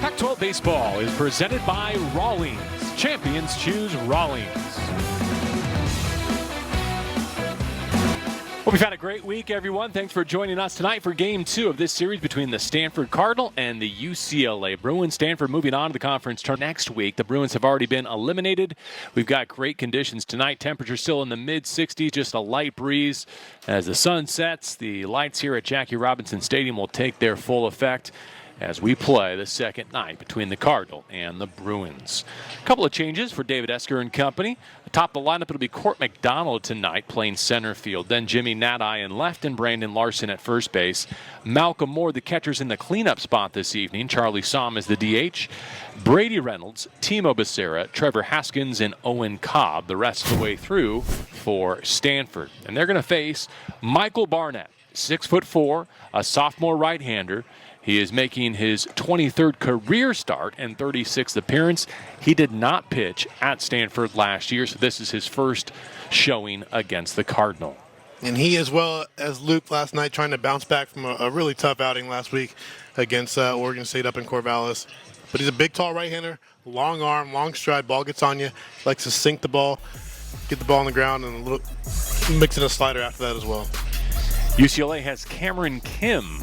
Pac-12 baseball is presented by Rawlings. Champions choose Rawlings. Well, we've had a great week, everyone. Thanks for joining us tonight for Game 2 of this series between the Stanford Cardinal and the UCLA Bruins. Stanford moving on to the conference tournament next week. The Bruins have already been eliminated. We've got great conditions tonight. Temperature still in the mid-60s, just a light breeze. As the sun sets, the lights here at Jackie Robinson Stadium will take their full effect as we play the second night between the Cardinal and the Bruins. A couple of changes for David Esker and company. Atop the lineup, it'll be Court McDonald tonight playing center field. Then Jimmy Nadai in left and Brandon Larson at first base. Malcolm Moore, the catcher's in the cleanup spot this evening. Charlie Somm is the DH. Brady Reynolds, Timo Becerra, Trevor Haskins, and Owen Cobb the rest of the way through for Stanford. And they're going to face Michael Barnett, 6'4", a sophomore right-hander. He is making his 23rd career start and 36th appearance. He did not pitch at Stanford last year, so this is his first showing against the Cardinal. And he, as well as Luke last night, trying to bounce back from a really tough outing last week against Oregon State up in Corvallis. But he's a big, tall right-hander, long arm, long stride, ball gets on you, likes to sink the ball, get the ball on the ground, and mix in a slider after that as well. UCLA has Cameron Kim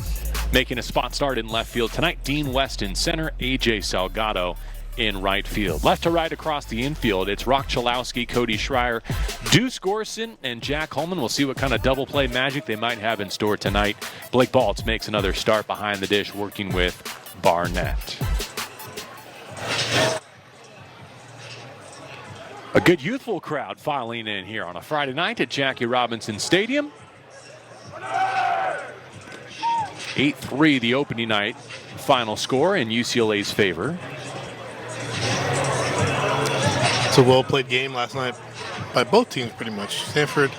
making a spot start in left field tonight. Dean West in center, A.J. Salgado in right field. Left to right across the infield, it's Rock Chalowski, Cody Schreier, Deuce Gorson, and Jack Holman. We'll see what kind of double play magic they might have in store tonight. Blake Baltz makes another start behind the dish, working with Barnett. A good youthful crowd filing in here on a Friday night at Jackie Robinson Stadium. 8-3 the opening night final score in UCLA's favor. It's a well-played game last night by both teams pretty much. Stanford,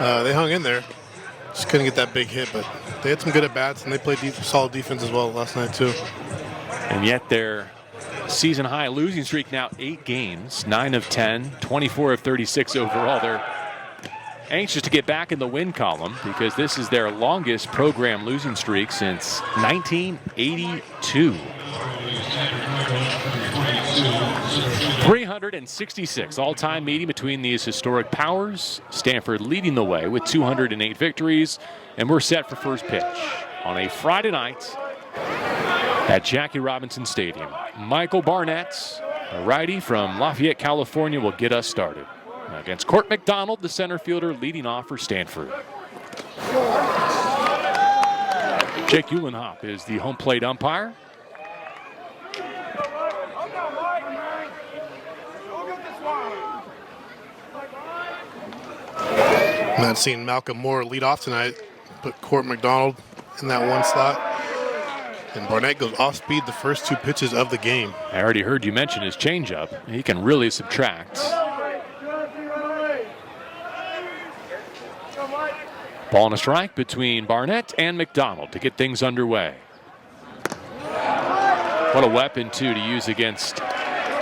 they hung in there. Just couldn't get that big hit, but they had some good at-bats, and they played solid defense as well last night too. And yet their season-high losing streak now 8 games, 9 of 10, 24 of 36 overall. They're anxious to get back in the win column because this is their longest program losing streak since 1982. 366 all-time meeting between these historic powers. Stanford leading the way with 208 victories, and we're set for first pitch on a Friday night at Jackie Robinson Stadium. Michael Barnett, a righty from Lafayette, California, will get us started against Court McDonald, the center fielder, leading off for Stanford. Jake Uhlenhop is the home plate umpire. Not seeing Malcolm Moore lead off tonight, put Court McDonald in that one slot. And Barnett goes off speed the first 2 pitches of the game. I already heard you mention his changeup. He can really subtract. Ball and a strike between Barnett and McDonald to get things underway. What a weapon, too, to use against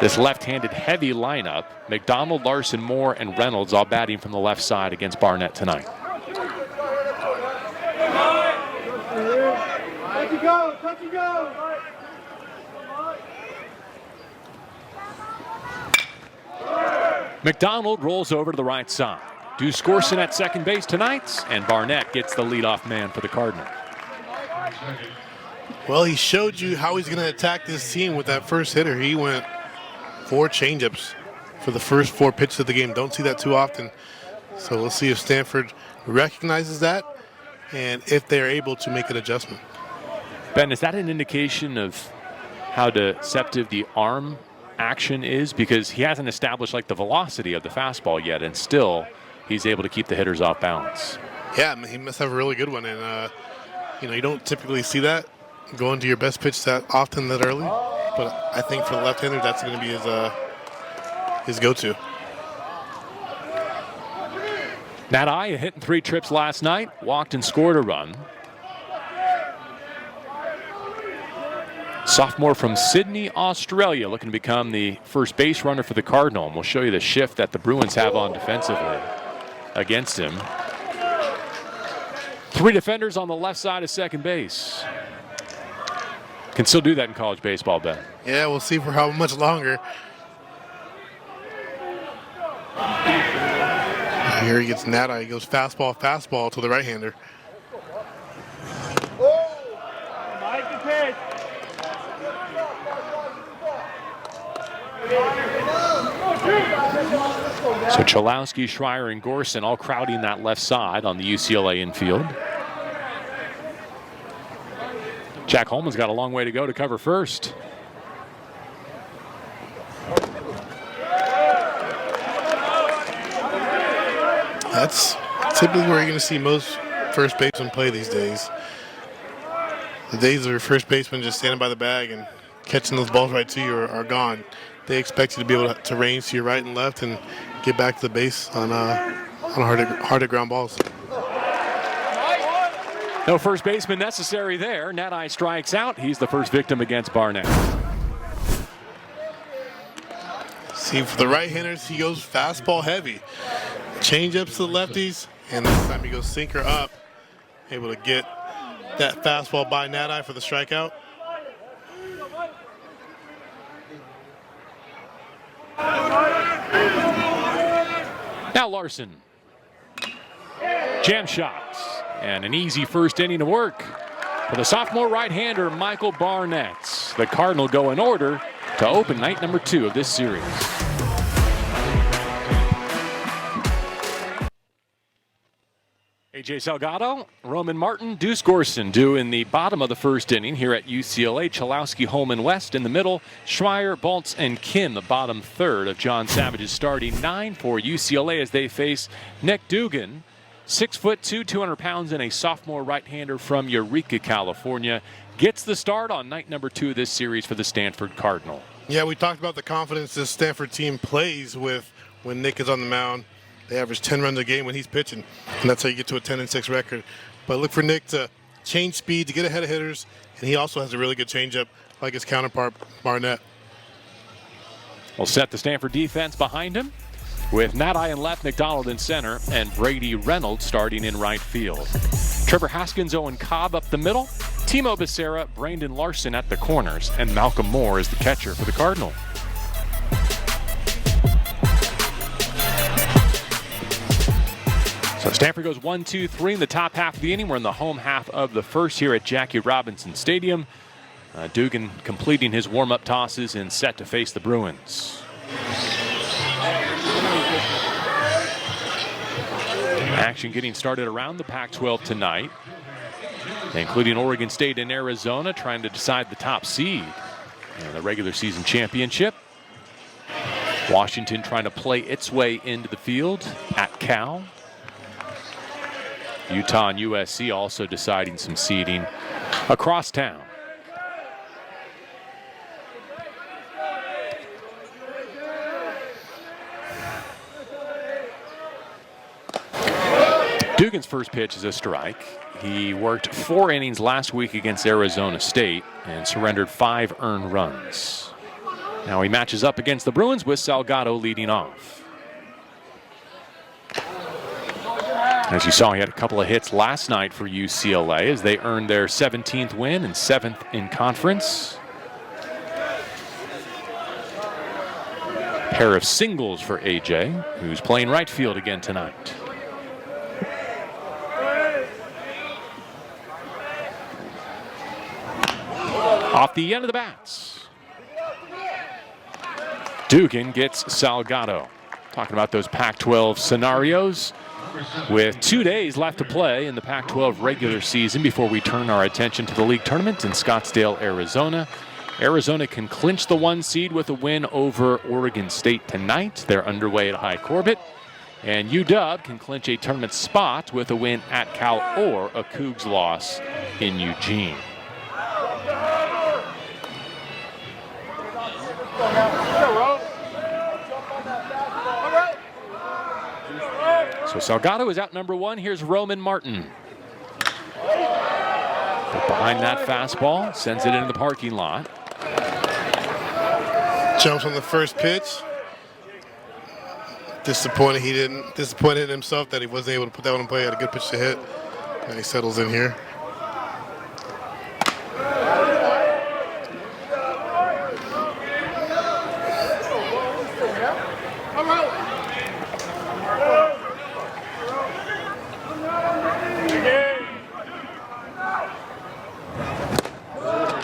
this left-handed heavy lineup. McDonald, Larson, Moore, and Reynolds all batting from the left side against Barnett tonight. McDonald rolls over to the right side. Deuce Gorson at second base tonight, and Barnett gets the leadoff man for the Cardinal. Well, he showed you how he's going to attack this team with that first hitter. He went 4 changeups for the first 4 pitches of the game. Don't see that too often. So we'll see if Stanford recognizes that and if they're able to make an adjustment. Ben, is that an indication of how deceptive the arm action is? Because he hasn't established like the velocity of the fastball yet, and still he's able to keep the hitters off balance. Yeah, I mean, he must have a really good one. And, you don't typically see that going to your best pitch that often that early. But I think for the left-hander, that's going to be his go-to. Nadai hitting 3 trips last night, walked and scored a run. Sophomore from Sydney, Australia, looking to become the first base runner for the Cardinal. And we'll show you the shift that the Bruins have on defensively against him. 3 defenders on the left side of second base. Can still do that in college baseball, Ben. Yeah, we'll see for how much longer. Here he gets Nada. He goes fastball to the right-hander. So Chalowski, Schreier, and Gorson all crowding that left side on the UCLA infield. Jack Holman's got a long way to go to cover first. That's typically where you're going to see most first basemen play these days. The days of first baseman just standing by the bag and catching those balls right to you are gone. They expect you to be able to range to your right and left and get back to the base on harder ground balls. No first baseman necessary there. Nadi strikes out. He's the first victim against Barnett. See, for the right-handers, he goes fastball heavy. Change-ups to the lefties, and this time he goes sinker up. Able to get that fastball by Nadi for the strikeout. Now Larson. Jam shots. And an easy first inning of work for the sophomore right-hander, Michael Barnett. The Cardinal go in order to open night number 2 of this series. A.J. Salgado, Roman Martin, Deuce Gorson due in the bottom of the first inning here at UCLA. Chalowski, Holman, West in the middle. Schreier, Baltz, and Kim, the bottom third of John Savage's starting 9 for UCLA as they face Nick Dugan. 6'2", 200 pounds, and a sophomore right-hander from Eureka, California. Gets the start on night number 2 of this series for the Stanford Cardinal. Yeah, we talked about the confidence this Stanford team plays with when Nick is on the mound. They average 10 runs a game when he's pitching, and that's how you get to a 10-6 record. But look for Nick to change speed, to get ahead of hitters, and he also has a really good changeup like his counterpart, Barnett. We'll set the Stanford defense behind him, with Nadi in left, McDonald in center, and Brady Reynolds starting in right field. Trevor Haskins, Owen Cobb up the middle, Timo Becerra, Brandon Larson at the corners, and Malcolm Moore is the catcher for the Cardinal. So Stanford goes 1-2-3 in the top half of the inning. We're in the home half of the first here at Jackie Robinson Stadium. Dugan completing his warm-up tosses and set to face the Bruins. Action getting started around the Pac-12 tonight, including Oregon State and Arizona trying to decide the top seed in the regular season championship. Washington trying to play its way into the field at Cal. Utah and USC also deciding some seeding across town. Dugan's first pitch is a strike. He worked 4 innings last week against Arizona State and surrendered 5 earned runs. Now he matches up against the Bruins with Salgado leading off. As you saw, he had a couple of hits last night for UCLA as they earned their 17th win and 7th in conference. Pair of singles for AJ, who's playing right field again tonight. Off the end of the bats, Dugan gets Salgado. Talking about those Pac-12 scenarios. With 2 days left to play in the Pac-12 regular season before we turn our attention to the league tournament in Scottsdale, Arizona. Arizona can clinch the 1 seed with a win over Oregon State tonight. They're underway at High Corbett. And UW can clinch a tournament spot with a win at Cal or a Cougs loss in Eugene. So Salgado is out number 1. Here's Roman Martin. But behind that fastball, sends it into the parking lot. Jumps on the first pitch. Disappointed in himself that he wasn't able to put that one in play. Had a good pitch to hit. And he settles in here.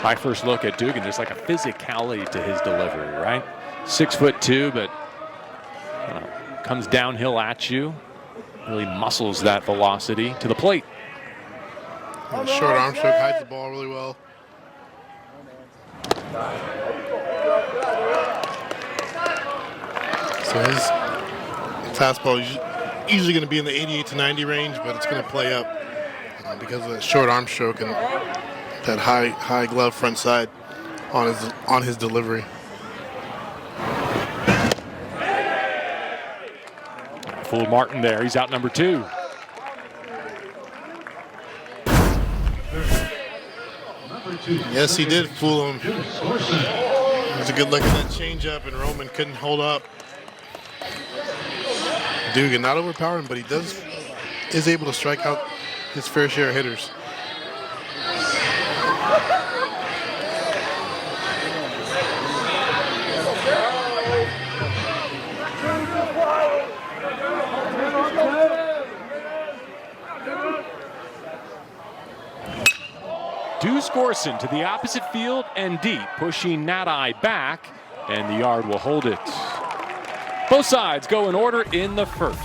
My first look at Dugan, there's like a physicality to his delivery, right? 6'2", but comes downhill at you. Really muscles that velocity to the plate. And the short arm stroke hides the ball really well. So his fastball is usually going to be in the 88 to 90 range, but it's going to play up because of that short arm stroke and that high glove front side on his delivery. Fooled Martin there. He's out number 2. Yes, he did fool him. It was a good look at that changeup, and Roman couldn't hold up. Dugan not overpowering, but he is able to strike out his fair share of hitters. Deuce Gorson to the opposite field and deep, pushing Nati back, and the yard will hold it. Both sides go in order in the first.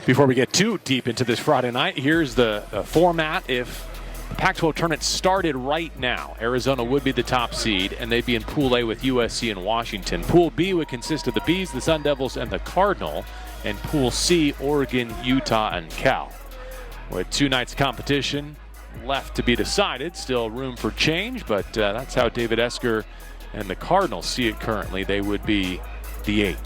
Before we get too deep into this Friday night, here's the format. If the Pac-12 tournament started right now, Arizona would be the top seed, and they'd be in Pool A with USC and Washington. Pool B would consist of the Bees, the Sun Devils, and the Cardinal. And Pool C, Oregon, Utah, and Cal. With 2 nights of competition left to be decided, still room for change, but that's how David Esker and the Cardinals see it currently. They would be the 8.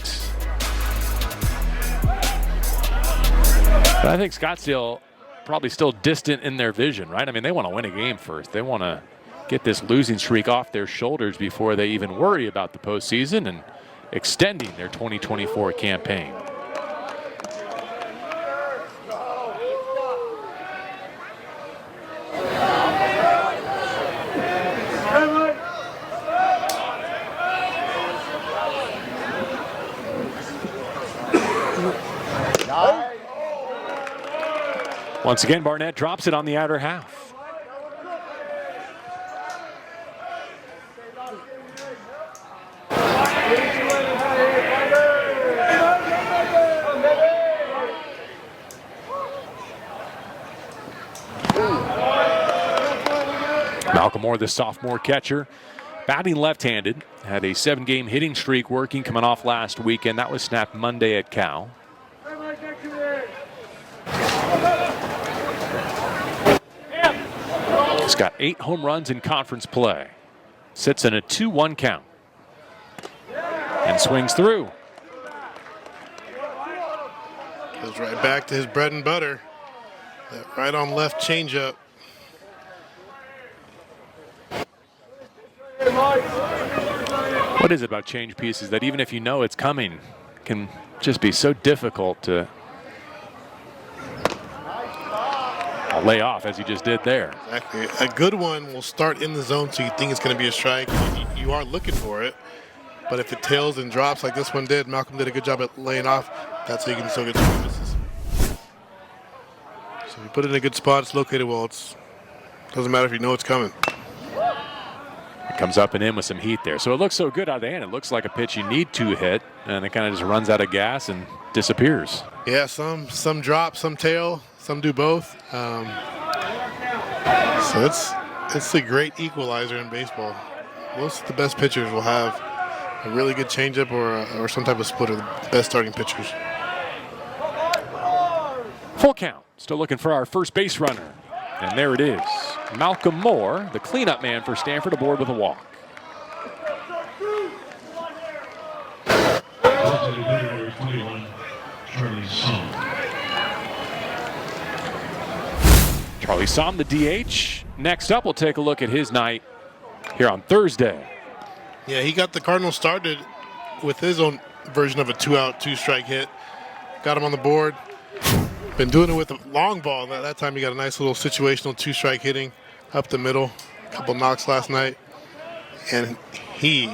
But I think Scottsdale probably still distant in their vision, right? I mean, they want to win a game first. They want to get this losing streak off their shoulders before they even worry about the postseason and extending their 2024 campaign. Once again, Barnett drops it on the outer half. Malcolm Moore, the sophomore catcher, batting left-handed, had a 7-game hitting streak working coming off last weekend. That was snapped Monday at Cal. He's got 8 home runs in conference play. Sits in a 2-1 count. And swings through. Goes right back to his bread and butter. That right on left changeup. What is it about change pieces that even if you know it's coming, can just be so difficult to lay off as he just did there? Exactly. A good one will start in the zone, so you think it's going to be a strike. You are looking for it. But if it tails and drops like this one did, Malcolm did a good job at laying off. That's how you can still get some misses. So if you put it in a good spot, it's located well. It doesn't matter if you know it's coming. It comes up and in with some heat there. So it looks so good out of the hand. It looks like a pitch you need to hit, and it kind of just runs out of gas and disappears. Yeah, some drop, some tail. Some do both. So it's a great equalizer in baseball. Most of the best pitchers will have a really good changeup or some type of splitter, the best starting pitchers. Full count. Still looking for our first base runner. And there it is. Malcolm Moore, the cleanup man for Stanford, aboard with a walk. Charlie Somm, the DH. Next up, we'll take a look at his night here on Thursday. Yeah, he got the Cardinals started with his own version of a 2-out, 2-strike hit. Got him on the board. Been doing it with a long ball. That time he got a nice little situational 2-strike hitting up the middle. A couple knocks last night. And he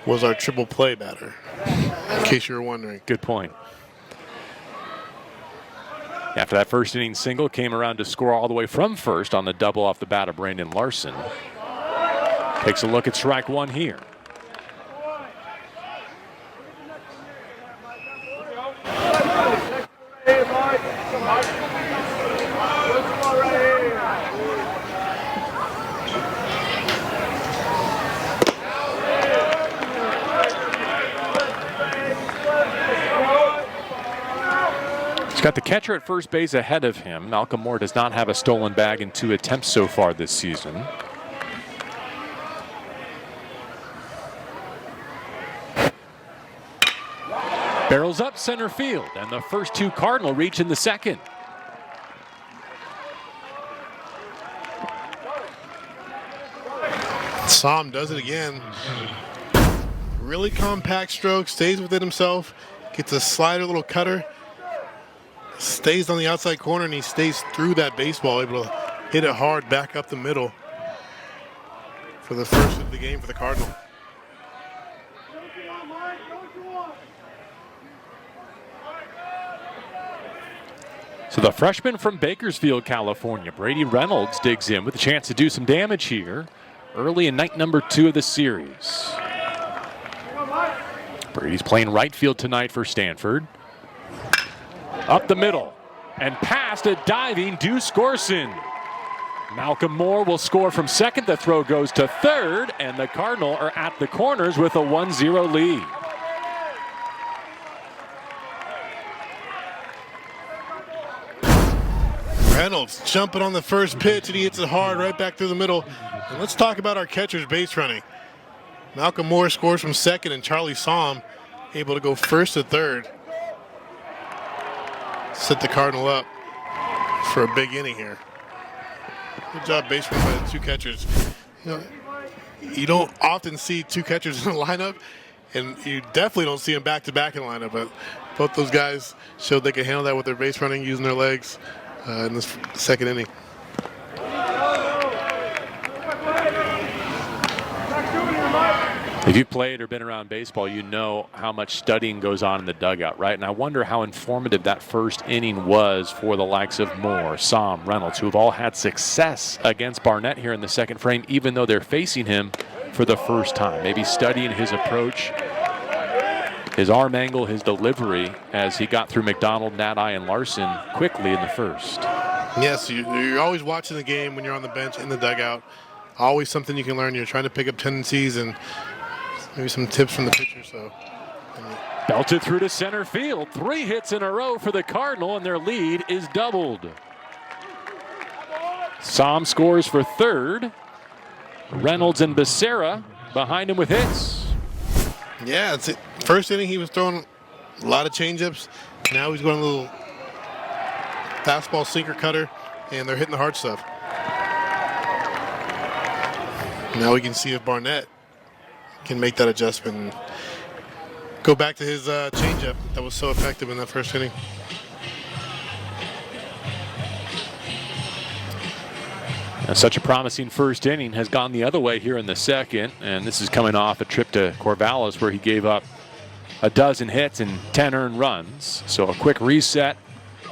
was our triple play batter, in case you were wondering. Good point. After that first inning single, came around to score all the way from first on the double off the bat of Brandon Larson. Takes a look at strike one here. He's got the catcher at first base ahead of him. Malcolm Moore does not have a stolen bag in 2 attempts so far this season. Barrels up center field, and the first 2 Cardinal reach in the second. Sam does it again. Really compact stroke, stays within himself, gets a slider, little cutter, stays on the outside corner, and he stays through that baseball, able to hit it hard back up the middle for the first of the game for the Cardinal. So the freshman from Bakersfield, California, Brady Reynolds, digs in with a chance to do some damage here early in night number 2 of the series. Brady's playing right field tonight for Stanford. Up the middle and past a diving Deuce Gorson. Malcolm Moore will score from second. The throw goes to third, and the Cardinal are at the corners with a 1-0 lead. Reynolds jumping on the first pitch, and he hits it hard right back through the middle. And let's talk about our catcher's base running. Malcolm Moore scores from second, and Charlie Somm able to go first to third. Set the Cardinal up for a big inning here. Good job base run by the 2 catchers. You don't often see 2 catchers in the lineup, and you definitely don't see them back-to-back in the lineup, but both those guys showed they could handle that with their base running, using their legs in this second inning. If you've played or been around baseball, you know how much studying goes on in the dugout, right? And I wonder how informative that first inning was for the likes of Moore, Somm, Reynolds, who have all had success against Barnett here in the second frame, even though they're facing him for the first time. Maybe studying his approach, his arm angle, his delivery as he got through McDonald, Nadi, and Larson quickly in the first. Yes, you're always watching the game when you're on the bench in the dugout. Always something you can learn. You're trying to pick up tendencies and maybe some tips from the pitcher. So belted through to center field. 3 hits in a row for the Cardinal, and their lead is doubled. Somm scores for third. Reynolds and Becerra behind him with hits. Yeah, that's it. First inning he was throwing a lot of changeups. Now he's going a little fastball sinker cutter, and they're hitting the hard stuff. Now we can see if Barnett can make that adjustment and go back to his changeup that was so effective in that first inning. Now, such a promising first inning has gone the other way here in the second, and this is coming off a trip to Corvallis where he gave up a dozen hits and 10 earned runs. So a quick reset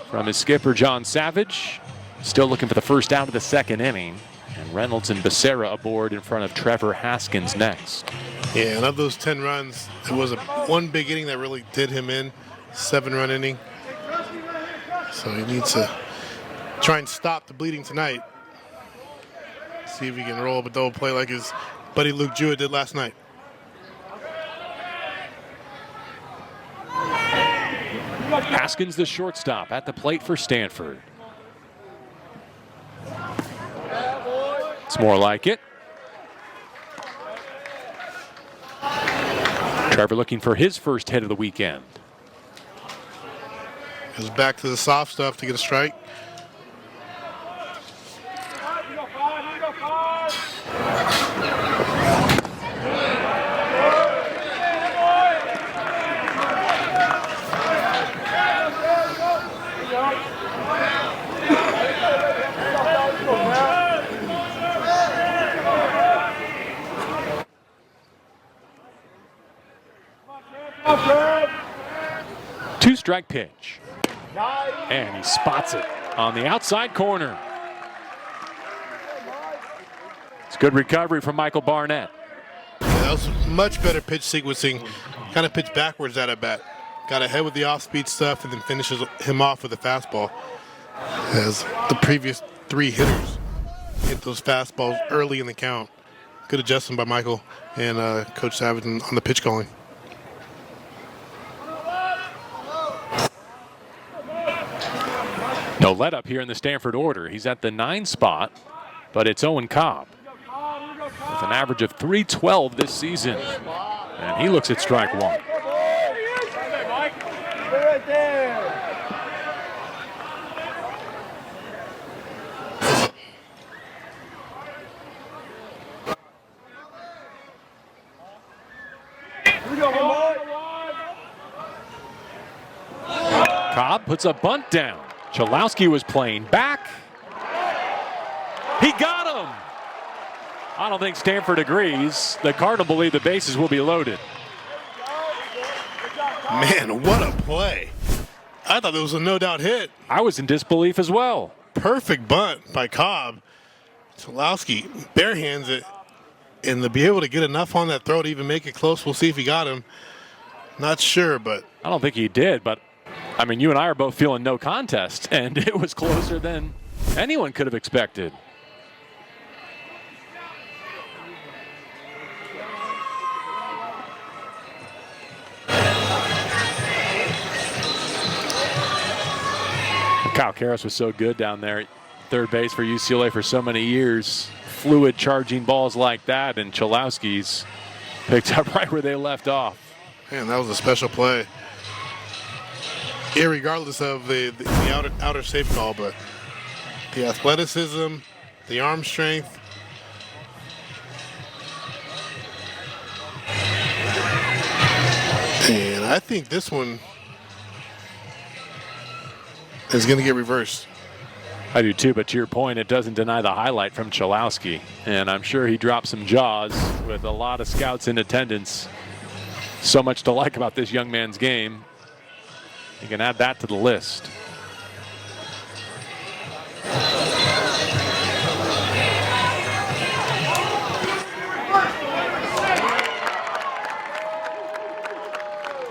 from his skipper, John Savage. Still looking for the first out of the second inning. And Reynolds and Becerra aboard in front of Trevor Haskins next. Yeah, and of those 10 runs, it was one big inning that really did him in. 7-run inning. So he needs to try and stop the bleeding tonight. See if he can roll up a double play like his buddy Luke Jewett did last night. Haskins, the shortstop, at the plate for Stanford. It's more like it. Trevor looking for his first hit of the weekend. Goes back to the soft stuff to get a strike. Two-strike pitch. And he spots it on the outside corner. It's good recovery from Michael Barnett. Yeah, that was much better pitch sequencing. Kind of pitched backwards at bat. Got ahead with the off-speed stuff and then finishes him off with a fastball. As the previous 3 hitters hit those fastballs early in the count. Good adjustment by Michael and Coach Savage on the pitch calling. No let up here in the Stanford order. He's at the 9 spot, but it's Owen Cobb with an average of .312 this season. And he looks at strike 1. Right there. Cobb puts a bunt down. Chalowski was playing back. He got him. I don't think Stanford agrees. The Cardinal believe the bases will be loaded. Man, what a play. I thought there was a no-doubt hit. I was in disbelief as well. Perfect bunt by Cobb. Chalowski bare hands it, and to be able to get enough on that throw to even make it close, we'll see if he got him. Not sure, but I don't think he did, but I mean, you and I are both feeling no contest, and it was closer than anyone could have expected. Kyle Karras was so good down there at third base for UCLA for so many years. Fluid charging balls like that, and Chalowski's picked up right where they left off. Man, that was a special play. Irregardless of the outer safe call, but the athleticism, the arm strength. And I think this one is going to get reversed. I do too, but to your point, it doesn't deny the highlight from Chalowski. And I'm sure he dropped some jaws with a lot of scouts in attendance. So much to like about this young man's game. You can add that to the list.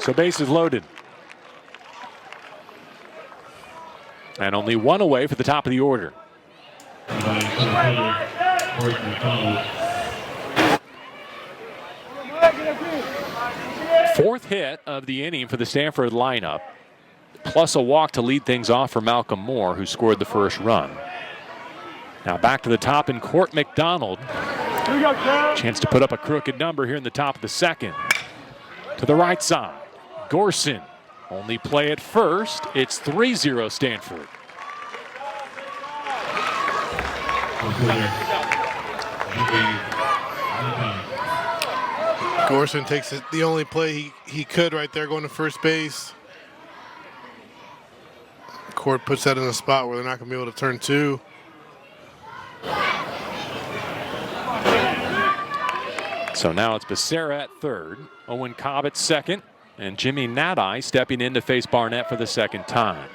So bases loaded. And only one away for the top of the order. Fourth hit of the inning for the Stanford lineup, plus a walk to lead things off for Malcolm Moore, who scored the first run. Now back to the top in Court McDonald. Chance to put up a crooked number here in the top of the second. To the right side, Gorson. Only play at first. It's 3-0 Stanford. Gorson takes it, the only play he could right there, going to first base. Court puts that in a spot where they're not going to be able to turn 2. So now it's Becerra at third, Owen Cobb at second, and Jimmy Nadai stepping in to face Barnett for the second time.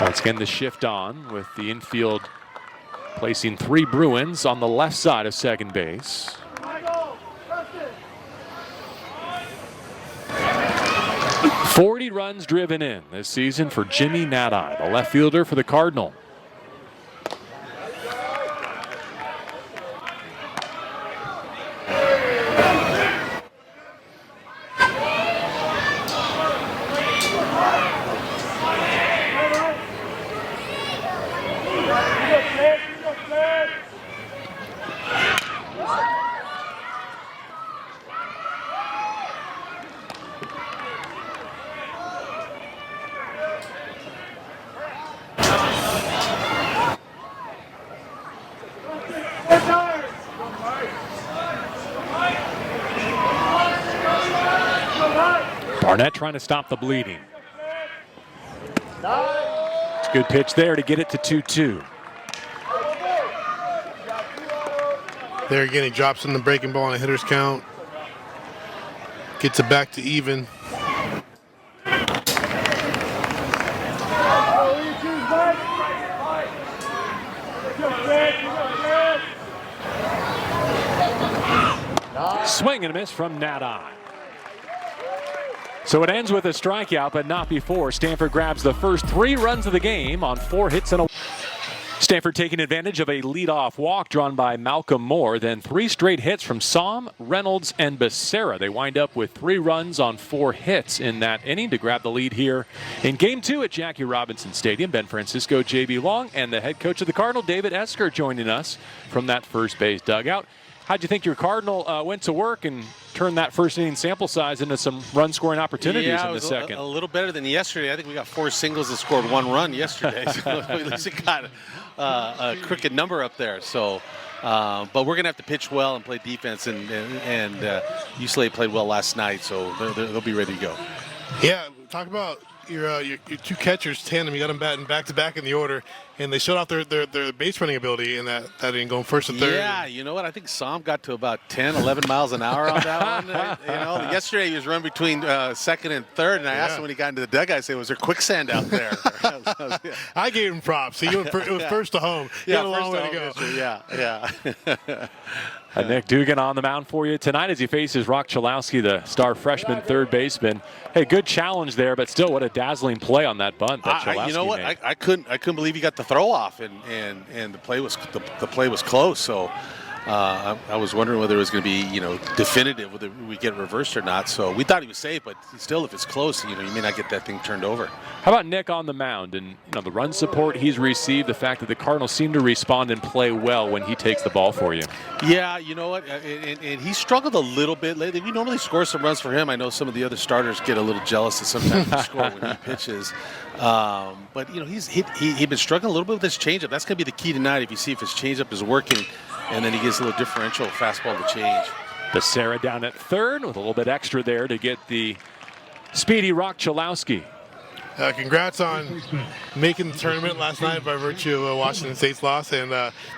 Once again, the shift on with the infield placing 3 Bruins on the left side of second base. .40 runs driven in this season for Jimmy Nadai, the left fielder for the Cardinal. Barnett trying to stop the bleeding. It's a good pitch there to get it to 2-2. There again, he drops in the breaking ball on a hitter's count. Gets it back to even. Swing and a miss from Nadai. So it ends with a strikeout, but not before Stanford grabs the first 3 runs of the game on 4 hits and a... Stanford taking advantage of a leadoff walk drawn by Malcolm Moore, then 3 straight hits from Somm, Reynolds, and Becerra. They wind up with 3 runs on 4 hits in that inning to grab the lead here in Game 2 at Jackie Robinson Stadium. Ben Francisco, J.B. Long, and the head coach of the Cardinal, David Esker, joining us from that first base dugout. How'd you think your Cardinal went to work and turned that first inning sample size into some run-scoring opportunities in the second? A little better than yesterday. I think we got 4 singles and scored 1 run yesterday. So at least it got a crooked number up there. So, but we're going to have to pitch well and play defense. And UCLA played well last night, so they'll be ready to go. Yeah, talk about your 2 catchers tandem. You got them batting back-to-back in the order, and they showed off their base running ability in that inning, going first and third. Yeah, you know what? I think Somm got to about 10, 11 miles an hour on that one. Yesterday he was running between second and third, and I asked him when he got into the dugout, I said, was there quicksand out there? I gave him props. It was first to home. He had a long way to go. Yeah. Nick Dugan on the mound for you tonight as he faces Rock Chalowski, the star freshman third baseman. Hey, good challenge there, but still, what a dazzling play on that bunt that Chalowski you know what? made. I couldn't believe he got the throw off, and the play was close. So I was wondering whether it was going to be definitive, whether we get reversed or not. So we thought he was safe, but still, if it's close, you may not get that thing turned over. How about Nick on the mound and the run support he's received, the fact that the Cardinals seem to respond and play well when he takes the ball for you? Yeah, you know what? And he struggled a little bit lately. We normally score some runs for him. I know some of the other starters get a little jealous that sometimes we score when he pitches. But he's been struggling a little bit with his changeup. That's going to be the key tonight. If you see if his changeup is working, and then he gets a little differential fastball to change. Becerra down at third with a little bit extra there to get the speedy Rock Chalowski. Congrats on making the tournament last night by virtue of Washington State's loss. And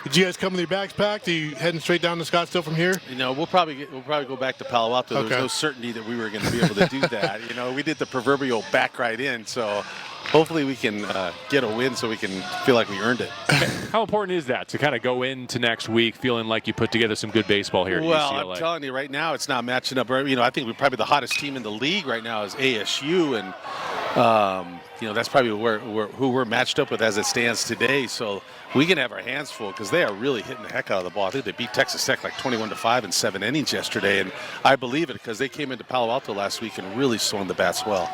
did you guys come with your bags packed? Are you heading straight down to Scottsdale from here? We'll probably go back to Palo Alto. Okay. There was no certainty that we were going to be able to do that. We did the proverbial back right in. So hopefully we can get a win so we can feel like we earned it. How important is that to kind of go into next week feeling like you put together some good baseball here at UCLA? I'm telling you right now, it's not matching up. I think we're probably the hottest team in the league right now is ASU, and that's probably who we're matched up with as it stands today. So we can have our hands full because they are really hitting the heck out of the ball. I think they beat Texas Tech like 21-5 in 7 innings yesterday, and I believe it because they came into Palo Alto last week and really swung the bats well.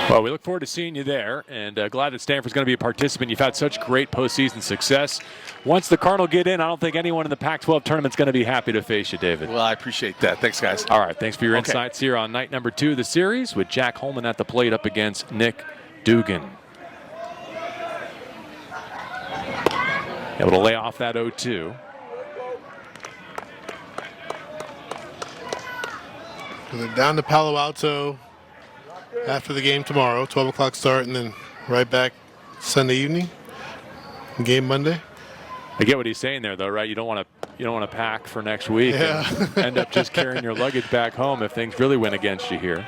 Well, we look forward to seeing you there, and glad that Stanford's going to be a participant. You've had such great postseason success. Once the Cardinal get in, I don't think anyone in the Pac-12 tournament's going to be happy to face you, David. Well, I appreciate that. Thanks, guys. All right, thanks for your insights here on night number 2 of the series with Jack Holman at the plate up against Nick Dugan. Able to lay off that 0-2. So they're down to Palo Alto after the game tomorrow, 12 o'clock start, and then right back Sunday evening. Game Monday. I get what he's saying there, though, right? You don't want to pack for next week and end up just carrying your luggage back home if things really went against you here.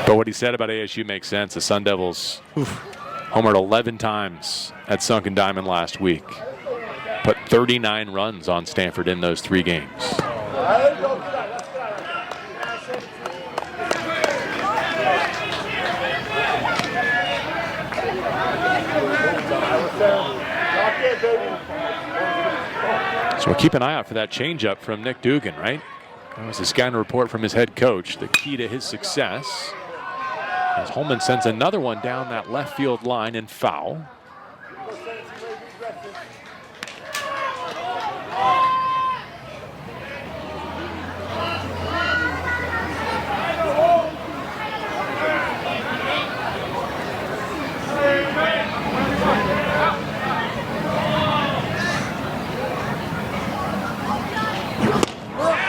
But what he said about ASU makes sense. The Sun Devils homered 11 times at Sunken Diamond last week. Put 39 runs on Stanford in those 3 games. So we'll keep an eye out for that changeup from Nick Dugan, right? That was the scouting report from his head coach, the key to his success. As Holman sends another one down that left field line and foul.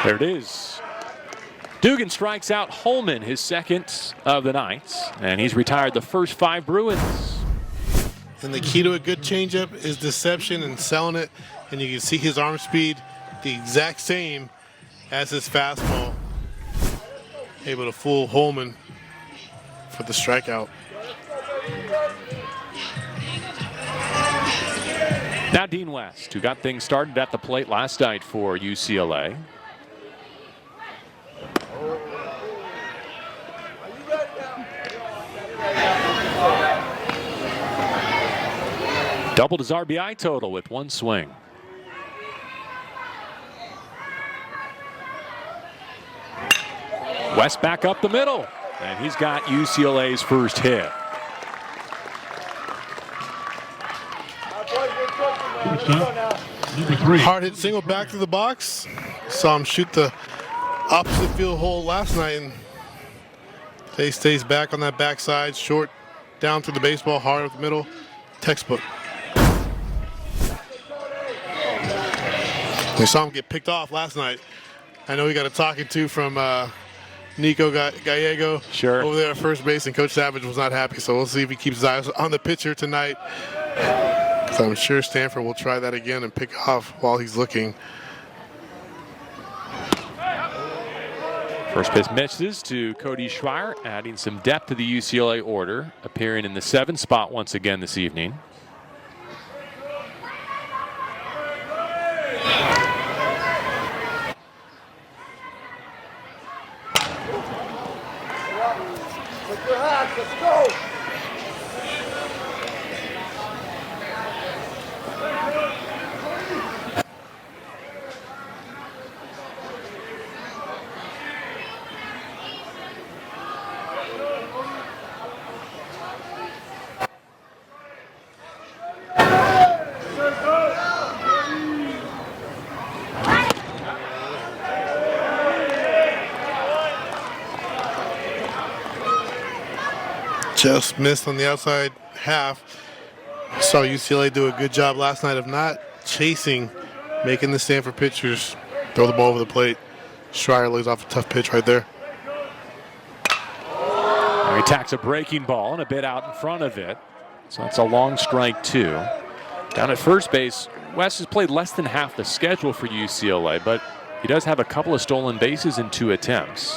There it is. Dugan strikes out Holman, his second of the night, and he's retired the first 5 Bruins. And the key to a good changeup is deception and selling it. And you can see his arm speed the exact same as his fastball. Able to fool Holman for the strikeout. Now Dean West, who got things started at the plate last night for UCLA. Doubled his RBI total with one swing. West back up the middle, and he's got UCLA's first hit. Hard hit single back to the box. Saw him shoot the opposite field hole last night, and he stays back on that backside, short down through the baseball, hard up the middle, textbook. We saw him get picked off last night. I know we got a talking to from Nico Gallego over there at first base, and Coach Savage was not happy, so we'll see if he keeps his eyes on the pitcher tonight. So I'm sure Stanford will try that again and pick off while he's looking. First pitch misses to Cody Schreier, adding some depth to the UCLA order, appearing in the 7th spot once again this evening. Let's go! Just missed on the outside half. Saw UCLA do a good job last night of not chasing, making the Stanford pitchers throw the ball over the plate. Schreier lays off a tough pitch right there. He attacks a breaking ball and a bit out in front of it. So that's a long strike 2. Down at first base, West has played less than half the schedule for UCLA, but he does have a couple of stolen bases in 2 attempts.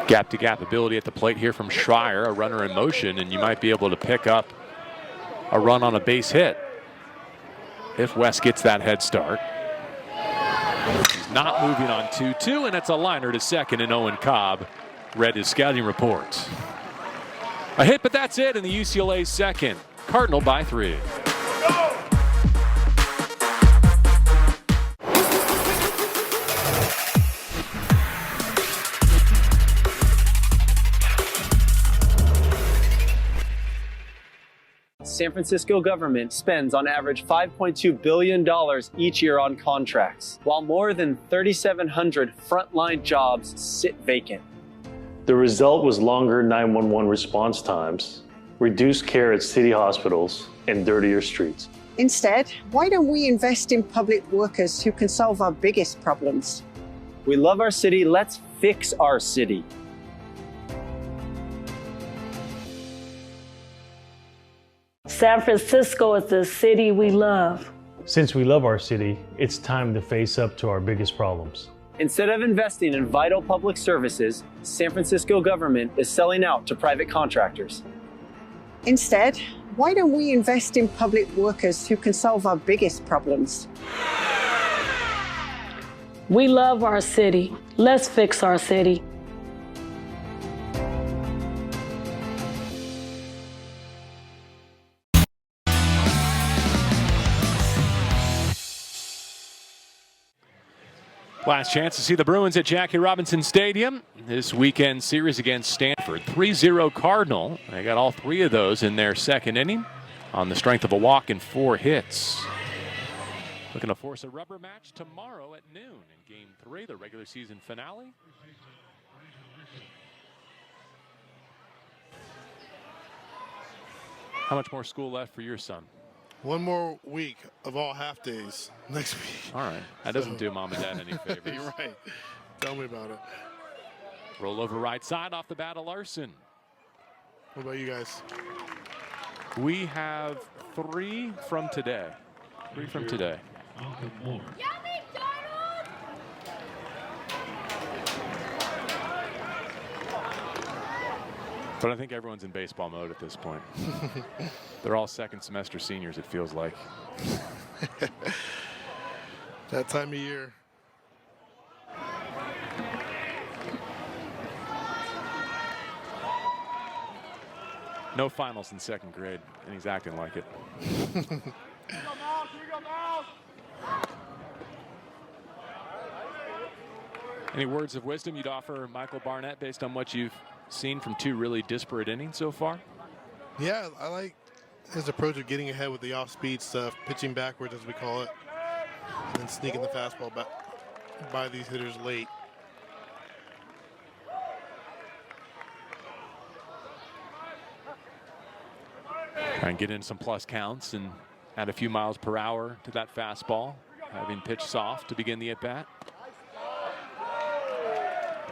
Gap-to-gap ability at the plate here from Schreier, a runner in motion, and you might be able to pick up a run on a base hit if West gets that head start. He's not moving on 2-2, and it's a liner to second, and Owen Cobb read his scouting report. A hit, but that's it in the UCLA second. Cardinal by 3. San Francisco government spends on average $5.2 billion each year on contracts, while more than 3,700 frontline jobs sit vacant. The result was longer 911 response times, reduced care at city hospitals, and dirtier streets. Instead, why don't we invest in public workers who can solve our biggest problems? We love our city, let's fix our city. San Francisco is the city we love. Since we love our city, it's time to face up to our biggest problems. Instead of investing in vital public services, San Francisco government is selling out to private contractors. Instead, why don't we invest in public workers who can solve our biggest problems? We love our city. Let's fix our city. Last chance to see the Bruins at Jackie Robinson Stadium. This weekend series against Stanford. 3-0 Cardinal. They got all 3 of those in their second inning on the strength of a walk and 4 hits. Looking to force a rubber match tomorrow at noon in Game 3, the regular season finale. How much more school left for your son? 1 more week of all half days next week. All right. That doesn't do mom and dad any favors. You're right. Tell me about it. Roll over right side off the bat of Larson. What about you guys? We have 3 from today. 3 from today. But I think everyone's in baseball mode at this point. They're all second semester seniors, it feels like. That time of year. No finals in 2nd grade, and he's acting like it. Any words of wisdom you'd offer Michael Barnett based on what you've seen from 2 really disparate innings so far? Yeah, I like his approach of getting ahead with the off-speed stuff, pitching backwards as we call it, and then sneaking the fastball back by these hitters late. Try and get in some plus counts and add a few miles per hour to that fastball, having pitched soft to begin the at-bat.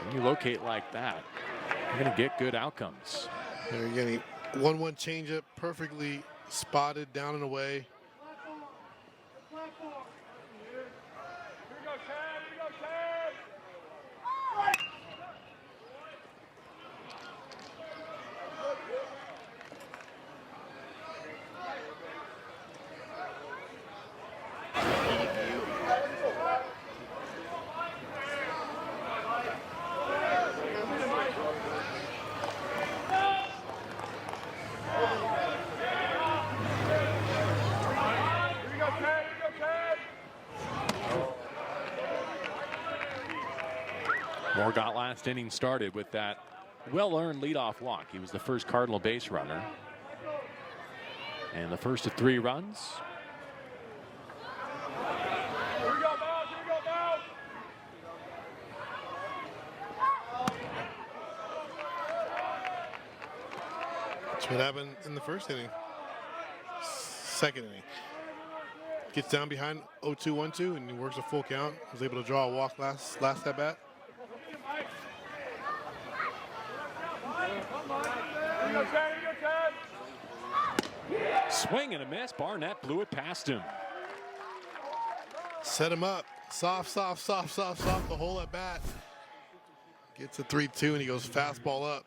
When you locate like that, you're going to get good outcomes. There you're getting 1-1 changeup, perfectly spotted down and away. Moore got last inning started with that well-earned leadoff walk. He was the first Cardinal base runner. And the first of 3 runs. That's what happened in the first inning. 2nd inning. Gets down behind 0-2-1-2 and he works a full count. Was able to draw a walk last at bat. Swing and a miss. Barnett blew it past him. Set him up. Soft, the whole at bat. Gets a 3-2 and he goes fastball up.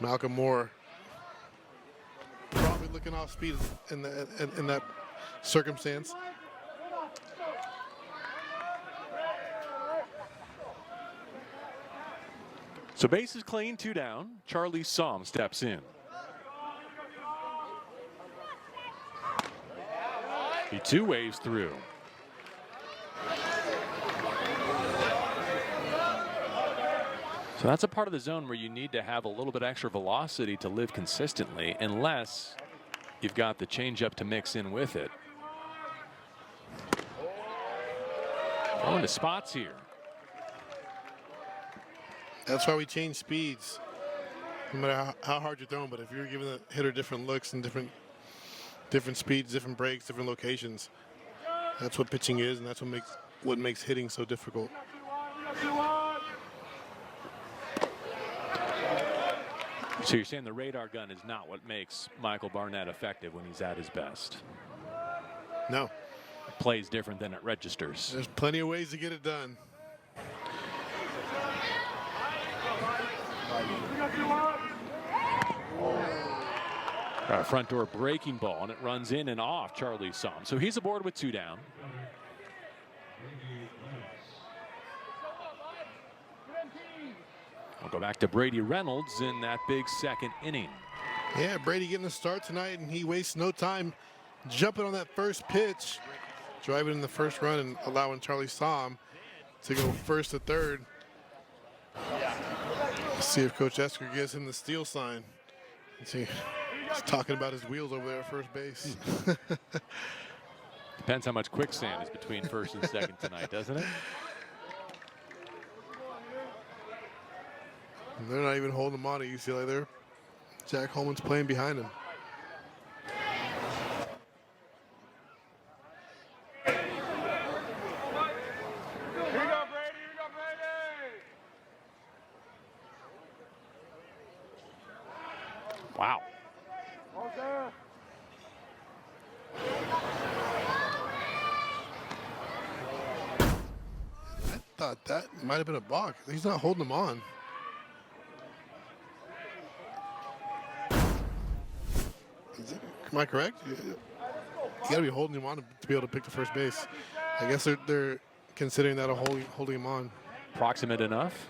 Malcolm Moore probably looking off speed in that circumstance. So bases clean, 2 down. Charlie Somm steps in. He 2-waves through. So that's a part of the zone where you need to have a little bit extra velocity to live consistently, unless you've got the changeup to mix in with it. Going to spots here. That's why we change speeds. No matter how hard you're throwing, but if you're giving the hitter different looks and different speeds, different breaks, different locations, that's what pitching is, and that's what makes hitting so difficult. So you're saying the radar gun is not what makes Michael Barnett effective when he's at his best? No. It plays different than it registers. There's plenty of ways to get it done. Front door breaking ball, and it runs in and off Charlie Somm. So he's aboard with 2 down. We'll go back to Brady Reynolds in that big 2nd inning. Yeah, Brady getting a start tonight, and he wastes no time jumping on that first pitch, driving in the first run and allowing Charlie Somm to go 1st to 3rd. Let's see if Coach Esker gives him the steal sign. Let's see. He's talking about his wheels over there at first base. Depends how much quicksand is between 1st and 2nd tonight, doesn't it? And they're not even holding him on at UCLA there. Jack Holman's playing behind him. Wow. I thought that might have been a balk. He's not holding him on. Am I correct? You got to be holding him on to be able to pick the first base. I guess they're considering that a holding him on. Proximate enough.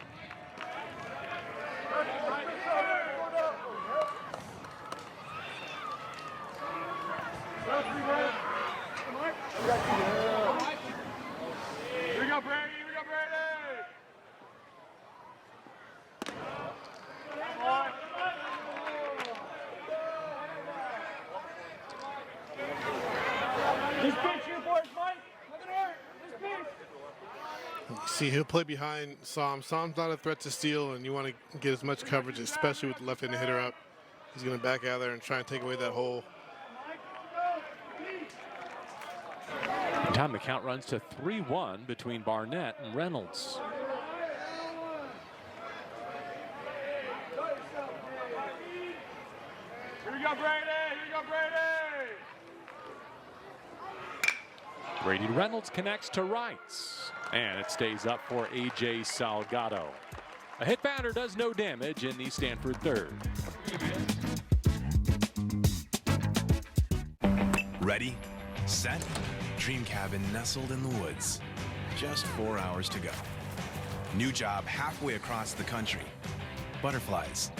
Here we go, Brady. Here we go, Brady. Come on. This pitch here, boys, Mike. Look at her. This pitch. See, he'll play behind Psalm. Psalm's not a threat to steal, and you want to get as much coverage, especially with the left-handed hitter up. He's going to back out there and try and take away that hole. Time the count runs to 3-1 between Barnett and Reynolds. Here we go, Brady. Here we go, Brady. Brady Reynolds connects to rights, and it stays up for A.J. Salgado. A hit batter does no damage in the Stanford third. Ready, set, dream cabin nestled in the woods. Just 4 hours to go. New job halfway across the country. Butterflies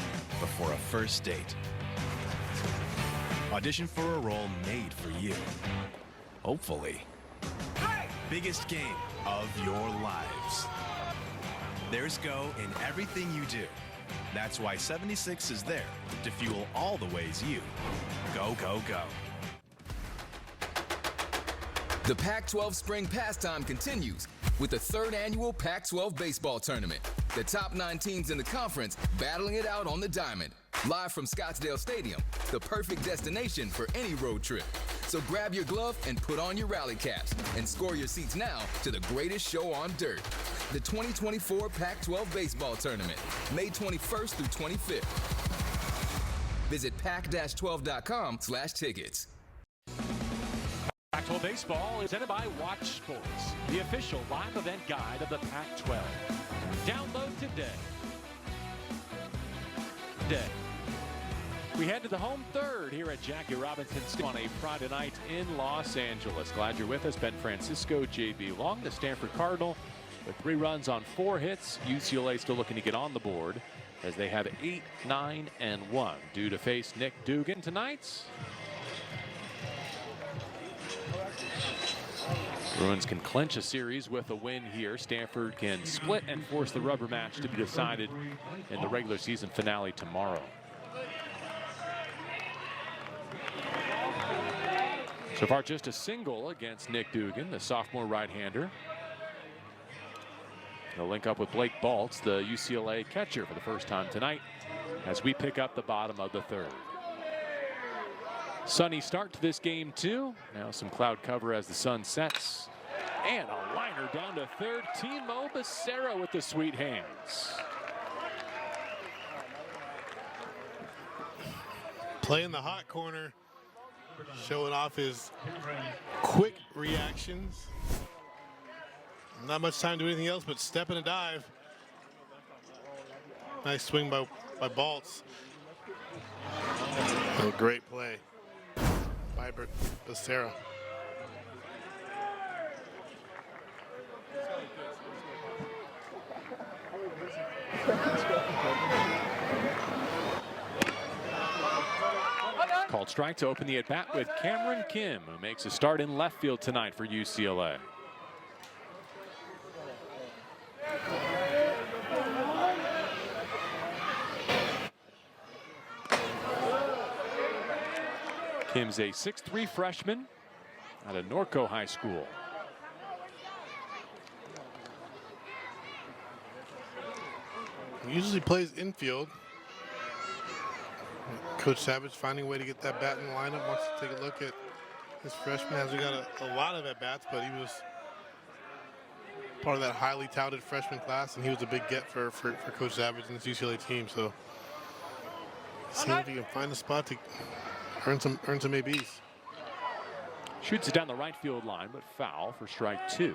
before a first date. Audition for a role made for you. Hopefully. Biggest game of your lives. There's go in everything you do. That's why 76 is there to fuel all the ways you go, go, go. The Pac-12 Spring Pastime continues with the third annual Pac-12 Baseball Tournament. The top 9 teams in the conference battling it out on the diamond. Live from Scottsdale Stadium, the perfect destination for any road trip. So grab your glove and put on your rally caps and score your seats now to the greatest show on dirt. The 2024 Pac-12 Baseball Tournament, May 21st through 25th. Visit pac-12.com/tickets. Pac-12 baseball is presented by Watch Sports, the official live event guide of the Pac-12. Download today. We head to the home third here at Jackie Robinson on a Friday night in Los Angeles. Glad you're with us. Ben Francisco, J.B. Long, the Stanford Cardinal, with 3 runs on 4 hits. UCLA still looking to get on the board as they have 8, 9, and 1 due to face Nick Dugan tonight. Bruins can clinch a series with a win here. Stanford can split and force the rubber match to be decided in the regular season finale tomorrow. So far, just a single against Nick Dugan, the sophomore right-hander. They'll link up with Blake Baltz, the UCLA catcher, for the first time tonight as we pick up the bottom of the third. Sunny start to this game, too. Now some cloud cover as the sun sets. And a liner down to third. Timo Becerra with the sweet hands. Playing the hot corner, showing off his quick reactions. Not much time to do anything else but step in a dive. Nice swing by Baltz. A great play by Becerra. Called strike to open the at-bat with Cameron Kim, who makes a start in left field tonight for UCLA. Kim's a 6'3" freshman out of Norco High School. He usually plays infield. Coach Savage finding a way to get that bat in the lineup. Wants to take a look at his freshman. Hasn't got a lot of at-bats, but he was part of that highly touted freshman class, and he was a big get for Coach Savage and his UCLA team. So see if he can find a spot to Earn some ABs. Shoots it down the right field line, but foul for strike 2.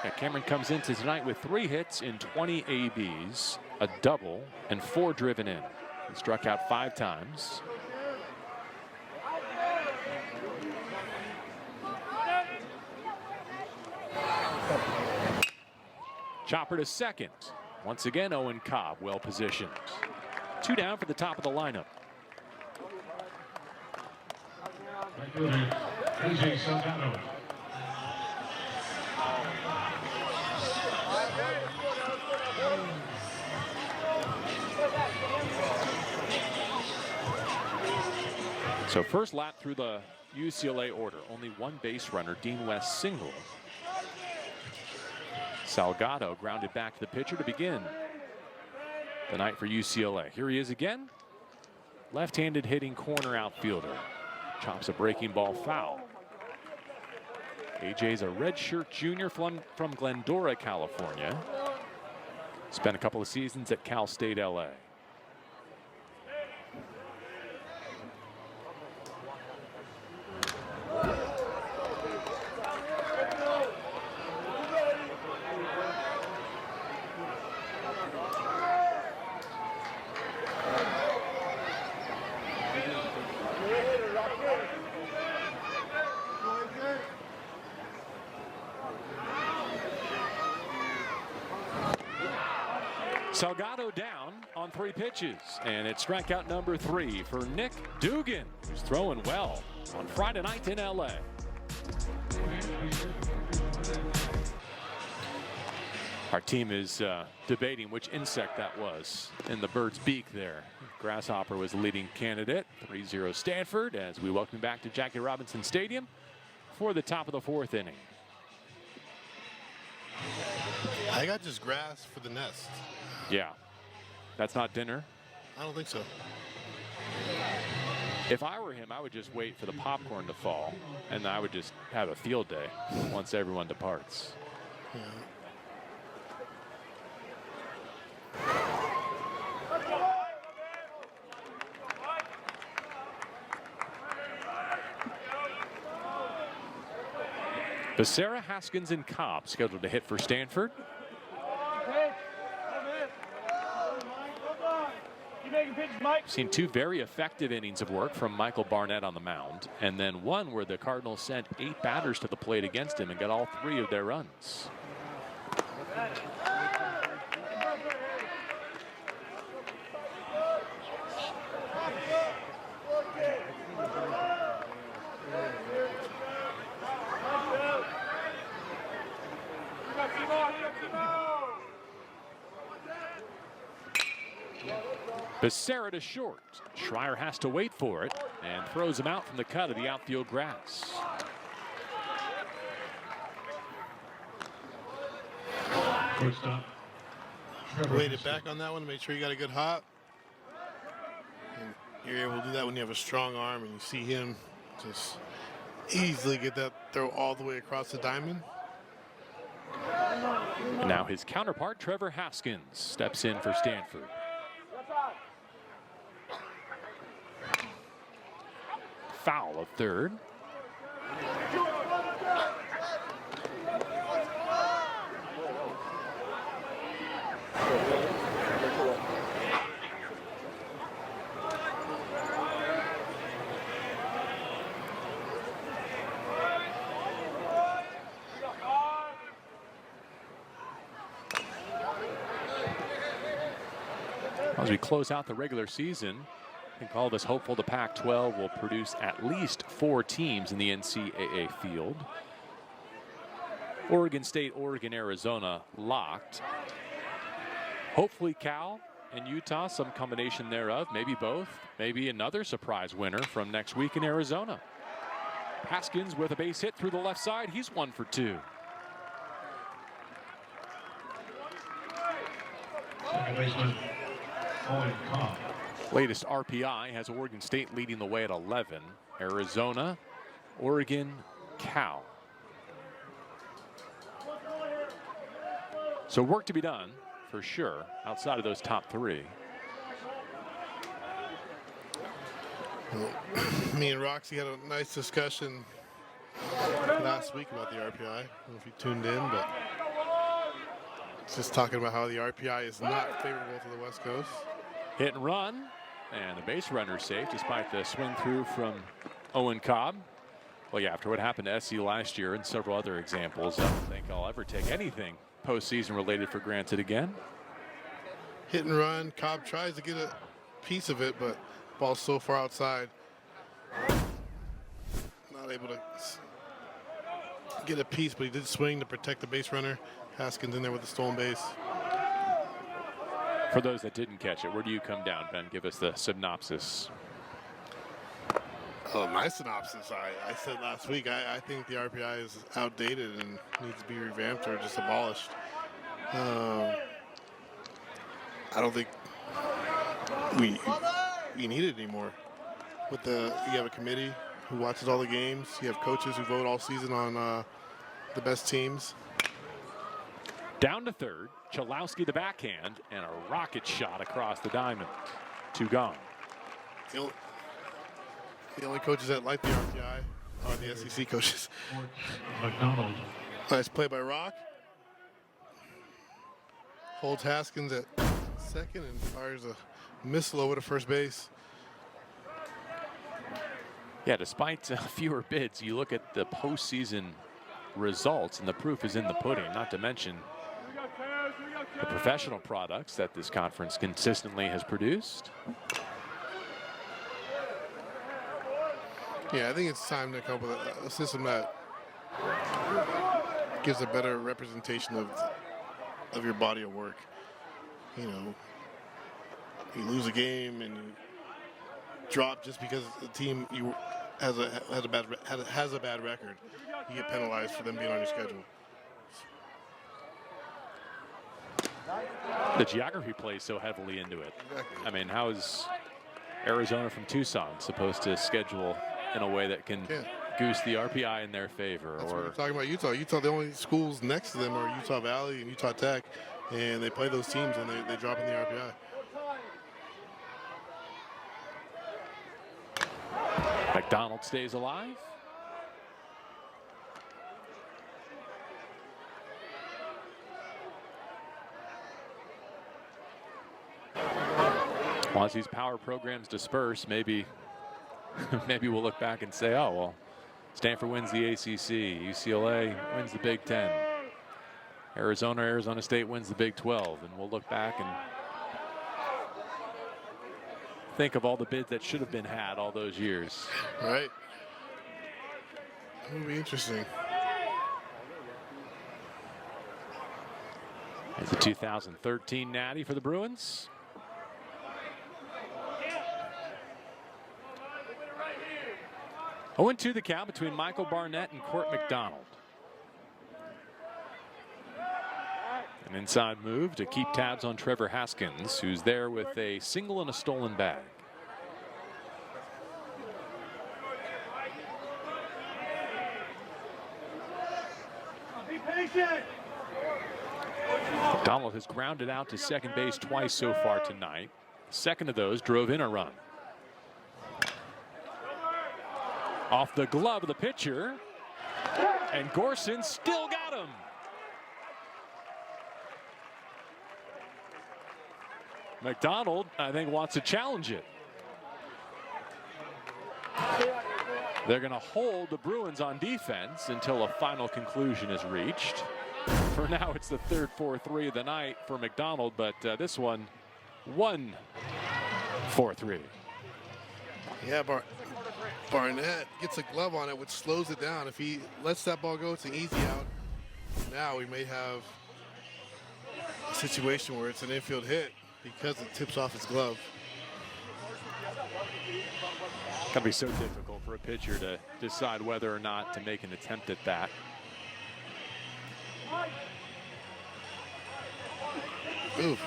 Yeah, Cameron comes into tonight with 3 hits in 20 ABs, a double, and 4 driven in. He struck out 5 times. Chopper to second. Once again, Owen Cobb well positioned. 2 down for the top of the lineup. AJ Salgado. So first lap through the UCLA order. Only 1 base runner, Dean West single. Salgado grounded back to the pitcher to begin the night for UCLA. Here he is again. Left-handed hitting corner outfielder. Chops a breaking ball foul. AJ's a redshirt junior from Glendora, California. Spent a couple of seasons at Cal State LA. Salgado down on 3 pitches, and it's strikeout number 3 for Nick Dugan, who's throwing well on Friday night in LA. Our team is debating which insect that was in the bird's beak there. Grasshopper was the leading candidate. 3-0 Stanford as we welcome back to Jackie Robinson Stadium for the top of the 4th inning. I got just grass for the nest. Yeah, that's not dinner. I don't think so. If I were him, I would just wait for the popcorn to fall, and I would just have a field day once everyone departs. Yeah. Becerra, Haskins, and Cobb scheduled to hit for Stanford. Seen 2 very effective innings of work from Michael Barnett on the mound, and then one where the Cardinals sent 8 batters to the plate against him and got all 3 of their runs. Becerra to short. Schreier has to wait for it and throws him out from the cut of the outfield grass. Waited back on that one to make sure you got a good hop. And you're able to do that when you have a strong arm and you see him just easily get that throw all the way across the diamond. And now his counterpart, Trevor Haskins, steps in for Stanford. Foul of third. As we close out the regular season, I think all of us hopeful the Pac-12 will produce at least 4 teams in the NCAA field. Oregon State, Oregon, Arizona locked. Hopefully Cal and Utah, some combination thereof, maybe both. Maybe another surprise winner from next week in Arizona. Haskins with a base hit through the left side. He's 1 for 2. Second baseman, Owen Cobb. Latest RPI has Oregon State leading the way at 11. Arizona, Oregon, Cal. So work to be done for sure outside of those top 3. Well, me and Roxy had a nice discussion last week about the RPI. I don't know if you tuned in, but it's just talking about how the RPI is not favorable to the West Coast. Hit and run, and the base runner safe despite the swing through from Owen Cobb. Well, yeah, after what happened to SC last year and several other examples, I don't think I'll ever take anything postseason related for granted again. Hit and run. Cobb tries to get a piece of it, but ball's so far outside. Not able to get a piece, but he did swing to protect the base runner. Haskins in there with the stolen base. For those that didn't catch it, where do you come down, Ben? Give us the synopsis. Oh, my synopsis. I said last week, I think the RPI is outdated and needs to be revamped or just abolished. I don't think we need it anymore. You have a committee who watches all the games. You have coaches who vote all season on the best teams. Down to third, Chalowski the backhand, and a rocket shot across the diamond. 2 gone. The only coaches that like the RPI are the SEC coaches. McDonald. Nice play by Rock. Holds Haskins at second and fires a missile over to first base. Yeah, despite fewer bids, you look at the postseason results, and the proof is in the pudding, not to mention the professional products that this conference consistently has produced. Yeah, I think it's time to come up with a system that gives a better representation of your body of work. You know, you lose a game and you drop just because the team has a bad record. You get penalized for them being on your schedule. The geography plays so heavily into it. Exactly. I mean, how is Arizona from Tucson supposed to schedule in a way that can goose the RPI in their favor? That's or what we're talking about Utah. Utah, the only schools next to them are Utah Valley and Utah Tech, and they play those teams and they drop in the RPI. McDonald stays alive. Well, as these power programs disperse, maybe we'll look back and say, oh, well, Stanford wins the ACC, UCLA wins the Big Ten, Arizona State wins the Big 12, and we'll look back and think of all the bids that should have been had all those years. Right. It'll be interesting. It's the 2013 Natty for the Bruins. Oh, 2 the count between Michael Barnett and Court McDonald. An inside move to keep tabs on Trevor Haskins, who's there with a single and a stolen bag. Be patient. McDonald has grounded out to second base twice so far tonight. Second of those drove in a run. Off the glove of the pitcher, and Gorson still got him. McDonald, I think, wants to challenge it. They're going to hold the Bruins on defense until a final conclusion is reached. For now, it's the third 4-3 of the night for McDonald, but this one, 1-4-3. Yeah, Barnett gets a glove on it, which slows it down. If he lets that ball go, it's an easy out. Now we may have a situation where it's an infield hit because it tips off his glove. Gotta be so difficult for a pitcher to decide whether or not to make an attempt at that. Oof.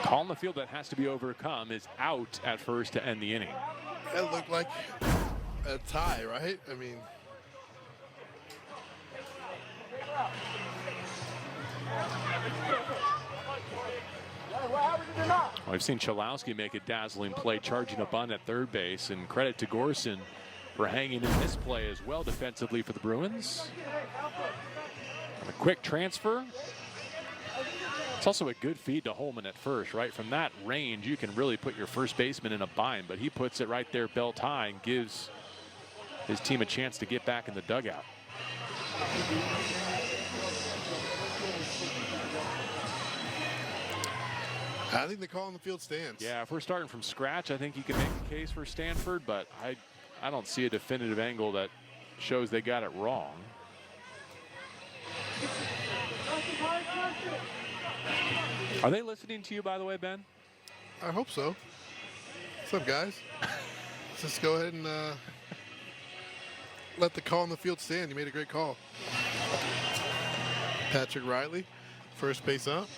Call in the field that has to be overcome is out at first to end the inning. That looked like a tie, right? I mean, Well, I've seen Chalowski make a dazzling play, charging a bunt at third base, and credit to Gorson for hanging in this play as well defensively for the Bruins. And a quick transfer. It's also a good feed to Holman at first, right? From that range, you can really put your first baseman in a bind, but he puts it right there belt high and gives his team a chance to get back in the dugout. I think the call on the field stands. Yeah, if we're starting from scratch, I think you can make a case for Stanford, but I don't see a definitive angle that shows they got it wrong. Are they listening to you, by the way, Ben? I hope so. What's up, guys? Let's just go ahead and let the call on the field stand. You made a great call. Patrick Riley, first base up.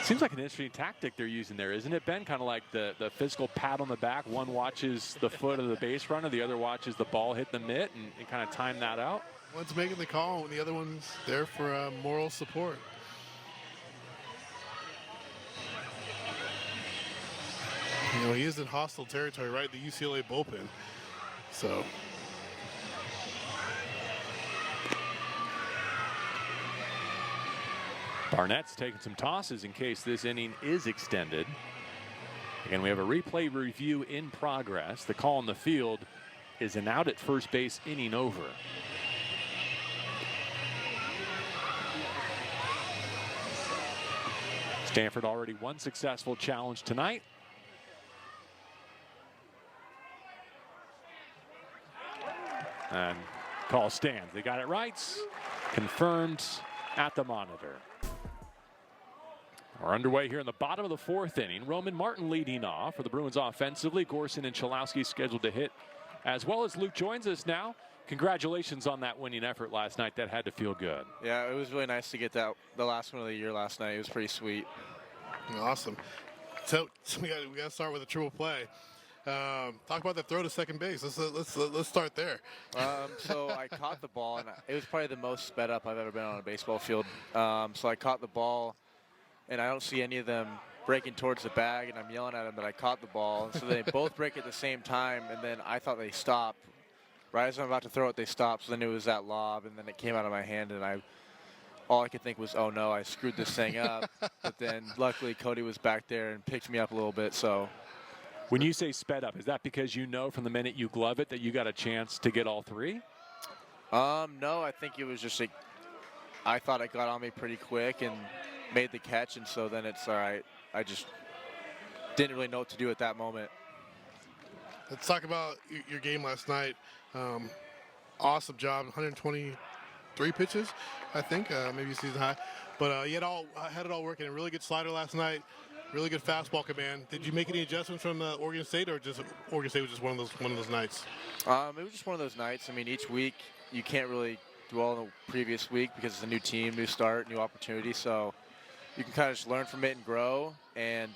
Seems like an interesting tactic they're using there, isn't it, Ben? Kind of like the physical pat on the back. One watches the foot of the base runner, the other watches the ball hit the mitt, and kind of time that out. One's making the call, and the other one's there for moral support. You know, he is in hostile territory, right? The UCLA bullpen. So. Barnett's taking some tosses in case this inning is extended. Again, we have a replay review in progress. The call on the field is an out at first base inning over. Stanford already one successful challenge tonight. And call stands. They got it right. Confirmed at the monitor. We're underway here in the bottom of the fourth inning. Roman Martin leading off for the Bruins offensively. Gorson and Chalowski scheduled to hit, as well as Luke joins us now. Congratulations on that winning effort last night. That had to feel good. Yeah, it was really nice to get that, the last one of the year last night. It was pretty sweet. Awesome. So we got to start with a triple play. Talk about that throw to second base. Let's start there. So I caught the ball, and it was probably the most sped up I've ever been on a baseball field. So I caught the ball, and I don't see any of them breaking towards the bag, and I'm yelling at them that I caught the ball. And so they both break at the same time, and then I thought they stopped. Right as I'm about to throw it, they stopped. So then it was that lob, and then it came out of my hand, and all I could think was, oh no, I screwed this thing up. But then luckily Cody was back there and picked me up a little bit. So. When you say sped up, is that because you know from the minute you glove it that you got a chance to get all three? No, I think it was just I thought it got on me pretty quick and made the catch, and so then it's all right. I just didn't really know what to do at that moment. Let's talk about your game last night. Awesome job, 123 pitches, I think, maybe season high. But you had it all working. A really good slider last night. Really good fastball command. Did you make any adjustments from Oregon State, or just Oregon State was just one of those nights? It was just one of those nights. I mean, each week you can't really dwell on the previous week because it's a new team, new start, new opportunity. So you can kind of just learn from it and grow. And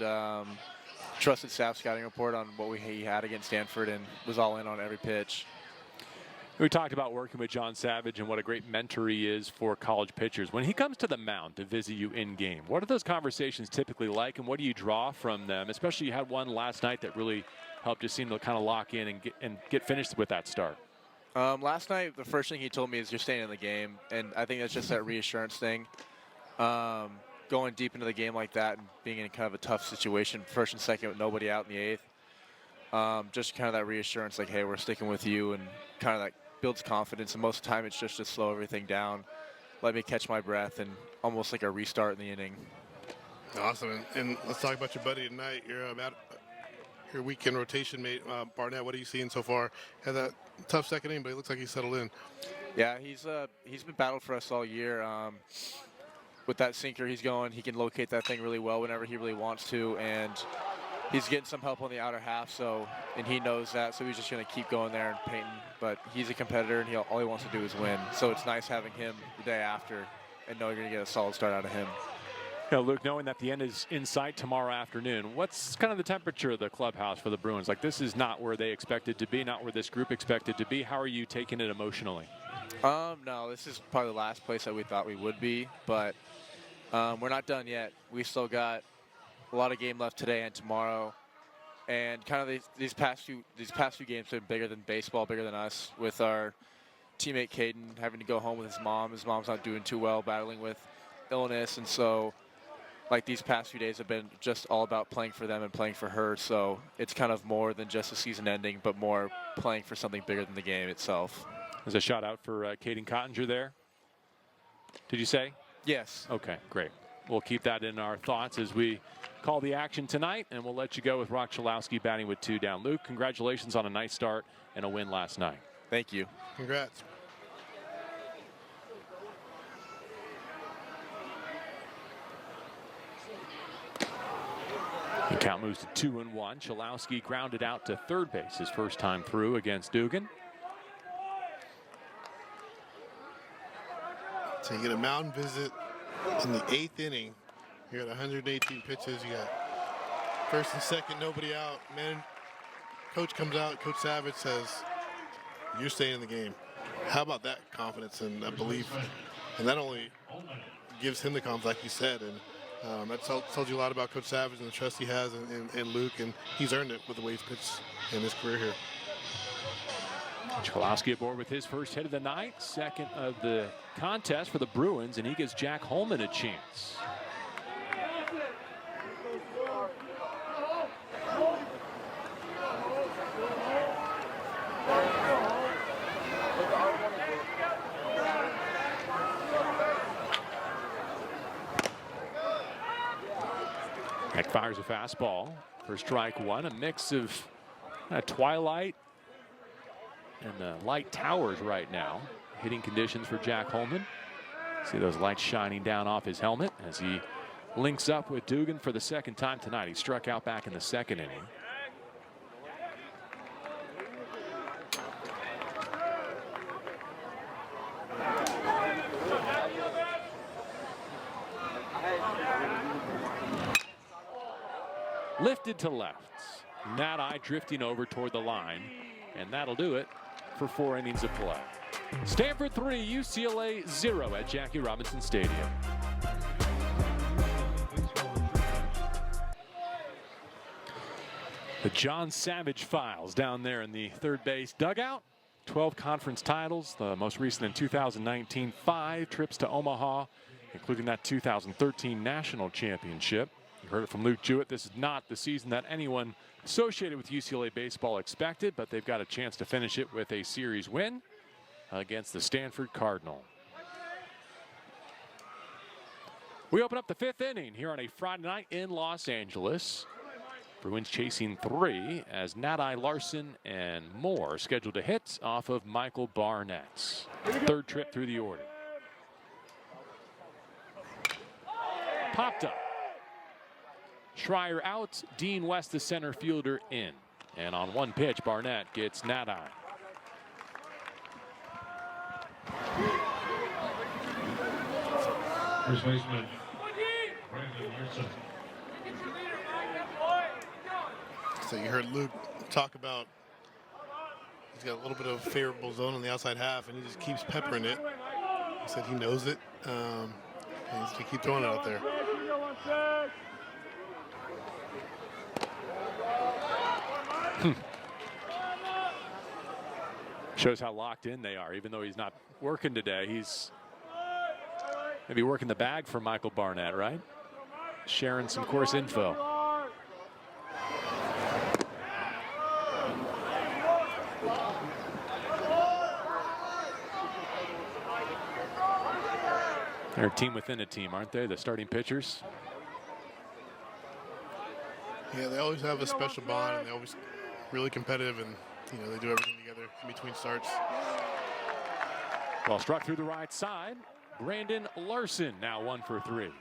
trusted staff scouting report on what he had against Stanford and was all in on every pitch. We talked about working with John Savage and what a great mentor he is for college pitchers. When he comes to the mound to visit you in-game, what are those conversations typically like, and what do you draw from them? Especially you had one last night that really helped you seem to kind of lock in and get finished with that start. Last night, the first thing he told me is you're staying in the game, and I think that's just that reassurance thing. Going deep into the game like that and being in kind of a tough situation, first and second with nobody out in the eighth, just kind of that reassurance like, hey, we're sticking with you, and kind of that builds confidence. And most of the time it's just to slow everything down, let me catch my breath, and almost like a restart in the inning. Awesome. And let's talk about your buddy tonight. Your weekend rotation mate, Barnett. What are you seeing so far? Had that tough second inning, but he looks like he's settled in. Yeah, he's been battled for us all year. With that sinker he's going, he can locate that thing really well whenever he really wants to, and he's getting some help on the outer half, and he knows that, so he's just going to keep going there and painting. But he's a competitor, and all he wants to do is win. So it's nice having him the day after and knowing you're going to get a solid start out of him. Luke, knowing that the end is in sight tomorrow afternoon, what's kind of the temperature of the clubhouse for the Bruins? Like, this is not where they expected to be, not where this group expected to be. How are you taking it emotionally? No, this is probably the last place that we thought we would be, but we're not done yet. We still got a lot of game left today and tomorrow, and kind of these past few games have been bigger than baseball, bigger than us. With our teammate Caden having to go home with his mom. His mom's not doing too well, battling with illness, and so like these past few days have been just all about playing for them and playing for her. So it's kind of more than just a season ending, but more playing for something bigger than the game itself. There's a shout out for Caden Cottinger there. Did you say? Yes. Okay, great. We'll keep that in our thoughts as we call the action tonight, and we'll let you go with Rock Chalowski batting with 2 down. Luke, congratulations on a nice start and a win last night. Thank you. Congrats. The count moves to 2-1. Chalowski grounded out to third base his first time through against Dugan. So you get a mound visit in the 8th inning. You got 118 pitches. You got first and second, nobody out. Man, coach comes out. Coach Savage says, "You're staying in the game." How about that confidence and that belief? And that only gives him the confidence, like you said. And that told you a lot about Coach Savage and the trust he has in Luke, and he's earned it with the way he's pitched in his career here. Chalowski aboard with his first hit of the night, second of the contest for the Bruins, and he gives Jack Holman a chance. Heck fires a fastball for strike one, a mix of twilight and the light towers right now. Hitting conditions for Jack Holman. See those lights shining down off his helmet as he links up with Dugan for the second time tonight. He struck out back in the second inning. Lifted to left. Nat-I drifting over toward the line, and that'll do it for 4 innings of play. Stanford 3, UCLA 0 at Jackie Robinson Stadium. The John Savage files down there in the third base dugout. 12 conference titles, the most recent in 2019, 5 trips to Omaha, including that 2013 national championship. You heard it from Luke Jewett. This is not the season that anyone associated with UCLA baseball expected, but they've got a chance to finish it with a series win against the Stanford Cardinal. We open up the 5th inning here on a Friday night in Los Angeles. Bruins chasing 3 as Nat-I, Larson, and Moore scheduled to hit off of Michael Barnett's third trip through the order. Popped up. Schreier out, Dean West, the center fielder, in. And on one pitch, Barnett gets Nat-I. First baseman, Brandon Yerson. So you heard Luke talk about he's got a little bit of a favorable zone on the outside half, and he just keeps peppering it. He said he knows it. And he's going to keep throwing it out there. Shows how locked in they are. Even though he's not working today, he's maybe working the bag for Michael Barnett, right? Sharing some course info. They're a team within a team, aren't they? The starting pitchers. Yeah, they always have a special bond, and they're always really competitive, and they do everything together in between starts. Well, struck through the right side. Brandon Larson now 1 for 3.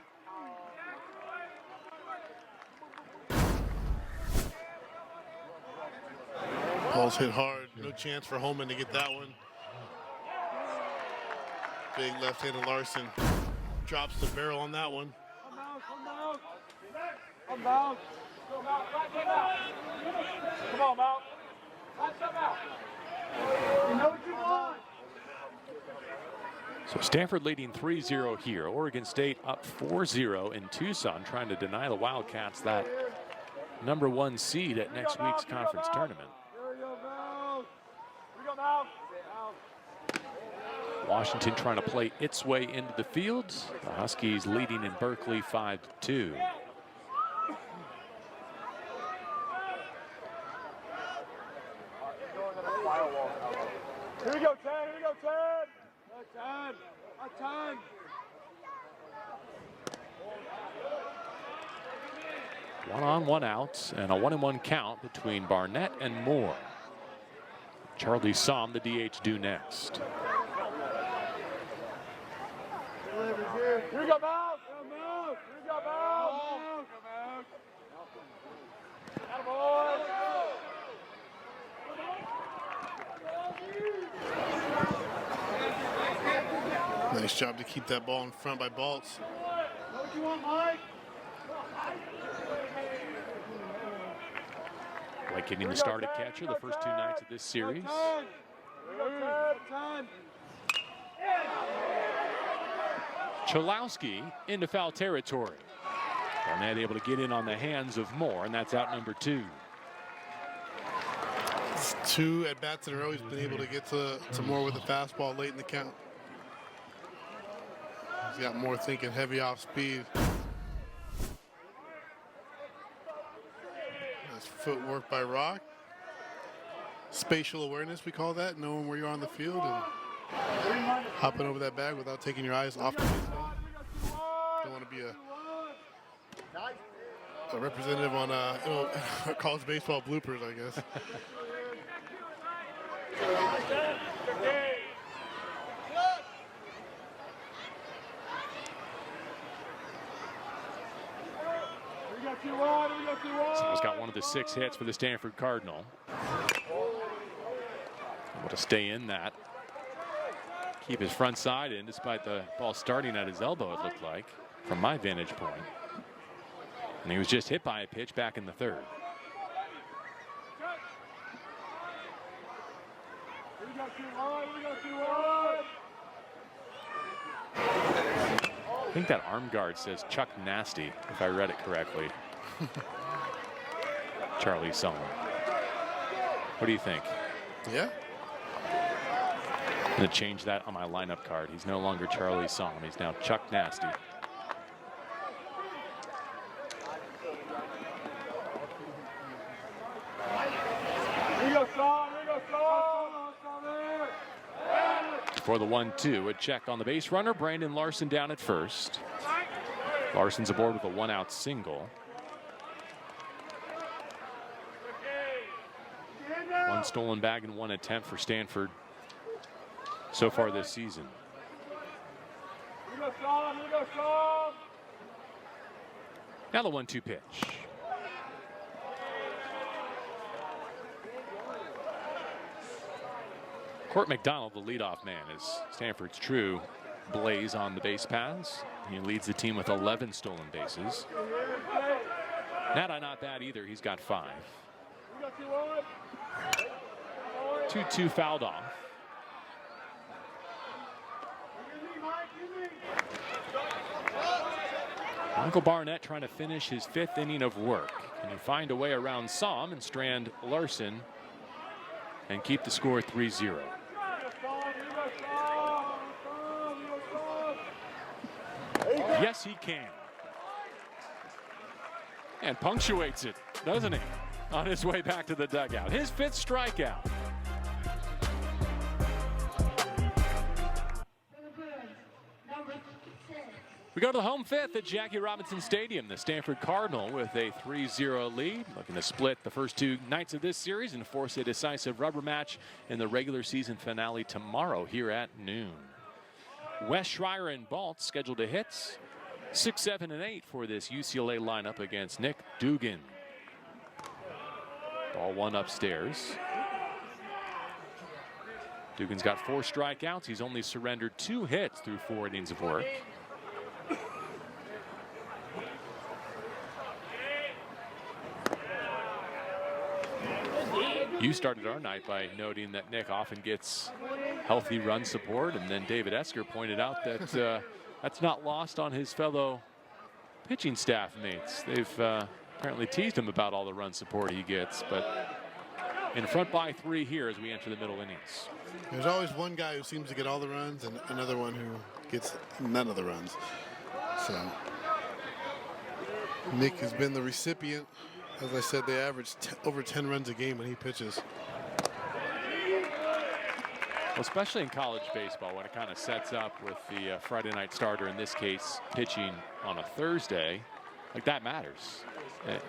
Ball's hit hard. No chance for Holman to get that one. Big left-handed Larson drops the barrel on that one. Come on, Mal. You know what you want. So Stanford leading 3-0 here. Oregon State up 4-0 in Tucson, trying to deny the Wildcats that #1 seed at next week's conference tournament. Washington trying to play its way into the field. The Huskies leading in Berkeley 5-2. Here we go, 10. Here we go, 10. 10. 10. One on, one out, and a 1-1 count between Barnett and Moore. Charlie Somm, the DH, due next. Here we go, Mal. Here we go, Mal. Nice job to keep that ball in front by Baltz. What you want, Mike? Like getting the start at catcher the first 2 nights of this series. Chalowski into foul territory. Barnett able to get in on the hands of Moore, and that's out number 2. It's 2 at bats in a row. He's been able to get to Moore with a fastball late in the count. He's got Moore thinking heavy off speed. Nice footwork by Rock. Spatial awareness, we call that, knowing where you are on the field and hopping over that bag without taking your eyes off the baseball. Don't want to be a representative on college baseball bloopers, I guess. Someone's got one of the 6 hits for the Stanford Cardinal. Able to stay in that. Keep his front side in despite the ball starting at his elbow, it looked like, from my vantage point. And he was just hit by a pitch back in the 3rd. I think that arm guard says Chuck Nasty, if I read it correctly. Charlie Somm. What do you think? Yeah. I'm going to change that on my lineup card. He's no longer Charlie Somm. He's now Chuck Nasty. For the 1-2, a check on the base runner. Brandon Larson down at first. Larson's aboard with a 1-out single. 1 stolen bag and 1 attempt for Stanford so far this season. Now the 1-2 pitch. Court McDonald, the leadoff man, is Stanford's true blaze on the base paths. He leads the team with 11 stolen bases. Nada not bad either. He's got 5. 2-2 fouled off. Michael Barnett trying to finish his 5th inning of work. Can he find a way around Somm and strand Larson and keep the score 3-0? Yes, he can. And punctuates it, doesn't he? On his way back to the dugout. His 5th strikeout. We go to the home 5th at Jackie Robinson Stadium. The Stanford Cardinal with a 3-0 lead, looking to split the first 2 nights of this series and force a decisive rubber match in the regular season finale tomorrow here at noon. Wes Schreier and Baltz scheduled to hit 6, 7, and 8 for this UCLA lineup against Nick Dugan. Ball 1 upstairs. Dugan's got 4 strikeouts. He's only surrendered 2 hits through 4 innings of work. You started our night by noting that Nick often gets healthy run support, and then David Esker pointed out that that's not lost on his fellow pitching staff mates. They've apparently teased him about all the run support he gets, but in front by 3 here as we enter the middle innings. There's always one guy who seems to get all the runs and another one who gets none of the runs. So Nick has been the recipient. As I said, they average over 10 runs a game when he pitches. Well, especially in college baseball, when it kind of sets up with the Friday night starter, in this case, pitching on a Thursday, like that matters.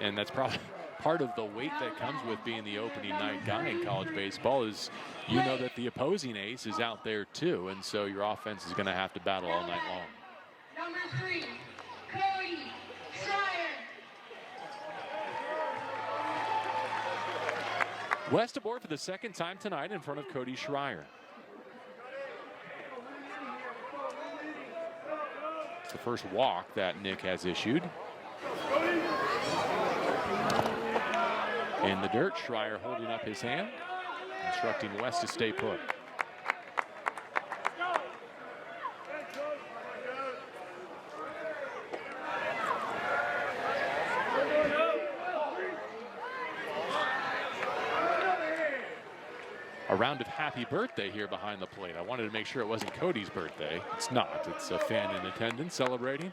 And that's probably part of the weight that comes with being the opening night guy in college baseball is you know that the opposing ace is out there too, and so your offense is going to have to battle all night long. Number 3, Cody Schreier. West aboard for the second time tonight in front of Cody Schreier. It's the first walk that Nick has issued. In the dirt, Schreier holding up his hand, instructing West to stay put. A round of happy birthday here behind the plate. I wanted to make sure it wasn't Cody's birthday. It's not. It's a fan in attendance celebrating.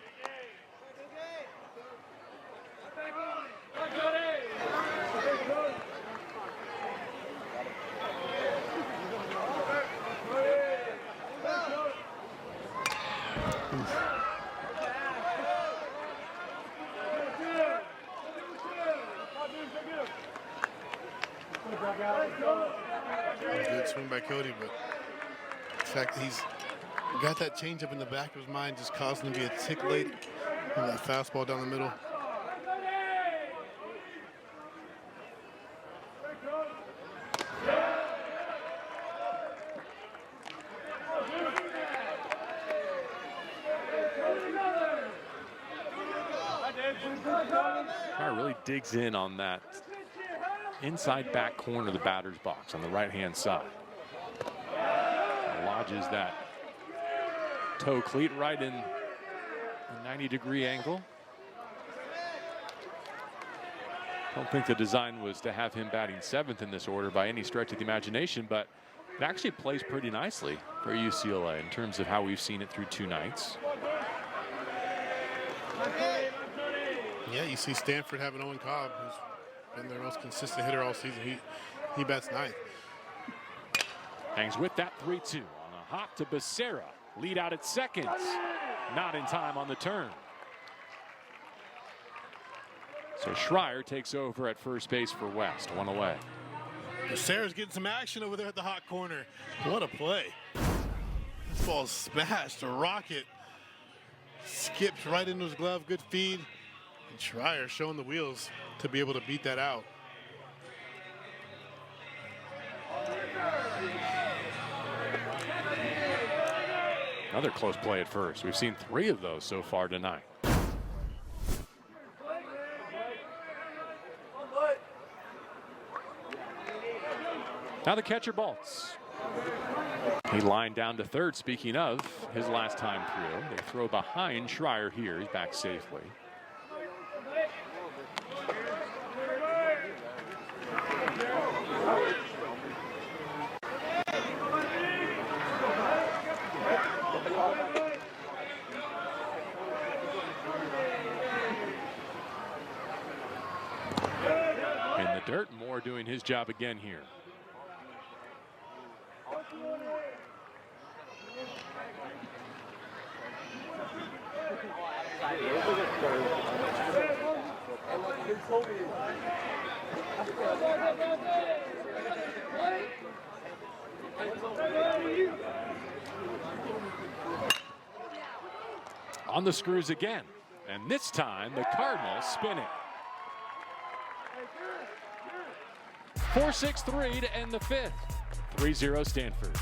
Good swing by Cody, but the fact that he's got that changeup in the back of his mind just causing him to be a tick late on that fastball down the middle. Schreier really digs in on that inside back corner of the batter's box on the right-hand side. Lodges that toe cleat right in a 90-degree angle. Don't think the design was to have him batting 7th in this order by any stretch of the imagination, but it actually plays pretty nicely for UCLA in terms of how we've seen it through 2 nights. Yeah, you see Stanford having Owen Cobb, who's been their most consistent hitter all season. He bats 9th. Hangs with that 3-2 on a hop to Becerra. Lead out at second. Not in time on the turn. So Schreier takes over at first base for West. 1 away. Becerra's getting some action over there at the hot corner. What a play. This ball's smashed. A rocket. Skips right into his glove. Good feed. And Schreier showing the wheels to be able to beat that out. Another close play at first. We've seen 3 of those so far tonight. Now the catcher bolts. He lined down to third. Speaking of his last time through, they throw behind Schreier here. He's back safely. In the dirt, Moore doing his job again here. On the screws again, and this time the Cardinals spin it. 4-6-3 to end the 5th. 3-0 Stanford.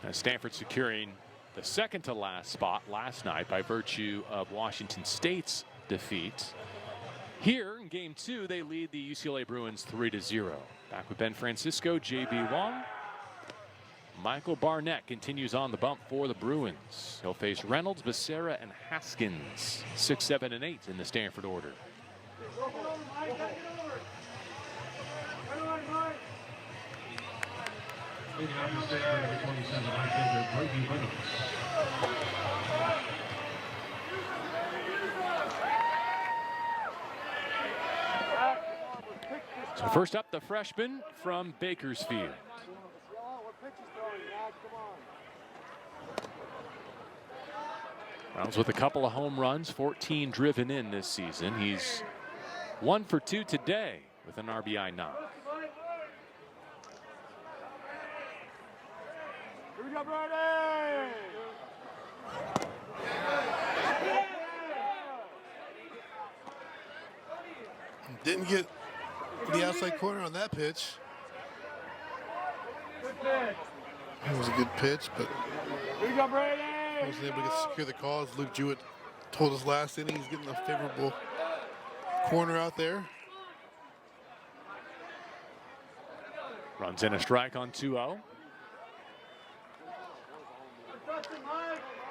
Now Stanford securing the second to last spot last night by virtue of Washington State's defeat. Here in game 2, they lead the UCLA Bruins 3-0. Back with Ben Francisco, J.B. Wong. Michael Barnett continues on the bump for the Bruins. He'll face Reynolds, Becerra, and Haskins. 6, 7, and 8 in the Stanford order. So first up, the freshman from Bakersfield. Reynolds with a couple of home runs, 14 driven in this season. He's 1 for 2 today with an RBI knock. Here we go, Brady! Didn't get the outside corner on that pitch. It was a good pitch, but Here we go, Brady! wasn't able to secure the call. As Luke Jewett told us last inning, he's getting a favorable corner out there. Runs in a strike on 2-0.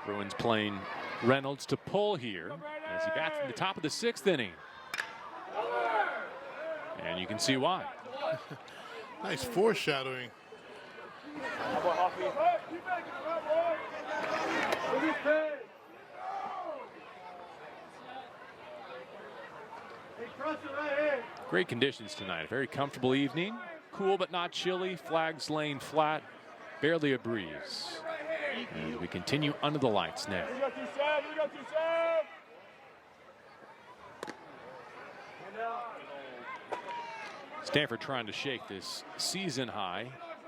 Bruins playing Reynolds to pull here as he bats in the top of the 6th inning. And you can see why. Nice foreshadowing. Great conditions tonight. A very comfortable evening. Cool but not chilly. Flags laying flat. Barely a breeze. And we continue under the lights now. Stanford trying to shake this season-high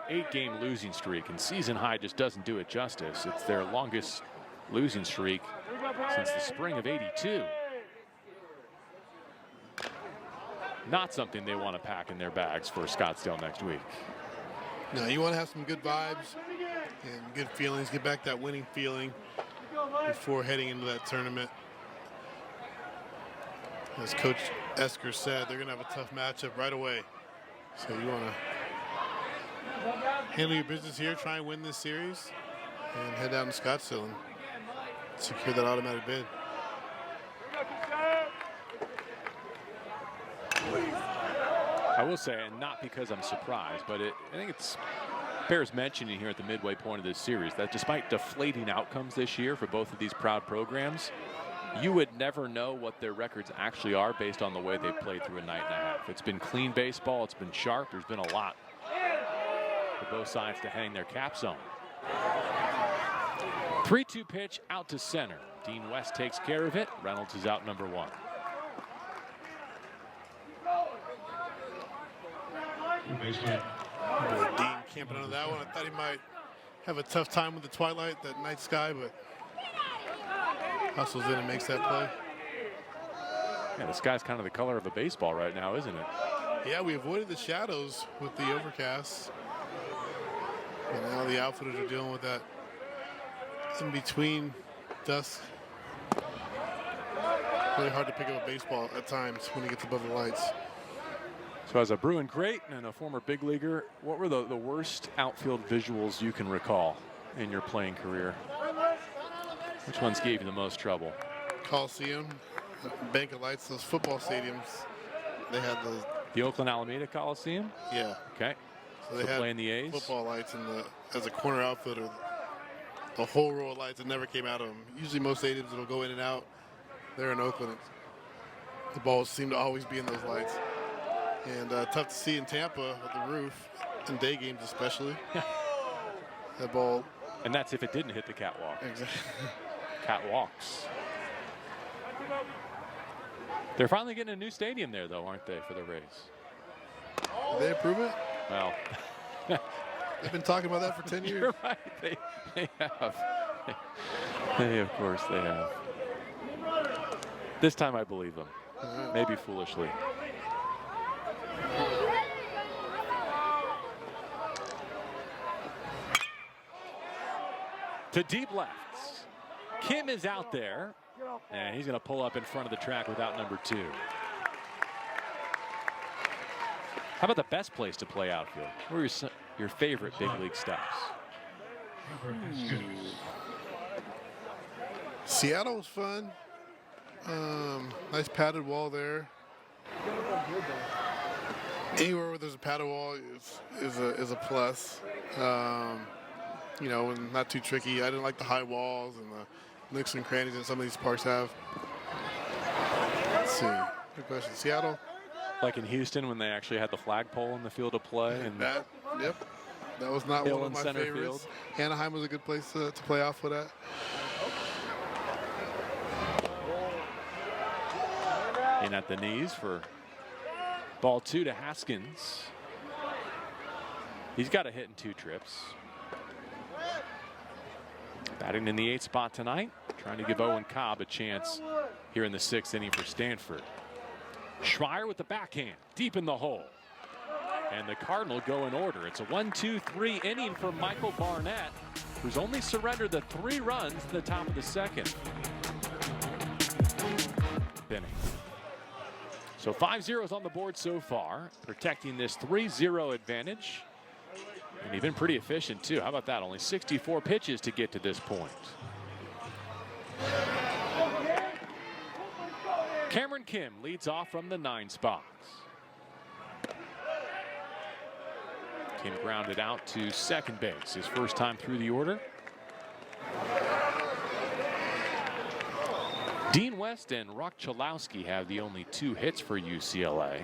8-game losing streak, and season-high just doesn't do it justice. It's their longest losing streak since the spring of '82. Not something they want to pack in their bags for Scottsdale next week. No, you want to have some good vibes and good feelings. Get back that winning feeling before heading into that tournament. As Coach Esker said, they're going to have a tough matchup right away. So you want to handle your business here, try and win this series, and head down to Scottsdale and secure that automatic bid. I will say, and not because I'm surprised, but I think it's bears mentioning here at the midway point of this series that despite deflating outcomes this year for both of these proud programs, you would never know what their records actually are based on the way they played through a night and a half. It's been clean baseball. It's been sharp. There's been a lot for both sides to hang their caps on. 3-2 pitch out to center. Dean West takes care of it. Reynolds is out number 1. Dean camping under that one. I thought he might have a tough time with the twilight, that night sky, but hustles in and makes that play. Yeah, the sky's kind of the color of a baseball right now, isn't it? Yeah, we avoided the shadows with the overcast. And now the outfielders are dealing with that in-between dusk. Really hard to pick up a baseball at times when it gets above the lights. So as a Bruin great and a former big leaguer, what were the worst outfield visuals you can recall in your playing career? Which ones gave you the most trouble? Coliseum, bank of lights, those football stadiums. They had the Oakland Alameda Coliseum? Yeah. Okay. So they had playing the A's? Football lights as a corner outfielder. The whole row of lights that never came out of them. Usually most stadiums it'll go in and out. They're in Oakland. The balls seem to always be in those lights. And tough to see in Tampa with the roof, in day games especially. That ball. And that's if it didn't hit the catwalk. Exactly. Catwalks. They're finally getting a new stadium there, though, aren't they, for the Rays? Did they approve it? Well. They've been talking about that for 10 years. You're right. They have. They, of course, they have. This time I believe them. Maybe foolishly. To deep left. Kim is out there, and he's going to pull up in front of the track without number 2. How about the best place to play outfield? Where are your favorite big league stops? Seattle was fun. Nice padded wall there. Anywhere where there's a padded wall is a plus. You know, and not too tricky. I didn't like the high walls and the nooks and crannies that some of these parks have. Let's see. Good question. Seattle. Like in Houston when they actually had the flagpole in the field of play. And that, yep. That was not Hill one of in my center favorites. field. Anaheim was a good place to play off of that. In at the knees for ball 2 to Haskins. He's got a hit in 2 trips. Batting in the 8th spot tonight, trying to give Owen Cobb a chance here in the 6th inning for Stanford. Schreier with the backhand, deep in the hole. And the Cardinal go in order. It's a 1-2-3 inning for Michael Barnett, who's only surrendered the 3 runs in the top of the 2nd inning. So 5 zeros on the board so far, protecting this 3-0 advantage. And he's been pretty efficient too. How about that? Only 64 pitches to get to this point. Cameron Kim leads off from the 9 spots. Kim grounded out to second base, his first time through the order. Dean West and Rock Chalowski have the only 2 hits for UCLA.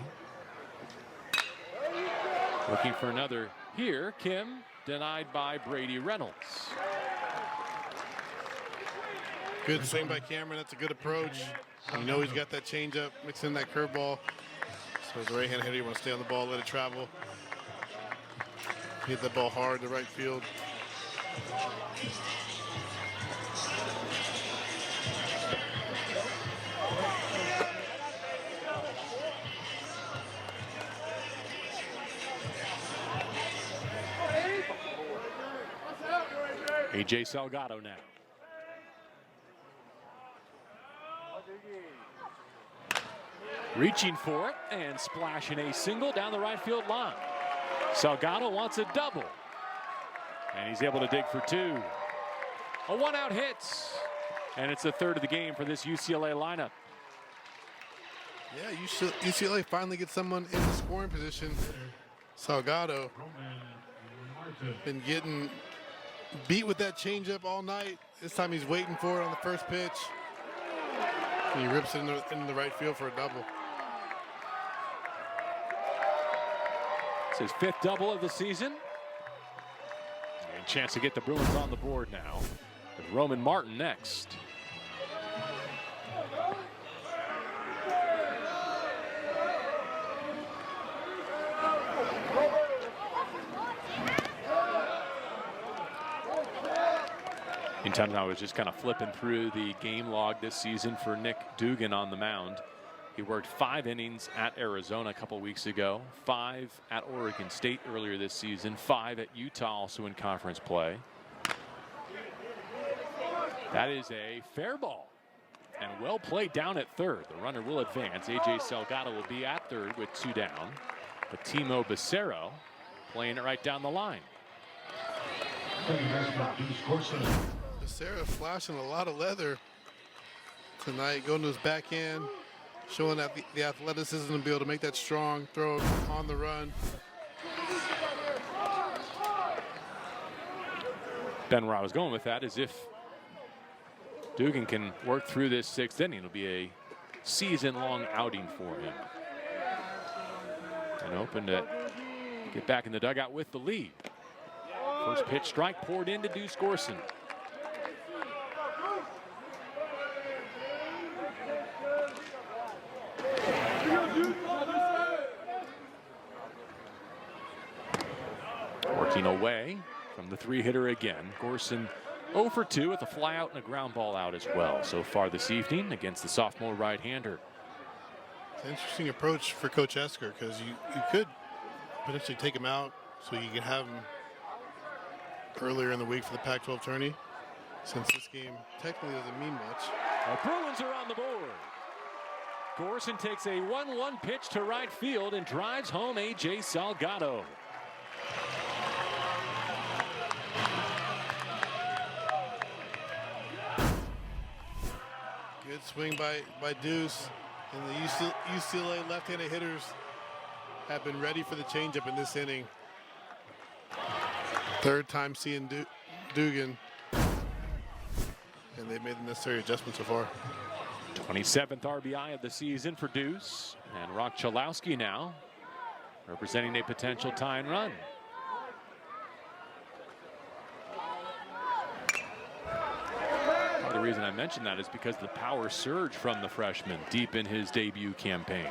Looking for another here. Kim denied by Brady Reynolds. Good swing by Cameron. That's a good approach. You know he's got that changeup, mix in that curveball. So as a right-hand hitter, you want to stay on the ball, let it travel. Hit the ball hard to right field. A.J. Salgado now. Reaching for it and splashing a single down the right field line. Salgado wants a double. And he's able to dig for 2. A 1-out hit. And it's the 3rd of the game for this UCLA lineup. Yeah, UCLA finally gets someone in the scoring position. Salgado been getting beat with that changeup all night. This time he's waiting for it on the first pitch. And he rips it in the right field for a double. It's his 5th double of the season. And a chance to get the Bruins on the board now. With Roman Martin next. Meantime, I was just kind of flipping through the game log this season for Nick Dugan on the mound. He worked 5 innings at Arizona a couple weeks ago, 5 at Oregon State earlier this season, 5 at Utah also in conference play. That is a fair ball and well played down at 3rd. The runner will advance. A.J. Salgado will be at 3rd with 2 down. But Timo Becerra playing it right down the line. Becerra flashing a lot of leather tonight, going to his backhand, showing that the athleticism to be able to make that strong throw on the run. Ben, where I was going with that is if Dugan can work through this 6th inning, it'll be a season-long outing for him. And open to get back in the dugout with the lead. First pitch strike poured into Deuce Gorson. Working away from the 3-hitter again. Gorson 0 for 2 with a fly out and a ground ball out as well so far this evening against the sophomore right-hander. It's an interesting approach for Coach Esker because you could potentially take him out so you can have him earlier in the week for the Pac-12 tourney, since this game technically doesn't mean much. The Bruins are on the board. Gorson takes a 1-1 pitch to right field and drives home A.J. Salgado. Good swing by Deuce. And the UCLA left-handed hitters have been ready for the changeup in this inning. Third time seeing Dugan. And they made the necessary adjustments so far. 27th RBI of the season for Deuce. And Rock Chalowski now representing a potential tie and run. Part of the reason I mention that is because the power surge from the freshman deep in his debut campaign.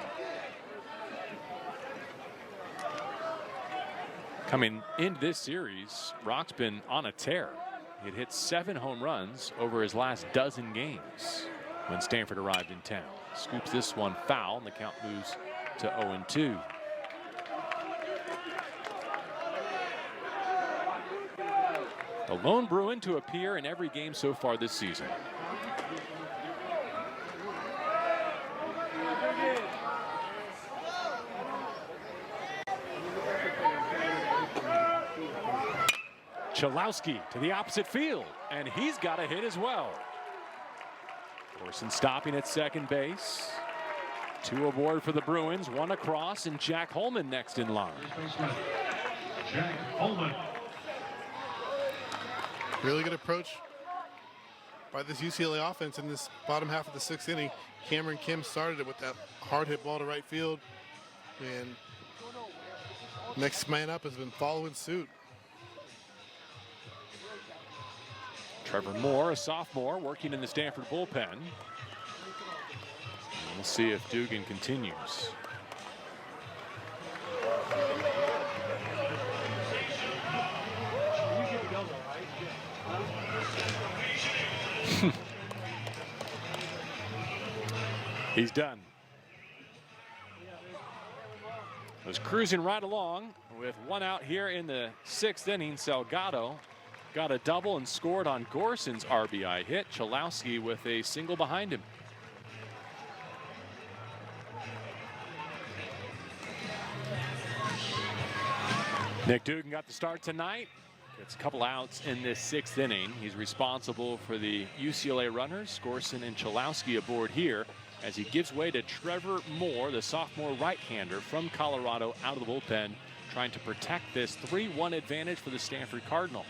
Coming into this series, Rock's been on a tear. He had hit 7 home runs over his last dozen games when Stanford arrived in town. Scoops this one foul, and the count moves to 0-2. The lone Bruin to appear in every game so far this season. Chalowski to the opposite field, and he's got a hit as well. Gorson stopping at second base. 2 aboard for the Bruins, 1 across, and Jack Holman next in line. Jack Holman. Really good approach by this UCLA offense in this bottom half of the 6th inning. Cameron Kim started it with that hard hit ball to right field, and next man up has been following suit. Trevor Moore, a sophomore, working in the Stanford bullpen. And we'll see if Dugan continues. He's done. Was cruising right along with 1 out here in the 6th inning. Salgado got a double and scored on Gorson's RBI hit. Chalowski with a single behind him. Nick Dugan got the start tonight. Gets a couple outs in this 6th inning. He's responsible for the UCLA runners. Gorson and Chalowski aboard here as he gives way to Trevor Moore, the sophomore right-hander from Colorado, out of the bullpen, trying to protect this 3-1 advantage for the Stanford Cardinal.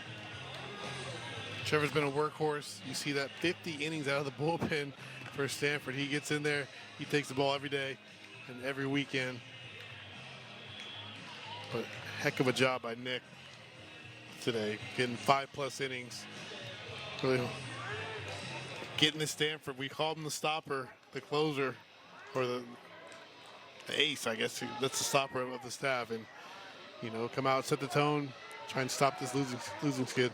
Trevor's been a workhorse. You see that 50 innings out of the bullpen for Stanford. He gets in there. He takes the ball every day and every weekend. But heck of a job by Nick today, getting 5+ innings. Really getting to Stanford. We called him the stopper, the closer, or the ace, I guess. That's the stopper of the staff. And, you know, come out, set the tone, try and stop this losing skid.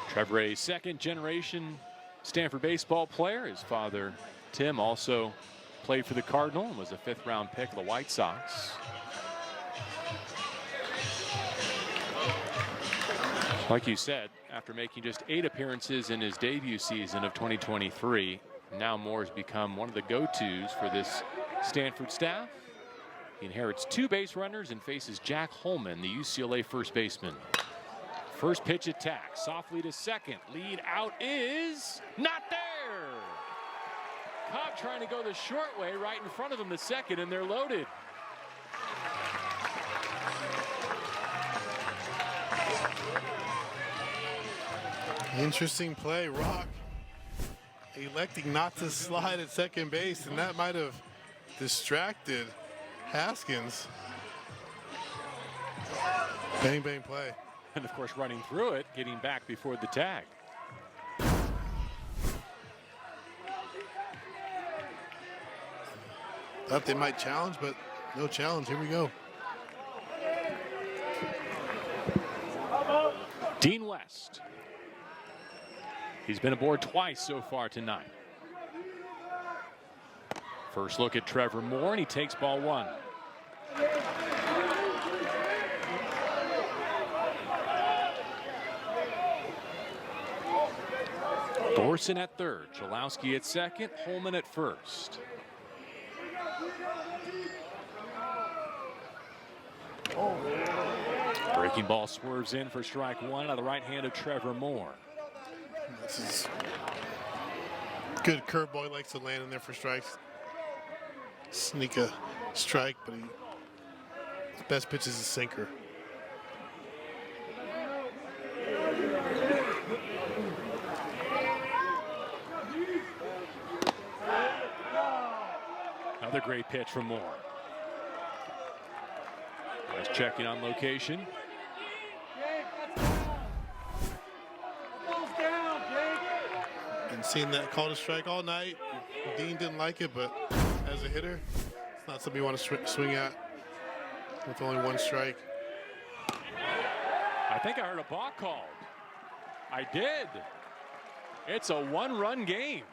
Trevor, a second-generation Stanford baseball player. His father, Tim, also played for the Cardinal and was a 5th-round pick of the White Sox. Like you said, after making just 8 appearances in his debut season of 2023, now Moore has become one of the go-tos for this Stanford staff. He inherits 2 base runners and faces Jack Holman, the UCLA first baseman. First pitch attack, softly to second. Lead out is not there. Cobb trying to go the short way, right in front of him to second, and they're loaded. Interesting play. Rock electing not to slide at second base, and that might have distracted Haskins. Bang, bang play. And of course, running through it, getting back before the tag. Thought they might challenge, but no challenge. Here we go. Dean West. He's been aboard twice so far tonight. First look at Trevor Moore, and he takes ball 1. Thorson at third, Cholowski at second, Holman at first. Breaking ball swerves in for strike one out of the right hand of Trevor Moore. This is good curveball. He likes to land in there for strikes. Sneak a strike, but his best pitch is a sinker. Another great pitch from Moore. Just checking on location. And seeing that call to strike all night, Dean didn't like it, but as a hitter, it's not something you want to swing at with only one strike. I think I heard a balk called. I did. It's a one-run game.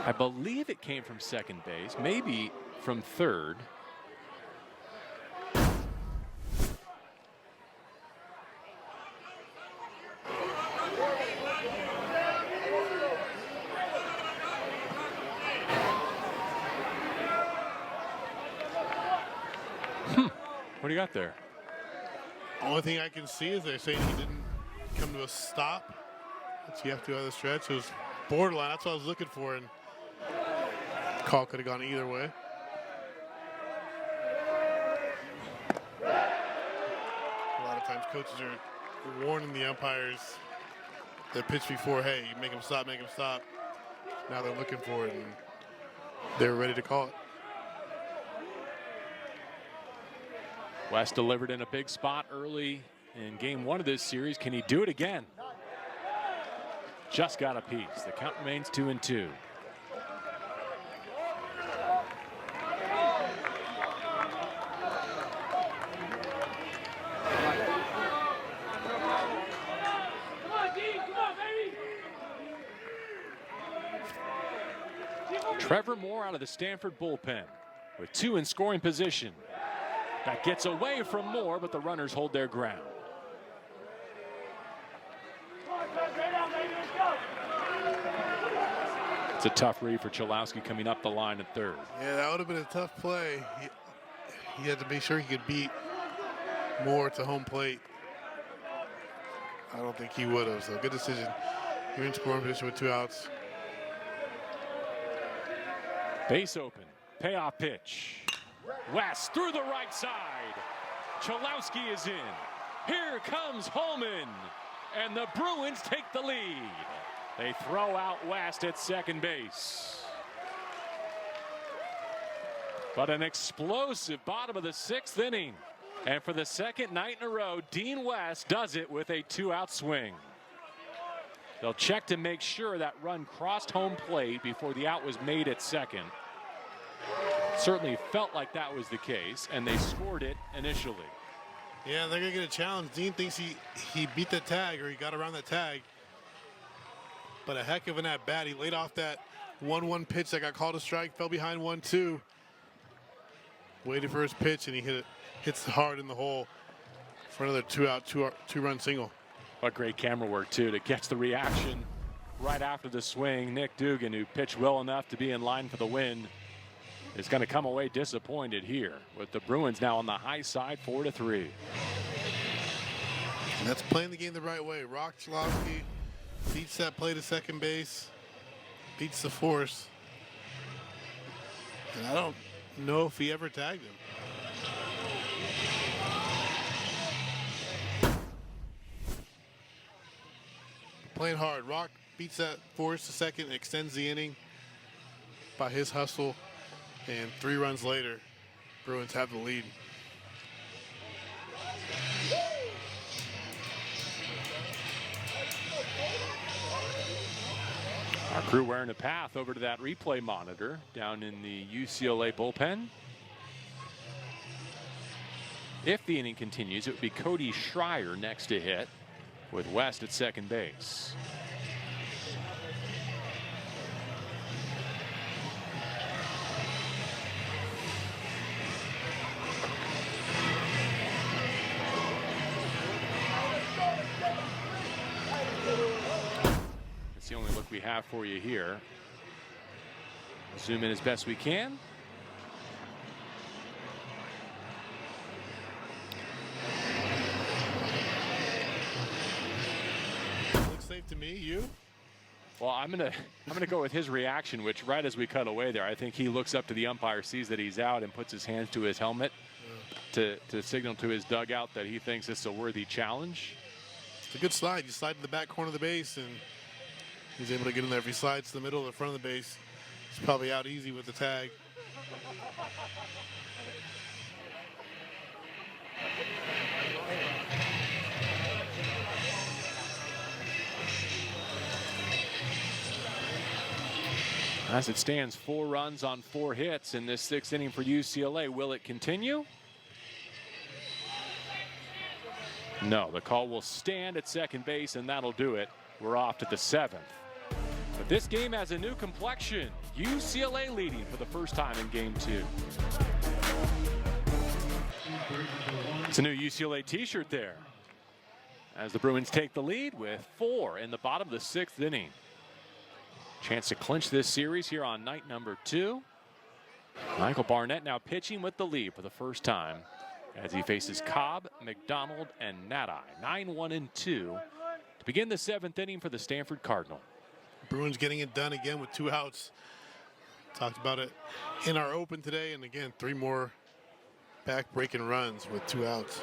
I believe it came from second base, maybe from third. What do you got there? Only thing I can see is they're saying he didn't come to a stop. So you have to go out of the stretch. It was borderline. That's what I was looking for. And call could have gone either way. A lot of times coaches are warning the umpires that pitch before, hey, make him stop, make him stop. Now they're looking for it, and they're ready to call it. West delivered in a big spot early in game one of this series. Can he do it again? Just got a piece. The count remains 2-2. Trevor Moore out of the Stanford bullpen with two in scoring position. That gets away from Moore, but the runners hold their ground. It's a tough read for Cholowski coming up the line at third. Yeah, that would have been a tough play. He had to be sure he could beat Moore to home plate. I don't think he would have, so good decision. You're in scoring position with 2 outs. Base open, payoff pitch. West through the right side. Cholowski is in. Here comes Holman. And the Bruins take the lead. They throw out West at second base. But an explosive bottom of the 6th inning. And for the second night in a row, Dean West does it with a 2-out swing. They'll check to make sure that run crossed home plate before the out was made at second. Certainly felt like that was the case, and they scored it initially. Yeah, they're going to get a challenge. Dean thinks he beat the tag, or he got around the tag. But a heck of an at-bat. He laid off that 1-1 pitch that got called a strike, fell behind 1-2. Waited for his pitch, and he hits hard in the hole for another 2-out, two-run single. What great camera work, too, to catch the reaction right after the swing. Nick Dugan, who pitched well enough to be in line for the win, is going to come away disappointed here with the Bruins now on the high side, 4-3. And that's playing the game the right way. Rock Cholowski beats that play to second base, beats the force. And I don't know if he ever tagged him. Playing hard. Rock beats that force to second and extends the inning by his hustle. And 3 runs later, Bruins have the lead. Our crew wearing a path over to that replay monitor down in the UCLA bullpen. If the inning continues, it would be Cody Schreier next to hit with West at second base. work we have for you here. Zoom in as best we can. Looks safe to me. You? Well, I'm gonna go with his reaction, which right as we cut away there, I think he looks up to the umpire, sees that he's out, and puts his hands to his helmet to signal to his dugout that he thinks this is a worthy challenge. It's a good slide. You slide to the back corner of the base, and he's able to get in there. If he slides to the middle or the front of the base, he's probably out easy with the tag. As it stands, 4 runs on 4 hits in this 6th inning for UCLA. Will it continue? No, the call will stand at second base, and that'll do it. We're off to the 7th. But this game has a new complexion. UCLA leading for the first time in Game 2. It's a new UCLA t-shirt there, as the Bruins take the lead with 4 in the bottom of the 6th inning. Chance to clinch this series here on night number 2. Michael Barnett now pitching with the lead for the first time as he faces Cobb, McDonald, and Nadai. 9-1-2 to begin the 7th inning for the Stanford Cardinal. Bruins getting it done again with 2 outs. Talked about it in our open today, and again, 3 more back-breaking runs with 2 outs.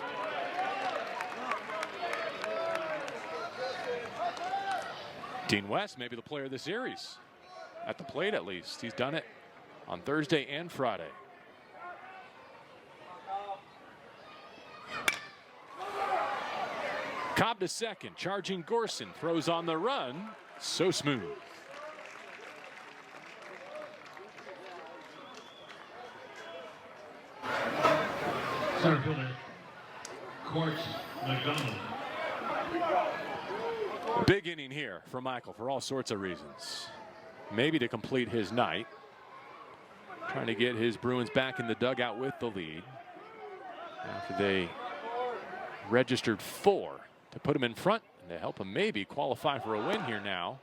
Dean West, maybe the player of the series. At the plate, at least. He's done it on Thursday and Friday. Cobb to second, charging Gorson, throws on the run. So smooth. Center fielder, Court McDonald. Big inning here for Michael for all sorts of reasons. Maybe to complete his night. Trying to get his Bruins back in the dugout with the lead after they registered 4 to put him in front and to help him maybe qualify for a win here now.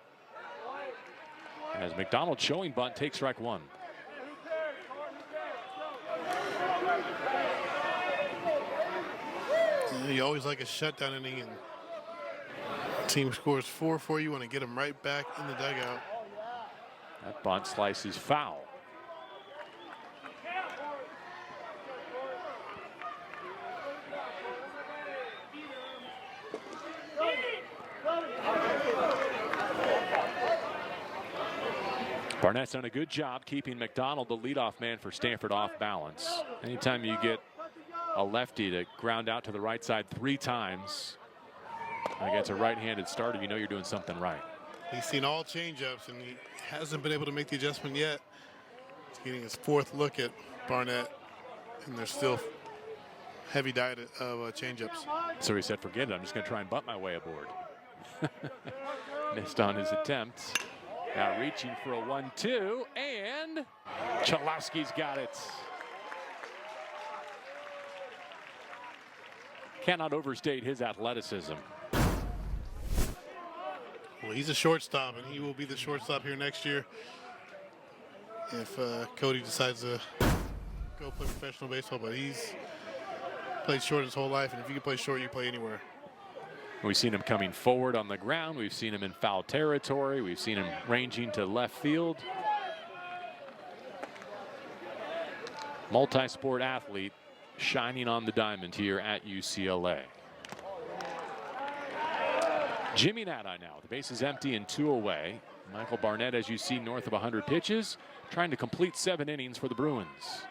As McDonald showing bunt takes strike 1. You always like a shutdown inning, and team scores 4 for you. Want to get them right back in the dugout. That bunt slice is foul. Barnett's done a good job keeping McDonald, the leadoff man for Stanford, off balance. Anytime you get a lefty to ground out to the right side 3 times against a right-handed starter, you know you're doing something right. He's seen all changeups, and he hasn't been able to make the adjustment yet. He's getting his 4th look at Barnett, and there's still heavy diet of changeups. So he said, forget it, I'm just going to try and bunt my way aboard. Missed on his attempt. Now reaching for a 1-2, and Chalowski's got it. Cannot overstate his athleticism. Well, he's a shortstop, and he will be the shortstop here next year if Cody decides to go play professional baseball. But he's played short his whole life, and if you can play short, you play anywhere. We've seen him coming forward on the ground. We've seen him in foul territory. We've seen him ranging to left field. Multi-sport athlete shining on the diamond here at UCLA. Jimmy Nadai now. The base is empty and 2 away. Michael Barnett, as you see, north of 100 pitches, trying to complete 7 innings for the Bruins.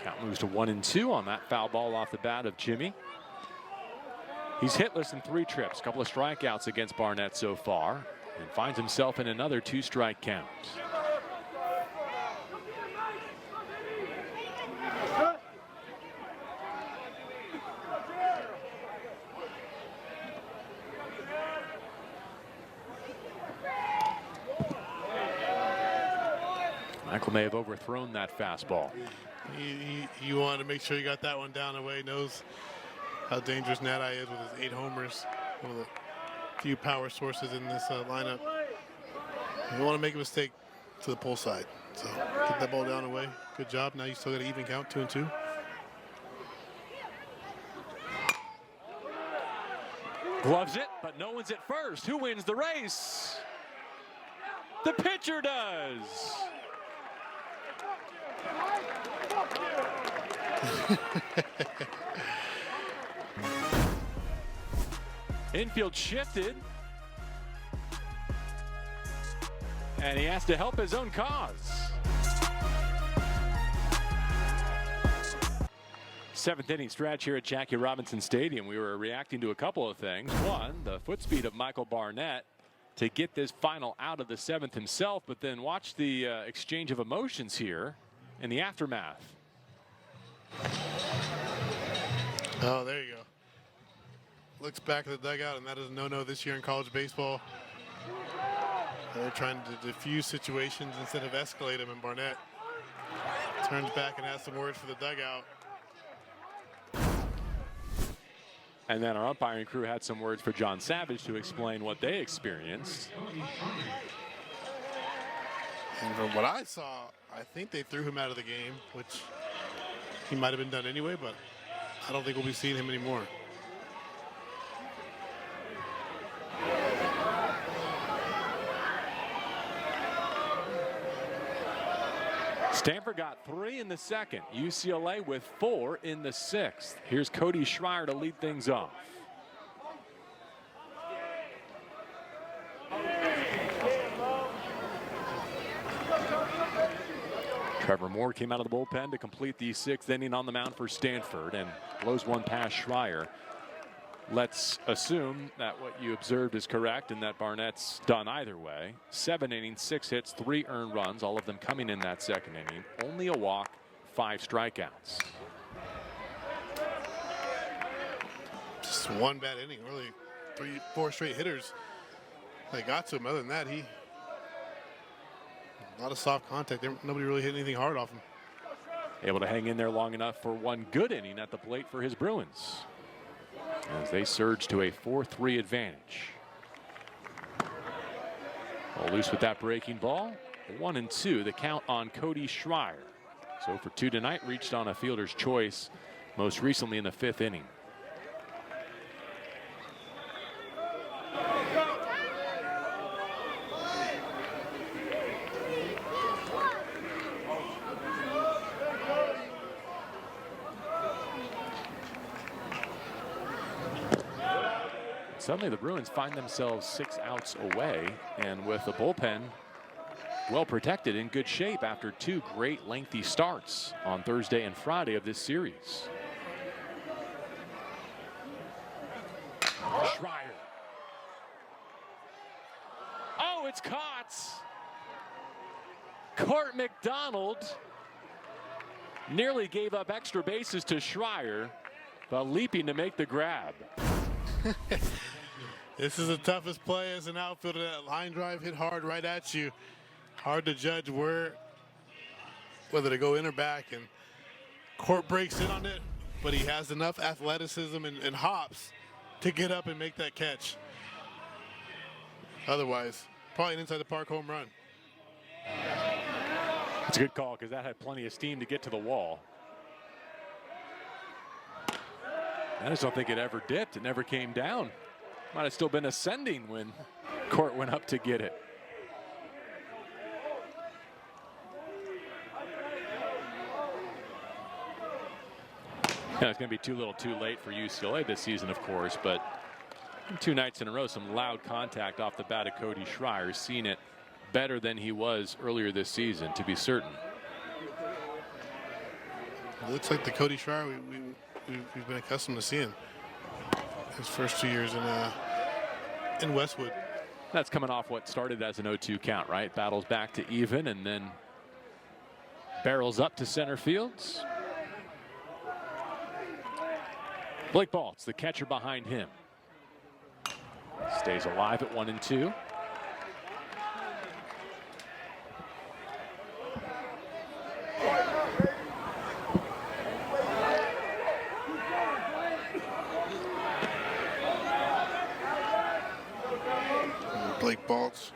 Count moves to 1-2 on that foul ball off the bat of Jimmy. He's hitless in 3 trips, a couple of strikeouts against Barnett so far, and finds himself in another 2-strike count. Michael may have overthrown that fastball. You wanted to make sure you got that one down away. Knows how dangerous Nati is with his 8 homers. One of the few power sources in this lineup. You don't want to make a mistake to the pull side. So get that ball down away. Good job. Now you still got an even count, 2-2. Gloves it, but no one's at first. Who wins the race? The pitcher does. Infield shifted, and he has to help his own cause. 7th inning stretch here at Jackie Robinson Stadium. We were reacting to a couple of things. One, the foot speed of Michael Barnett to get this final out of the 7th himself, but then watch the exchange of emotions here in the aftermath. Oh, there you go. Looks back at the dugout, and that is a no-no this year in college baseball. They're trying to diffuse situations instead of escalate them, and Barnett turns back and has some words for the dugout. And then our umpiring crew had some words for John Savage to explain what they experienced. And from what I saw, I think they threw him out of the game, which he might have been done anyway, but I don't think we'll be seeing him anymore. Stanford got 3 in the 2nd. UCLA with 4 in the 6th. Here's Cody Schreier to lead things off. Trevor Moore came out of the bullpen to complete the 6th inning on the mound for Stanford and blows one past Schreier. Let's assume that what you observed is correct and that Barnett's done either way. 7 innings, 6 hits, 3 earned runs, all of them coming in that 2nd inning. Only a walk, 5 strikeouts. Just one bad inning, really. 3-4 straight hitters. They got to him. Other than that, a lot of soft contact. Nobody really hit anything hard off him. Able to hang in there long enough for one good inning at the plate for his Bruins, as they surge to a 4-3 advantage. All loose with that breaking ball. 1-2, the count on Cody Schreier. So for 2 tonight, reached on a fielder's choice, most recently in the 5th inning. Suddenly the Bruins find themselves 6 outs away, and with the bullpen well protected, in good shape after 2 great lengthy starts on Thursday and Friday of this series. Schreier. Oh, it's caught. Court McDonald nearly gave up extra bases to Schreier, but leaping to make the grab. This is the toughest play as an outfielder. That line drive hit hard right at you. Hard to judge whether to go in or back. And Court breaks in on it, but he has enough athleticism and hops to get up and make that catch. Otherwise, probably an inside the park home run. It's a good call because that had plenty of steam to get to the wall. I just don't think it ever dipped. It never came down. Might have still been ascending when Court went up to get it. Yeah, it's going to be too little too late for UCLA this season, of course, but 2 nights in a row, some loud contact off the bat of Cody Schreier. Seen it better than he was earlier this season, to be certain. It looks like the Cody Schreier we've been accustomed to seeing. his first 2 years in Westwood. That's coming off what started as an 0-2 count, right? Battles back to even and then barrels up to center fields. Blake Baltz, the catcher behind him. Stays alive at 1-2. Blake Baltz,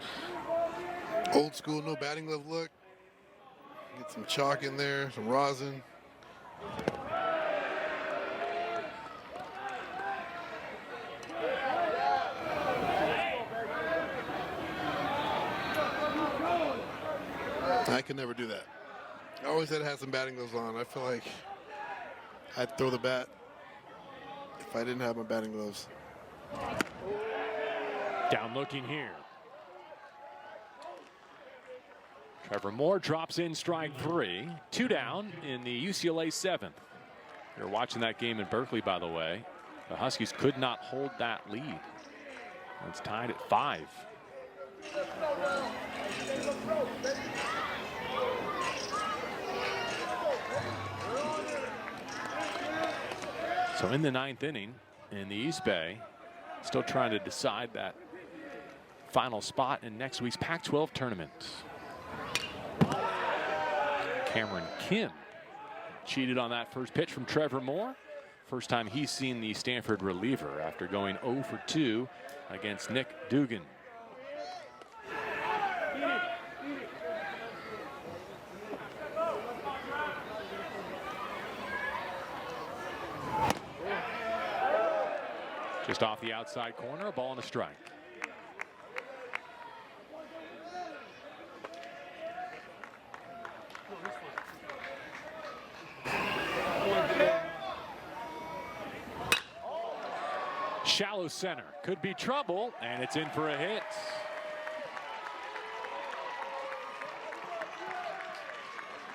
old school, no batting glove look. Get some chalk in there, some rosin. I could never do that. I always had to have some batting gloves on. I feel like I'd throw the bat if I didn't have my batting gloves. Down looking here. Trevor Moore drops in strike 3. 2 down in the UCLA 7th. You're watching that game in Berkeley, by the way. The Huskies could not hold that lead. It's tied at 5. So in the 9th inning in the East Bay, still trying to decide that final spot in next week's Pac-12 tournament. Cameron Kim cheated on that first pitch from Trevor Moore. First time he's seen the Stanford reliever after going 0 for 2 against Nick Dugan. Just off the outside corner, a ball and a strike. Shallow center, could be trouble, and it's in for a hit.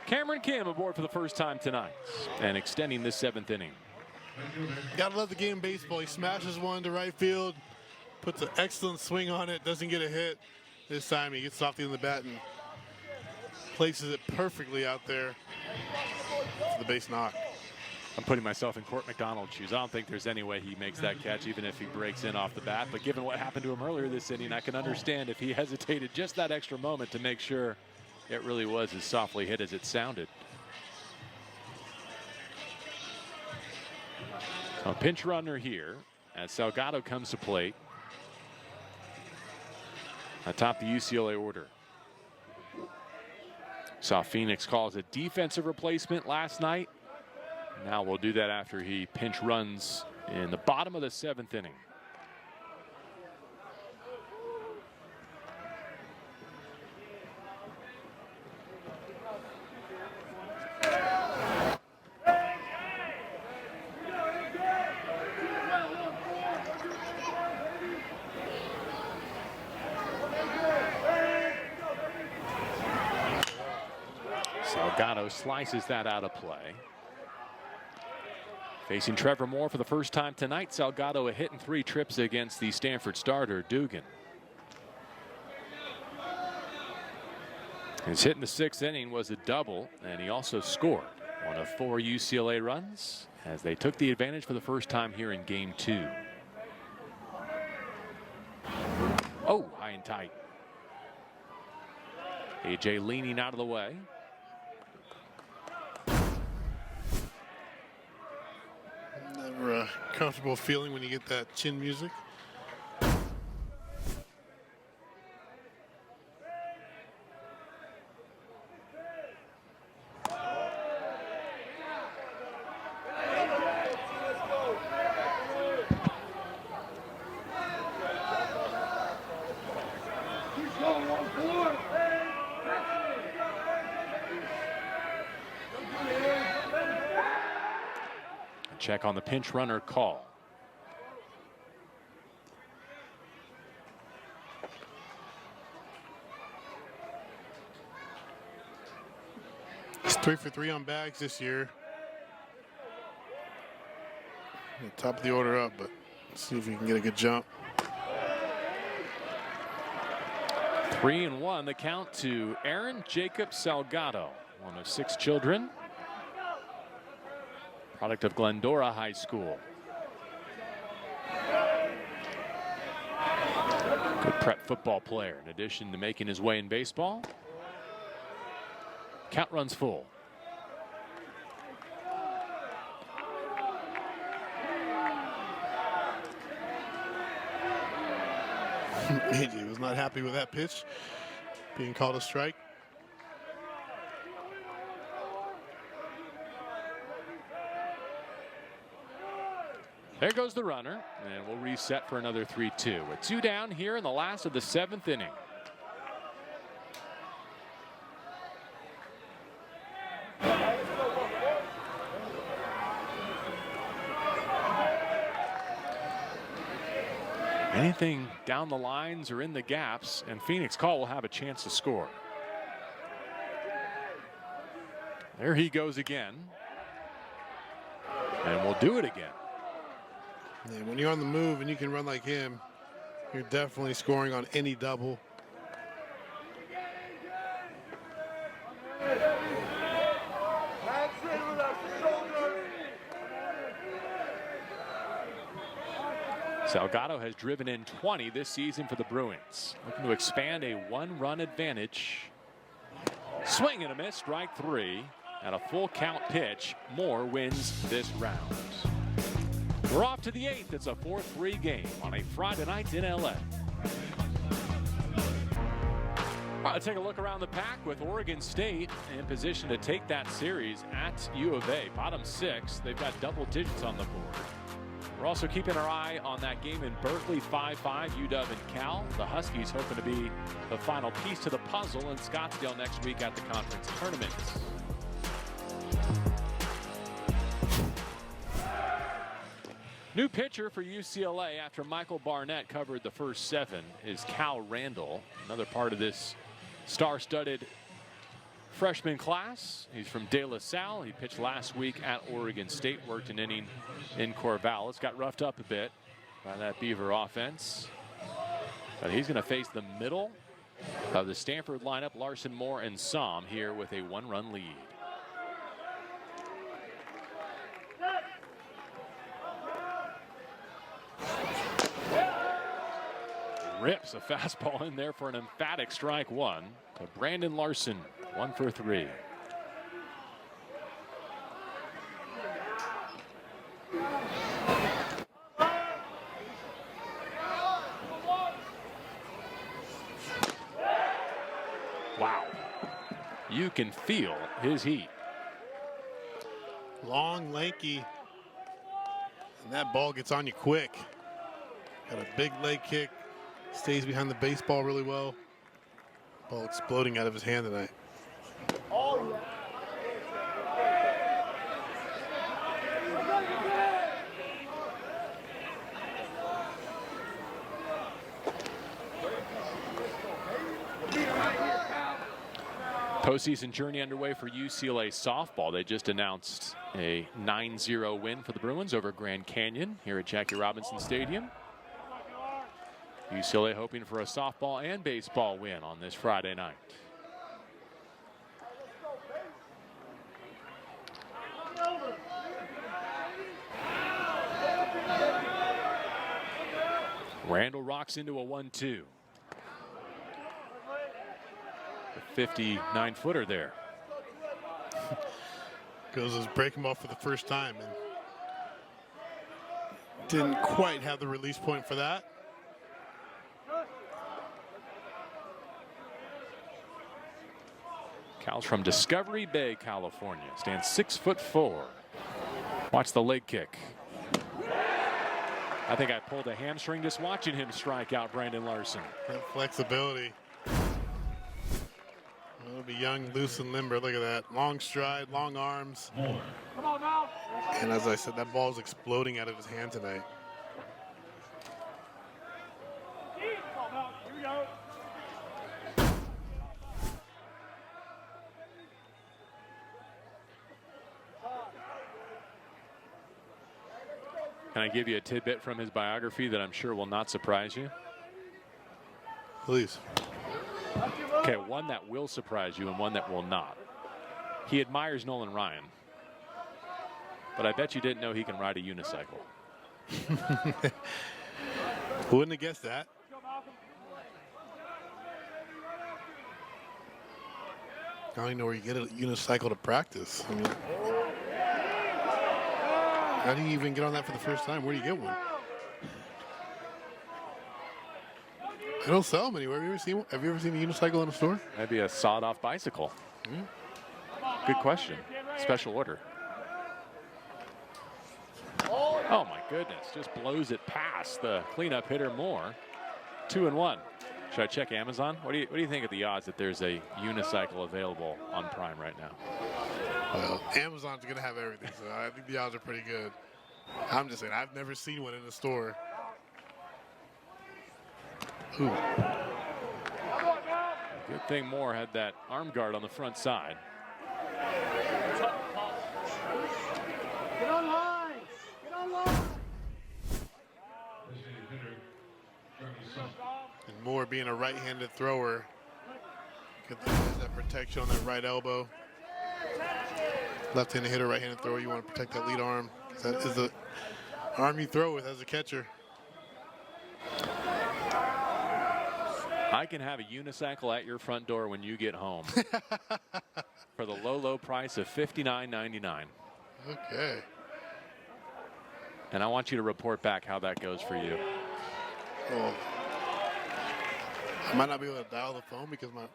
Cameron Kim aboard for the first time tonight and extending this 7th inning. Gotta love the game of baseball. He smashes one to right field, puts an excellent swing on it, doesn't get a hit. This time he gets off the end of the bat and places it perfectly out there for the base knock. I'm putting myself in Court McDonald's shoes. I don't think there's any way he makes that catch, even if he breaks in off the bat. But given what happened to him earlier this inning, I can understand if he hesitated just that extra moment to make sure it really was as softly hit as it sounded. So a pinch runner here as Salgado comes to plate atop the UCLA order. Saw Phoenix call as a defensive replacement last night. Now we'll do that after he pinch runs in the bottom of the 7th inning. Salgado slices that out of play. Facing Trevor Moore for the first time tonight, Salgado a hit and 3 trips against the Stanford starter, Dugan. His hit in the 6th inning was a double, and he also scored one of 4 UCLA runs as they took the advantage for the first time here in Game 2. Oh, high and tight. AJ leaning out of the way. Never a comfortable feeling when you get that chin music. Check on the pinch runner call. He's 3 for 3 on bags this year. Top of the order up, but See if we can get a good jump. 3-1 the count to Aaron Jacob Salgado, one of 6 children. Product of Glendora High School. Good prep football player in addition to making his way in baseball. Count runs full. AJ was not happy with that pitch being called a strike. There goes the runner, and we'll reset for another 3-2. With 2 down here in the last of the 7th inning. Anything down the lines or in the gaps, and Phoenix Call will have a chance to score. There he goes again. And we'll do it again. Yeah, when you're on the move and you can run like him, you're definitely scoring on any double. Salgado has driven in 20 this season for the Bruins. Looking to expand a 1-run advantage. Swing and a miss, strike 3. And a full count pitch. Moore wins this round. We're off to the 8th. It's a 4-3 game on a Friday night in LA. All right, let's take a look around the pack with Oregon State in position to take that series at U of A. Bottom 6, they've got double digits on the board. We're also keeping our eye on that game in Berkeley, 5-5, UW and Cal. The Huskies hoping to be the final piece to the puzzle in Scottsdale next week at the conference tournament. New pitcher for UCLA after Michael Barnett covered the first 7 is Cal Randall, another part of this star-studded freshman class. He's from De La Salle. He pitched last week at Oregon State, worked an inning in Corvallis, got roughed up a bit by that Beaver offense. But he's going to face the middle of the Stanford lineup, Larson, Moore, and Somm here with a 1-run lead. Rips a fastball in there for an emphatic strike 1 to Brandon Larson, 1 for 3. Wow. You can feel his heat. Long, lanky, and that ball gets on you quick. Got a big leg kick. Stays behind the baseball really well. Ball exploding out of his hand tonight. Postseason journey underway for UCLA softball. They just announced a 9-0 win for the Bruins over Grand Canyon here at Jackie Robinson Stadium. UCLA hoping for a softball and baseball win on this Friday night. Randall rocks into a 1-2. The 59-footer there. Goes as break him off for the first time and didn't quite have the release point for that. Cal's from Discovery Bay, California. Stands 6'4". Watch the leg kick. I think I pulled a hamstring just watching him strike out Brandon Larson. That flexibility. He'll be young, loose, and limber. Look at that. Long stride, long arms. Come on now. And as I said, that ball is exploding out of his hand tonight. Come on now. Here we go. Can I give you a tidbit from his biography that I'm sure will not surprise you? Please. Okay, one that will surprise you and one that will not. He admires Nolan Ryan, but I bet you didn't know he can ride a unicycle. Wouldn't have guessed that. I don't even know where you get a unicycle to practice. I mean, how do you even get on that for the first time? Where do you get one? They don't sell them anywhere. Have you ever seen one? Have you ever seen a unicycle in a store? Maybe a sawed-off bicycle. Good question. Special order. Oh my goodness, just blows it past the cleanup hitter Moore. 2-1. Should I check Amazon? What do you think of the odds that there's a unicycle available on Prime right now? Well, Amazon's gonna have everything, so I think the odds are pretty good. I'm just saying, I've never seen one in the store. Ooh. Good thing Moore had that arm guard on the front side. Get on line! Get on line! And Moore being a right-handed thrower, get that protection on that right elbow. Left-handed hitter, right-handed thrower, you want to protect that lead arm. That is the arm you throw with as a catcher. I can have a unicycle at your front door when you get home for the low, low price of $59.99. Okay. And I want you to report back how that goes for you. Well, I might not be able to dial the phone because my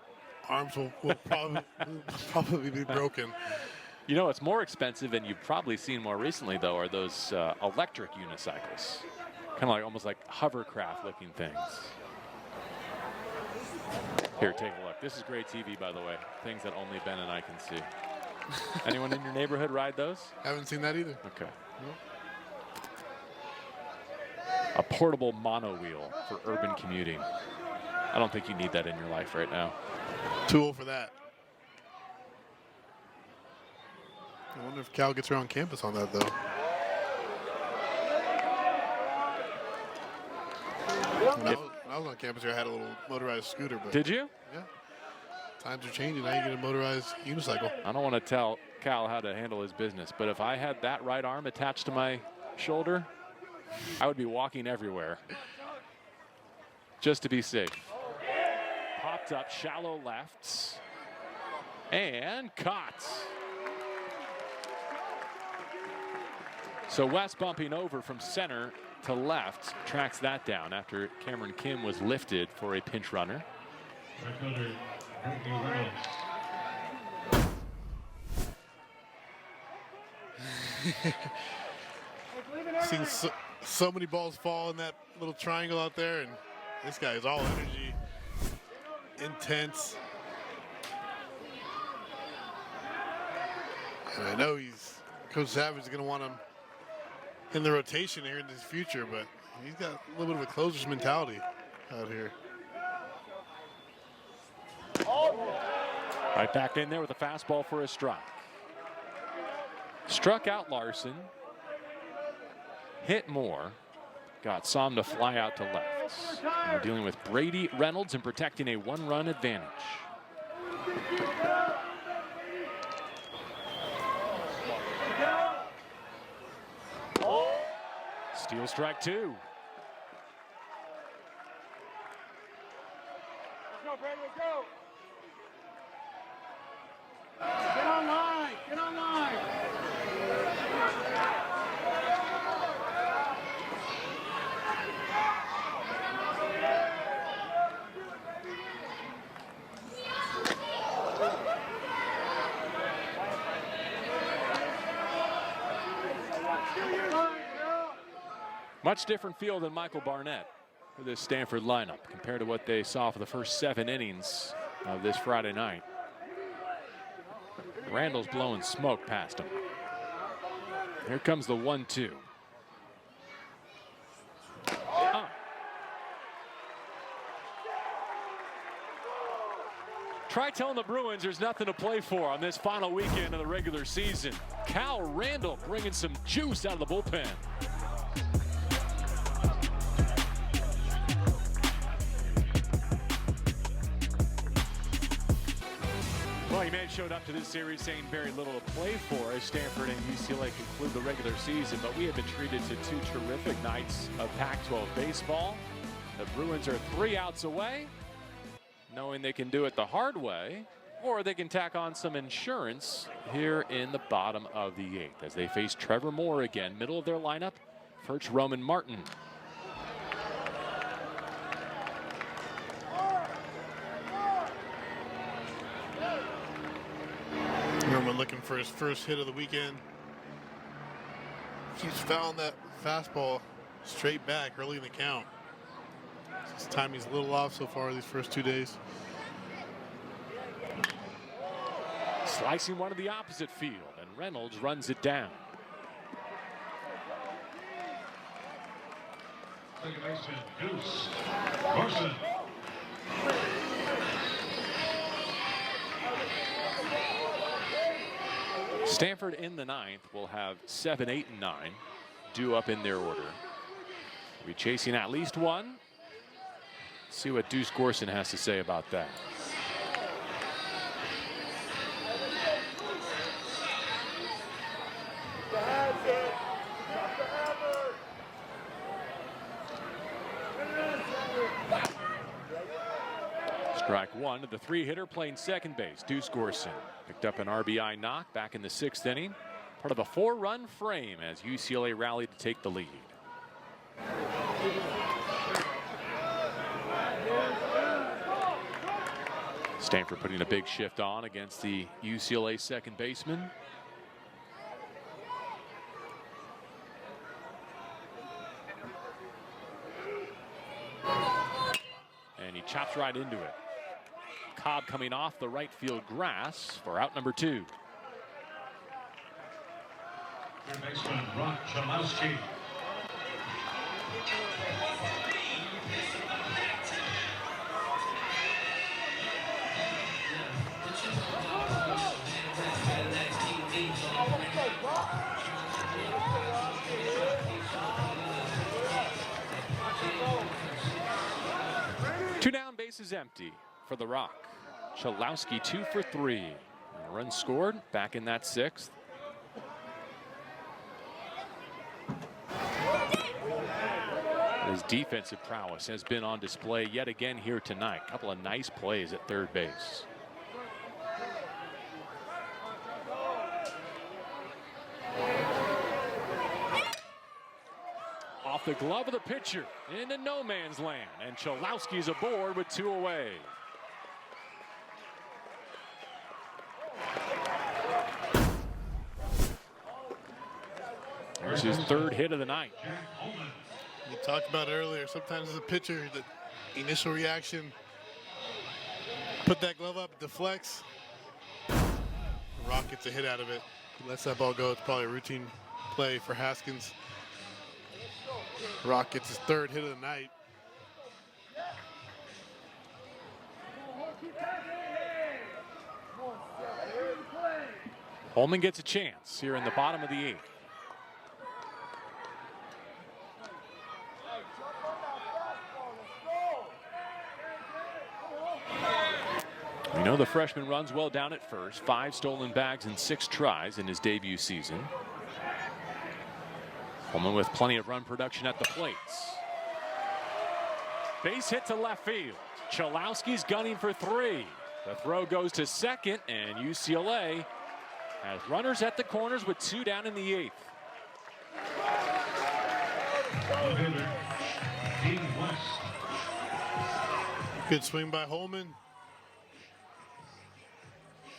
arms will probably be broken. You know, it's more expensive, and you've probably seen more recently, though, are those electric unicycles. Kind of like almost like hovercraft-looking things. Here, take a look. This is great TV, by the way. Things that only Ben and I can see. Anyone in your neighborhood ride those? Haven't seen that either. Okay. Nope. A portable mono wheel for urban commuting. I don't think you need that in your life right now. Too old for that. I wonder if Cal gets around campus on that, though. When I was on campus here, I had a little motorized scooter. But did you? Yeah. Times are changing. Now you get a motorized unicycle. I don't want to tell Cal how to handle his business, but if I had that right arm attached to my shoulder, I would be walking everywhere just to be safe. Popped up, shallow lefts, and caught. So West bumping over from center to left, tracks that down after Cameron Kim was lifted for a pinch runner. Seen so many balls fall in that little triangle out there, and this guy is all energy, intense. And I know Coach Savage is going to want him in the rotation here in his future, but he's got a little bit of a closer's mentality out here. Right back in there with a fastball for a strike. Struck out Larson. Hit Moore. Saw him to fly out to left. And we're dealing with Brady Reynolds and protecting a one-run advantage. Steal strike two. Let's go, Brady, let's go. Get on line, get on line. Much different feel than Michael Barnett for this Stanford lineup compared to what they saw for the first 7 innings of this Friday night. Randall's blowing smoke past him. Here comes the 1-2. Try telling the Bruins there's nothing to play for on this final weekend of the regular season. Cal Randall bringing some juice out of the bullpen. Well, Ahmed showed up to this series saying very little to play for as Stanford and UCLA conclude the regular season, but we have been treated to 2 terrific nights of Pac-12 baseball. The Bruins are 3 outs away, knowing they can do it the hard way, or they can tack on some insurance here in the bottom of the 8th as they face Trevor Moore again, middle of their lineup, Furch, Roman, Martin. Roman looking for his first hit of the weekend. Keeps fouling that fastball straight back early in the count. His timing's a little off so far these first 2 days. Slicing one to the opposite field, and Reynolds runs it down. Second baseman, Goose Carson. Stanford in the 9th will have 7, 8, and 9 due up in their order. We'll be chasing at least one. See what Deuce Gorson has to say about that. Strike one to the 3-hitter playing second base, Deuce Gorson. Picked up an RBI knock back in the 6th inning. Part of a 4-run frame as UCLA rallied to take the lead. Stanford putting a big shift on against the UCLA second baseman. And he chops right into it. Cobb coming off the right field grass for out number 2. Third baseman, Brock Chalowski. Two down, bases empty for the Rock. Chalowski 2 for 3. And a run scored back in that 6th. His defensive prowess has been on display yet again here tonight. Couple of nice plays at third base. Off the glove of the pitcher into no man's land, and Chalowski's aboard with 2 away. There's his 3rd hit of the night. We talked about it earlier. Sometimes as a pitcher, the initial reaction, put that glove up, deflects. Rock gets a hit out of it. He lets that ball go. It's probably a routine play for Haskins. Rock gets his 3rd hit of the night. Holman gets a chance here in the bottom of the 8th. We know the freshman runs well down at first. 5 stolen bags and 6 tries in his debut season. Holman with plenty of run production at the plates. Base hit to left field. Chalowski's gunning for 3. The throw goes to second, and UCLA has runners at the corners with 2 down in the 8th. Good swing by Holman.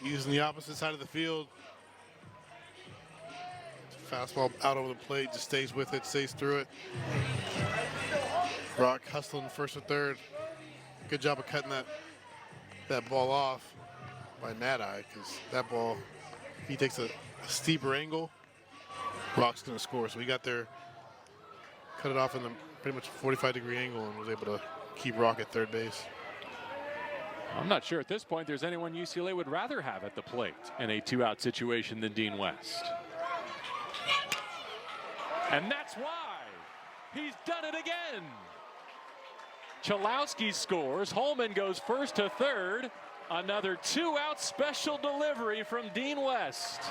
Using the opposite side of the field. Fastball out over the plate, just stays with it, stays through it. Rock hustling first or third. Good job of cutting that ball off by Mad Eye, because that ball, if he takes a steeper angle, Rock's going to score. So he got there, cut it off in the pretty much 45-degree angle, and was able to keep Rock at third base. I'm not sure at this point there's anyone UCLA would rather have at the plate in a 2-out situation than Dean West. And that's why he's done it again. Chalowski scores. Holman goes first to third. Another two-out special delivery from Dean West.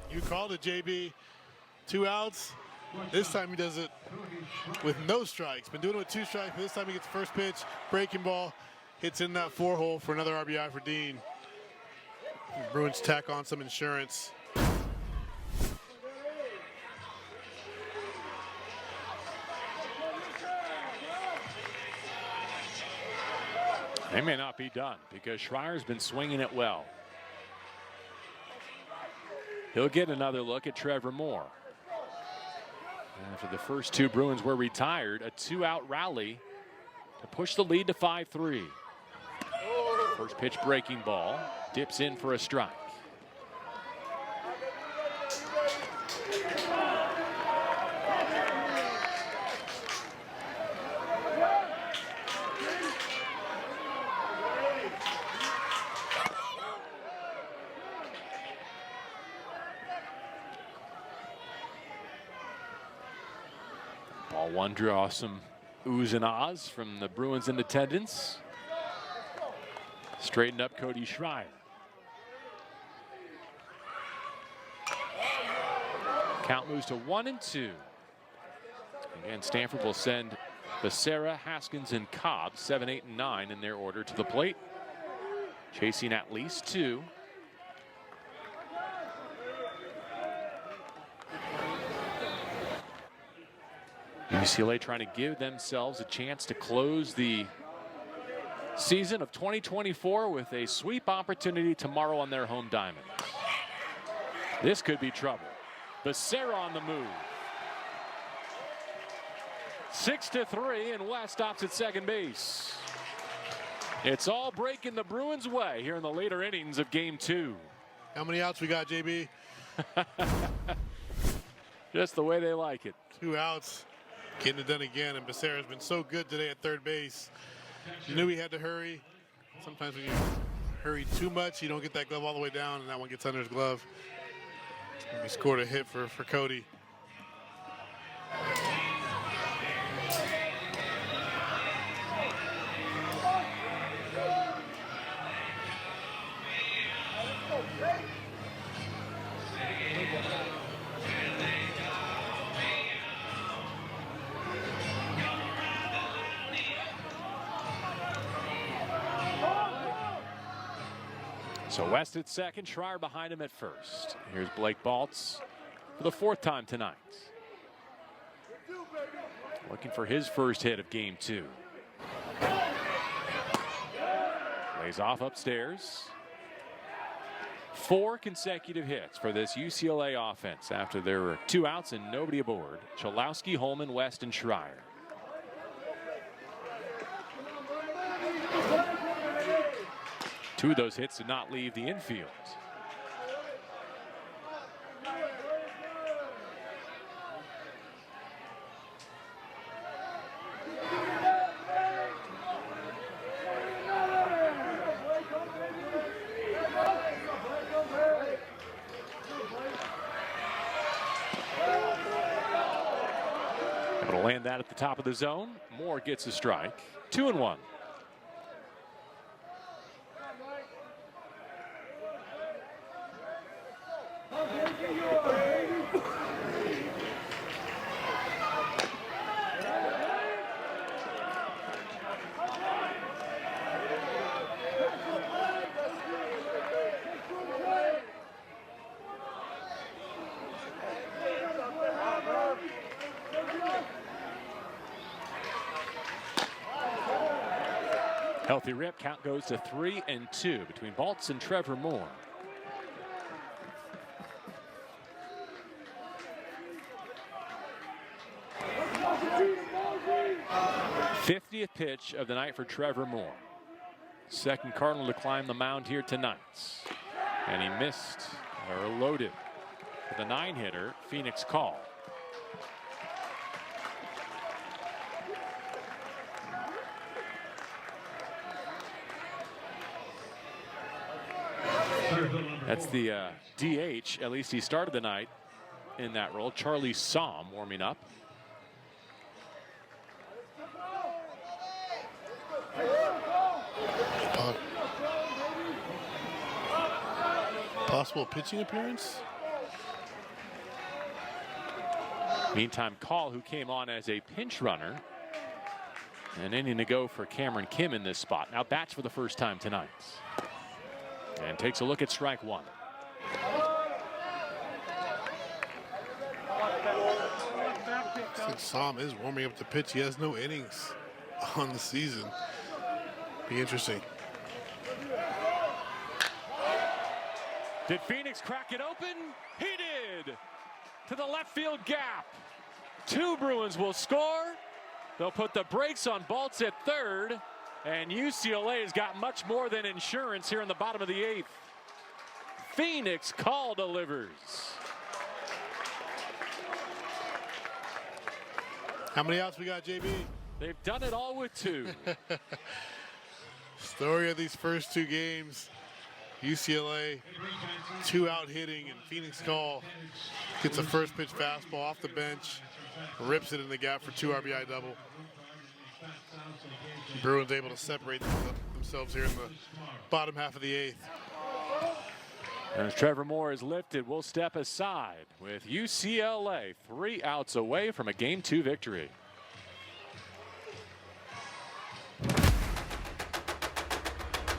You called it, JB. 2 outs. This time he does it with no strikes. Been doing it with 2 strikes, but this time he gets the first pitch, breaking ball, hits in that 4-hole for another RBI for Dean. The Bruins tack on some insurance. They may not be done because Schreier's been swinging it well. He'll get another look at Trevor Moore. After the first 2 Bruins were retired, a 2-out rally to push the lead to 5-3. First pitch breaking ball, dips in for a strike. Ball 1 draw some oohs and ahs from the Bruins in attendance. Straightened up Cody Schreier. Count moves to 1-2. Again, Stanford will send Becerra, Haskins, and Cobb, 7, 8, and 9 in their order to the plate. Chasing at least 2. UCLA trying to give themselves a chance to close the season of 2024 with a sweep opportunity tomorrow on their home diamond. This could be trouble. Becerra on the move. 6-3, and West stops at second base. It's all breaking the Bruins' way here in the later innings of Game 2. How many outs we got, JB? Just the way they like it. 2 outs. Getting it done again, and Becerra's been so good today at third base. You knew he had to hurry. Sometimes when you hurry too much, you don't get that glove all the way down, and that one gets under his glove. And he scored a hit for Cody. So West at second, Schreier behind him at first. Here's Blake Baltz for the 4th time tonight. Looking for his first hit of Game 2. Lays off upstairs. 4 consecutive hits for this UCLA offense after there were 2 outs and nobody aboard. Chalowski, Holman, West, and Schreier. Two of those hits did not leave the infield. Able to land that at the top of the zone. Moore gets a strike. 2-1. Healthy rip. Count goes to 3-2 between Baltz and Trevor Moore. '50th pitch of the night for Trevor Moore. Second Cardinal to climb the mound here tonight. And he missed, or loaded, with a 9-hitter, Phoenix Call. That's the DH. At least he started the night in that role. Charlie Somm warming up. possible pitching appearance. Meantime, Call, who came on as a pinch runner, an inning to go for Cameron Kim in this spot. Now bats for the first time tonight. And takes a look at strike one. Since Sam is warming up the pitch, he has no innings on the season. Be interesting. Did Phoenix crack it open? He did! To the left field gap. 2 Bruins will score. They'll put the brakes on Baltz at third. And UCLA has got much more than insurance here in the bottom of the 8th. Phoenix Call delivers. How many outs we got, JB? They've done it all with 2. Story of these first 2 games. UCLA 2-out hitting, and Phoenix Call gets a first pitch fastball off the bench, rips it in the gap for 2 RBI double. Bruins able to separate themselves here in the bottom half of the 8th. As Trevor Moore is lifted, we'll step aside with UCLA 3 outs away from a Game 2 victory.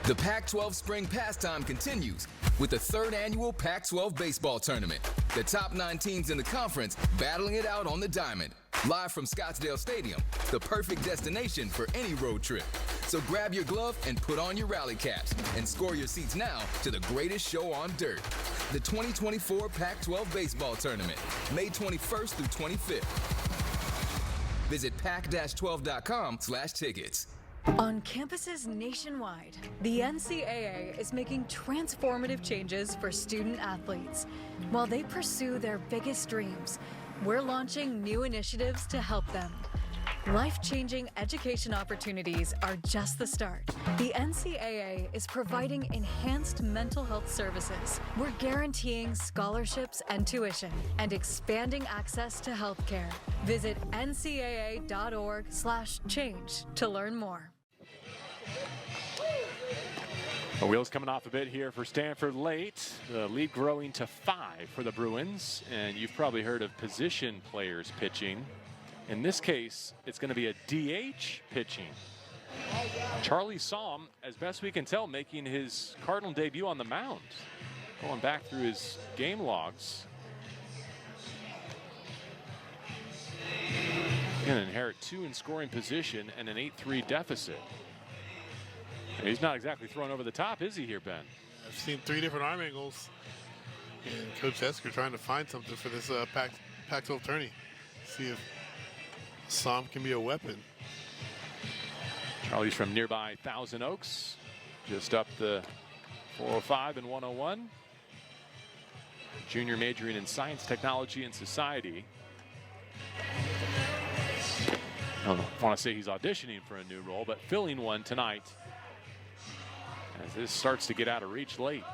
The Pac-12 spring pastime continues with the 3rd annual Pac-12 baseball tournament. The top 9 teams in the conference battling it out on the diamond. Live from Scottsdale Stadium, the perfect destination for any road trip. So grab your glove and put on your rally caps and score your seats now to the greatest show on dirt. The 2024 Pac-12 baseball tournament, May 21st through 25th. Visit pac-12.com/tickets. On campuses nationwide, the NCAA is making transformative changes for student athletes. While they pursue their biggest dreams, we're launching new initiatives to help them. Life-changing education opportunities are just the start. The NCAA is providing enhanced mental health services. We're guaranteeing scholarships and tuition and expanding access to healthcare. Visit ncaa.org/change to learn more. The wheels coming off a bit here for Stanford late. The lead growing to 5 for the Bruins. And you've probably heard of position players pitching. In this case, it's going to be a DH pitching. Charlie Somm, as best we can tell, making his Cardinal debut on the mound. Going back through his game logs. Going to inherit 2 in scoring position and an 8-3 deficit. He's not exactly thrown over the top, is he here, Ben? I've seen 3 different arm angles. And Coach Esker trying to find something for this Pac-12 tourney. See if Somm can be a weapon. Charlie's from nearby Thousand Oaks, just up the 405 and 101. Junior majoring in science, technology, and society. I don't want to say he's auditioning for a new role, but filling one tonight as this starts to get out of reach late.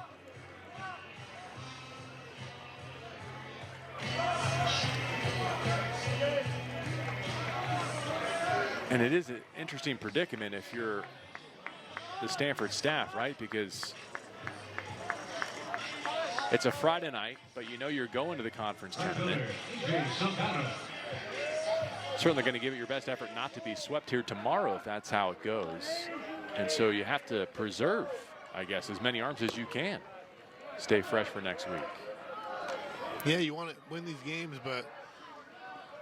And it is an interesting predicament if you're the Stanford staff, right? Because it's a Friday night, but you know you're going to the conference tournament. Certainly going to give it your best effort not to be swept here tomorrow if that's how it goes. And so you have to preserve, I guess, as many arms as you can. Stay fresh for next week. Yeah, you want to win these games, but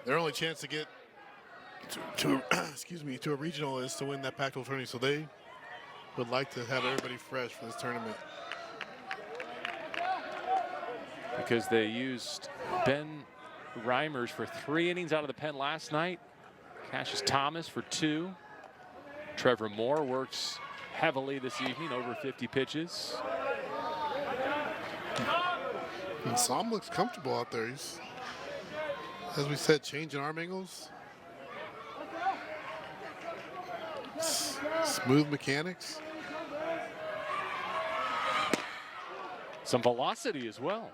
their only chance to get to a regional is to win that Pac-12 tournament. So they would like to have everybody fresh for this tournament. Because they used Ben Reimers for 3 innings out of the pen last night. Cassius Thomas for 2. Trevor Moore works heavily this evening, over 50 pitches. And Somm looks comfortable out there. He's, as we said, changing arm angles. Smooth mechanics. Some velocity as well.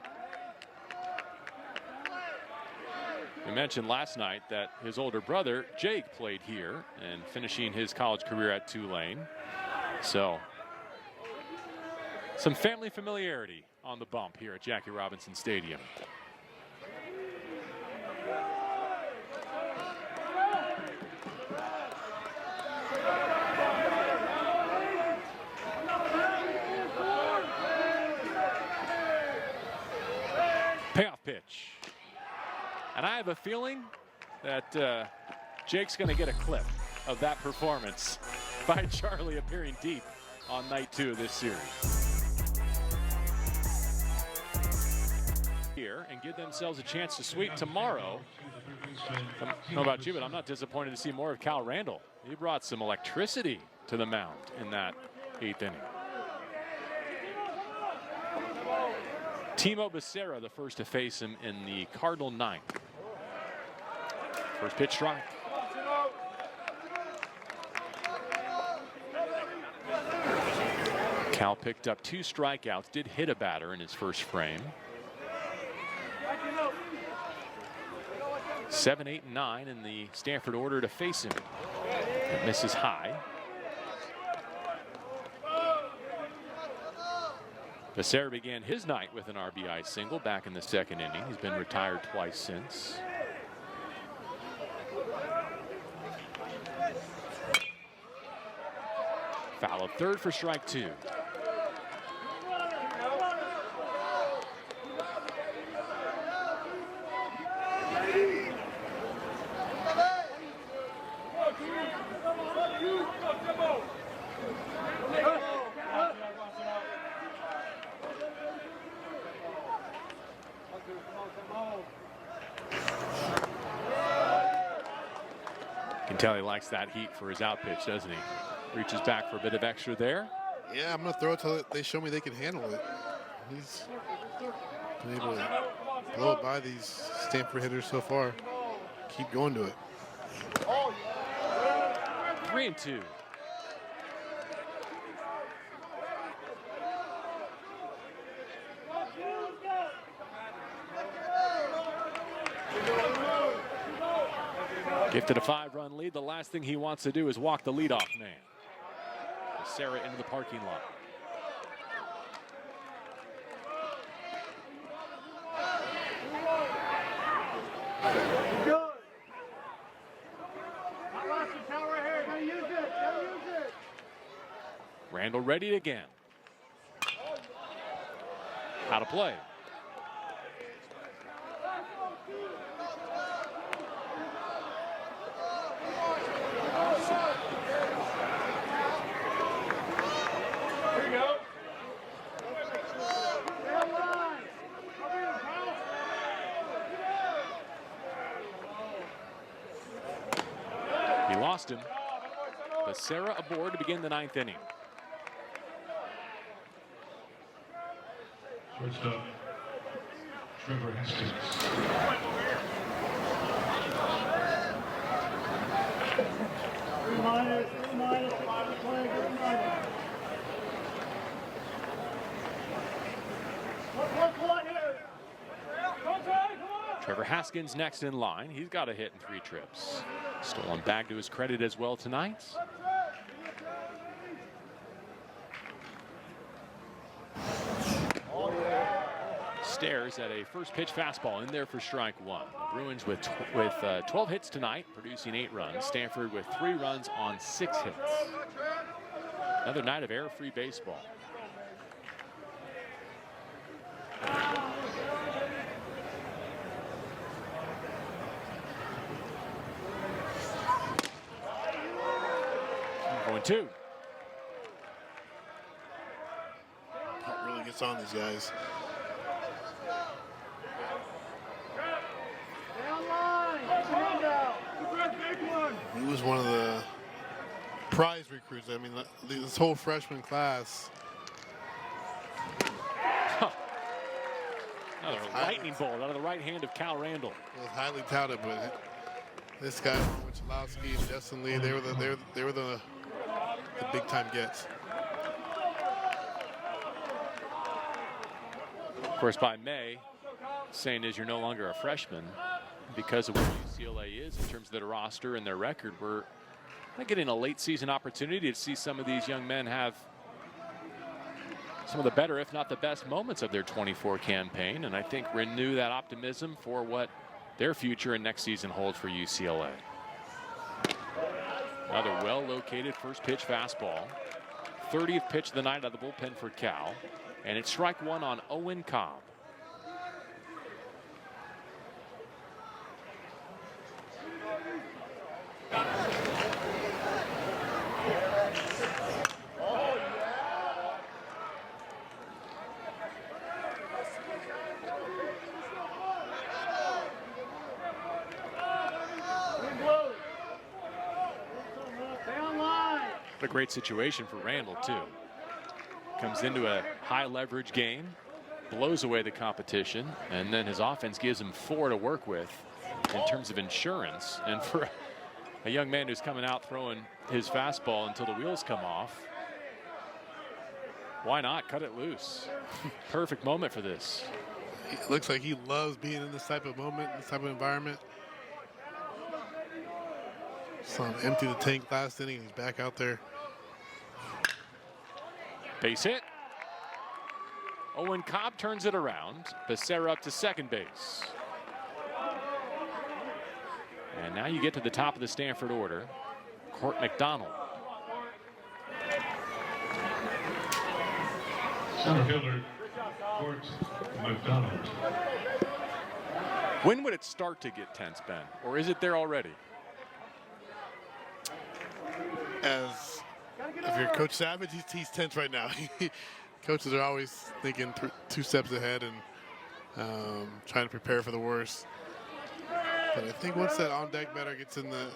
We mentioned last night that his older brother, Jake, played here and finishing his college career at Tulane. So, some family familiarity on the bump here at Jackie Robinson Stadium. Payoff pitch. And I have a feeling that Jake's going to get a clip of that performance by Charlie appearing deep on night 2 of this series. Here and give themselves a chance to sweep tomorrow. I don't know about you, but I'm not disappointed to see more of Cal Randall. He brought some electricity to the mound in that 8th inning. Timo Becerra, the first to face him in the Cardinal 9th. First pitch strike. Cal picked up 2 strikeouts, did hit a batter in his first frame. 7, 8, and 9 in the Stanford order to face him. It misses high. Becerra began his night with an RBI single back in the 2nd inning. He's been retired twice since. Foul of 3rd for strike 2. Can tell he likes that heat for his out pitch, doesn't he? Reaches back for a bit of extra there. Yeah, I'm going to throw it till they show me they can handle it. He's been able to blow it by these Stanford hitters so far. Keep going to it. 3-2. Gifted a 5-run lead. The last thing he wants to do is walk the leadoff man. Becerra into the parking lot. Randall ready again. Out of play. He lost him. Becerra aboard to begin the 9th inning. Shortstop, Trevor Hastings. Trevor Haskins next in line. He's got a hit in 3 trips. Stolen bag to his credit as well tonight. Stares at a first pitch fastball in there for strike 1. The Bruins with 12 hits tonight, producing 8 runs. Stanford with 3 runs on 6 hits. Another night of error-free baseball. Going 2. Putt really gets on these guys. He was one of the prize recruits. I mean, this whole freshman class. Another lightning bolt out of the right hand of Cal Randall. It was highly touted, but this guy, Wichlowski and Justin Lee, they were the big time gets. Of course, by May, saying is you're no longer a freshman because of what UCLA is in terms of their roster and their record. We're not getting a late season opportunity to see some of these young men have some of the better, if not the best, moments of their 24 campaign, and I think renew that optimism for what their future and next season holds for UCLA. Another well-located first pitch fastball. 30th pitch of the night out of the bullpen for Cal, and it's strike one on Owen Cobb. What a great situation for Randall, too. Comes into a high leverage game, blows away the competition, and then his offense gives him 4 to work with in terms of insurance. And for a young man who's coming out throwing his fastball until the wheels come off, why not cut it loose? Perfect moment for this. It looks like he loves being in this type of moment, this type of environment. Saw him empty the tank last inning, and he's back out there. Base hit. Owen Cobb turns it around. Becerra up to second base. And now you get to the top of the Stanford order. Court McDonald. Center fielder, Court McDonald. When would it start to get tense, Ben? Or is it there already? As if you're Coach Savage, he's tense right now. Coaches are always thinking 2 steps ahead and trying to prepare for the worst. But I think once that on deck batter gets in the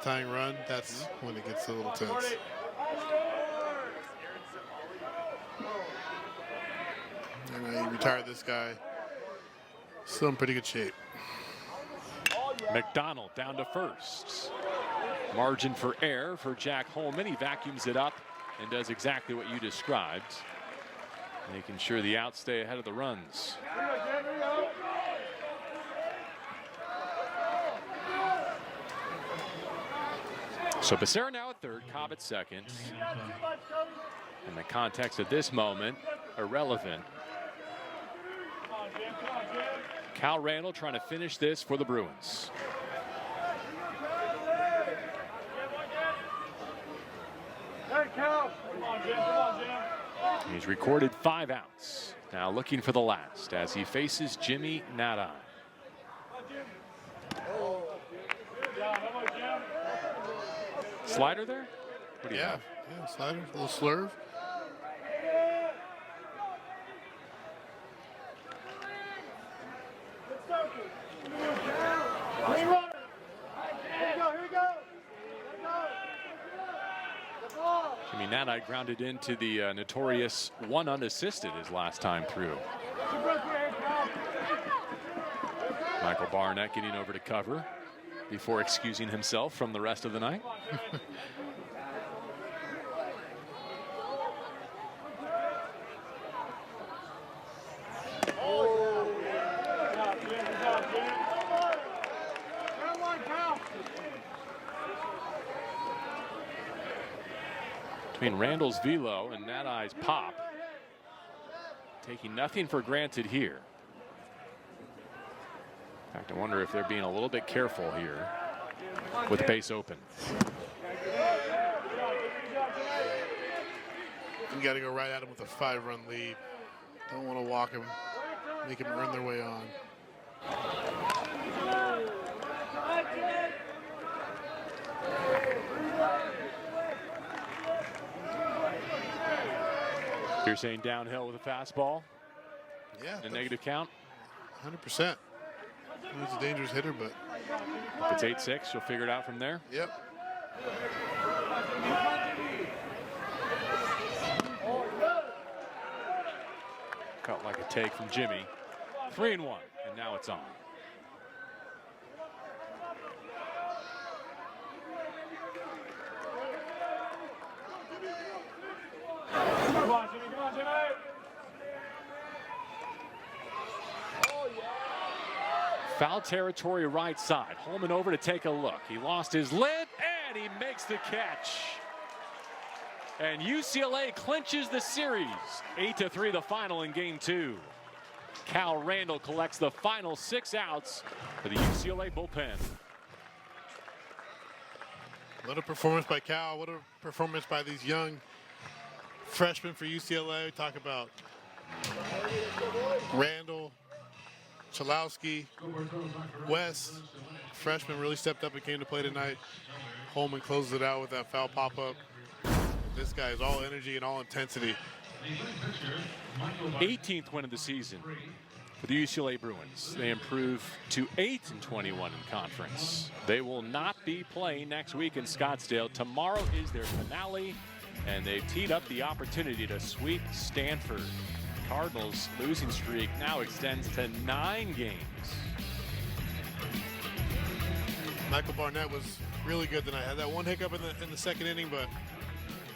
tying run, that's when it gets a little tense. And you retire this guy, still in pretty good shape. McDonald down to first. Margin for error for Jack Holman. He vacuums it up and does exactly what you described, making sure the outs stay ahead of the runs. So Becerra now at third, Cobb at second. In the context of this moment, irrelevant. Cal Randall trying to finish this for the Bruins. He's recorded 5 outs. Now looking for the last as he faces Jimmy Nadai. Slider there? What do you have? Yeah, slider, a little slurve. Jimmy Nadai grounded into the notorious 1 unassisted his last time through. Michael Barnett getting over to cover before excusing himself from the rest of the night. Between Randall's velo and Nadai's pop, taking nothing for granted here. In fact, I wonder if they're being a little bit careful here with base open. You got to go right at him with a 5-run lead. Don't want to walk him, make him earn their way on. You're saying downhill with a fastball? Yeah. A negative count? 100%. He's a dangerous hitter, but if it's 8-6, you'll figure it out from there? Yep. Felt like a take from Jimmy. 3-1, and now it's on. Come on, Jimmy. Come on, Jimmy. Foul territory right side. Holman over to take a look. He lost his lid, and he makes the catch. And UCLA clinches the series. 8-3 the final in game 2. Cal Randall collects the final 6 outs for the UCLA bullpen. What a performance by Cal. What a performance by these young freshmen for UCLA. Talk about Randall, Chalowski, West. Freshman really stepped up and came to play tonight. Holman closes it out with that foul pop-up. This guy is all energy and all intensity. 18th win of the season for the UCLA Bruins. They improve to 8-21 in conference. They will not be playing next week in Scottsdale. Tomorrow is their finale, and they've teed up the opportunity to sweep Stanford. Cardinals' losing streak now extends to 9 games. Michael Barnett was really good tonight. Had that one hiccup in the second inning, but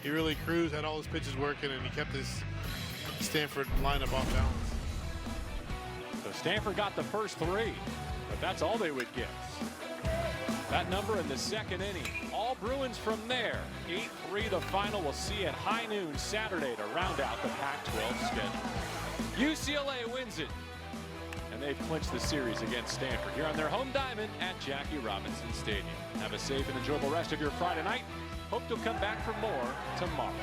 he really cruised, had all his pitches working, and he kept his Stanford lineup off balance. So Stanford got the first 3, but that's all they would get. That number in the second inning. All Bruins from there. 8-3 the final. We'll see at high noon Saturday to round out the Pac-12 schedule. UCLA wins it, and they've clinched the series against Stanford here on their home diamond at Jackie Robinson Stadium. Have a safe and enjoyable rest of your Friday night. Hope you'll come back for more tomorrow.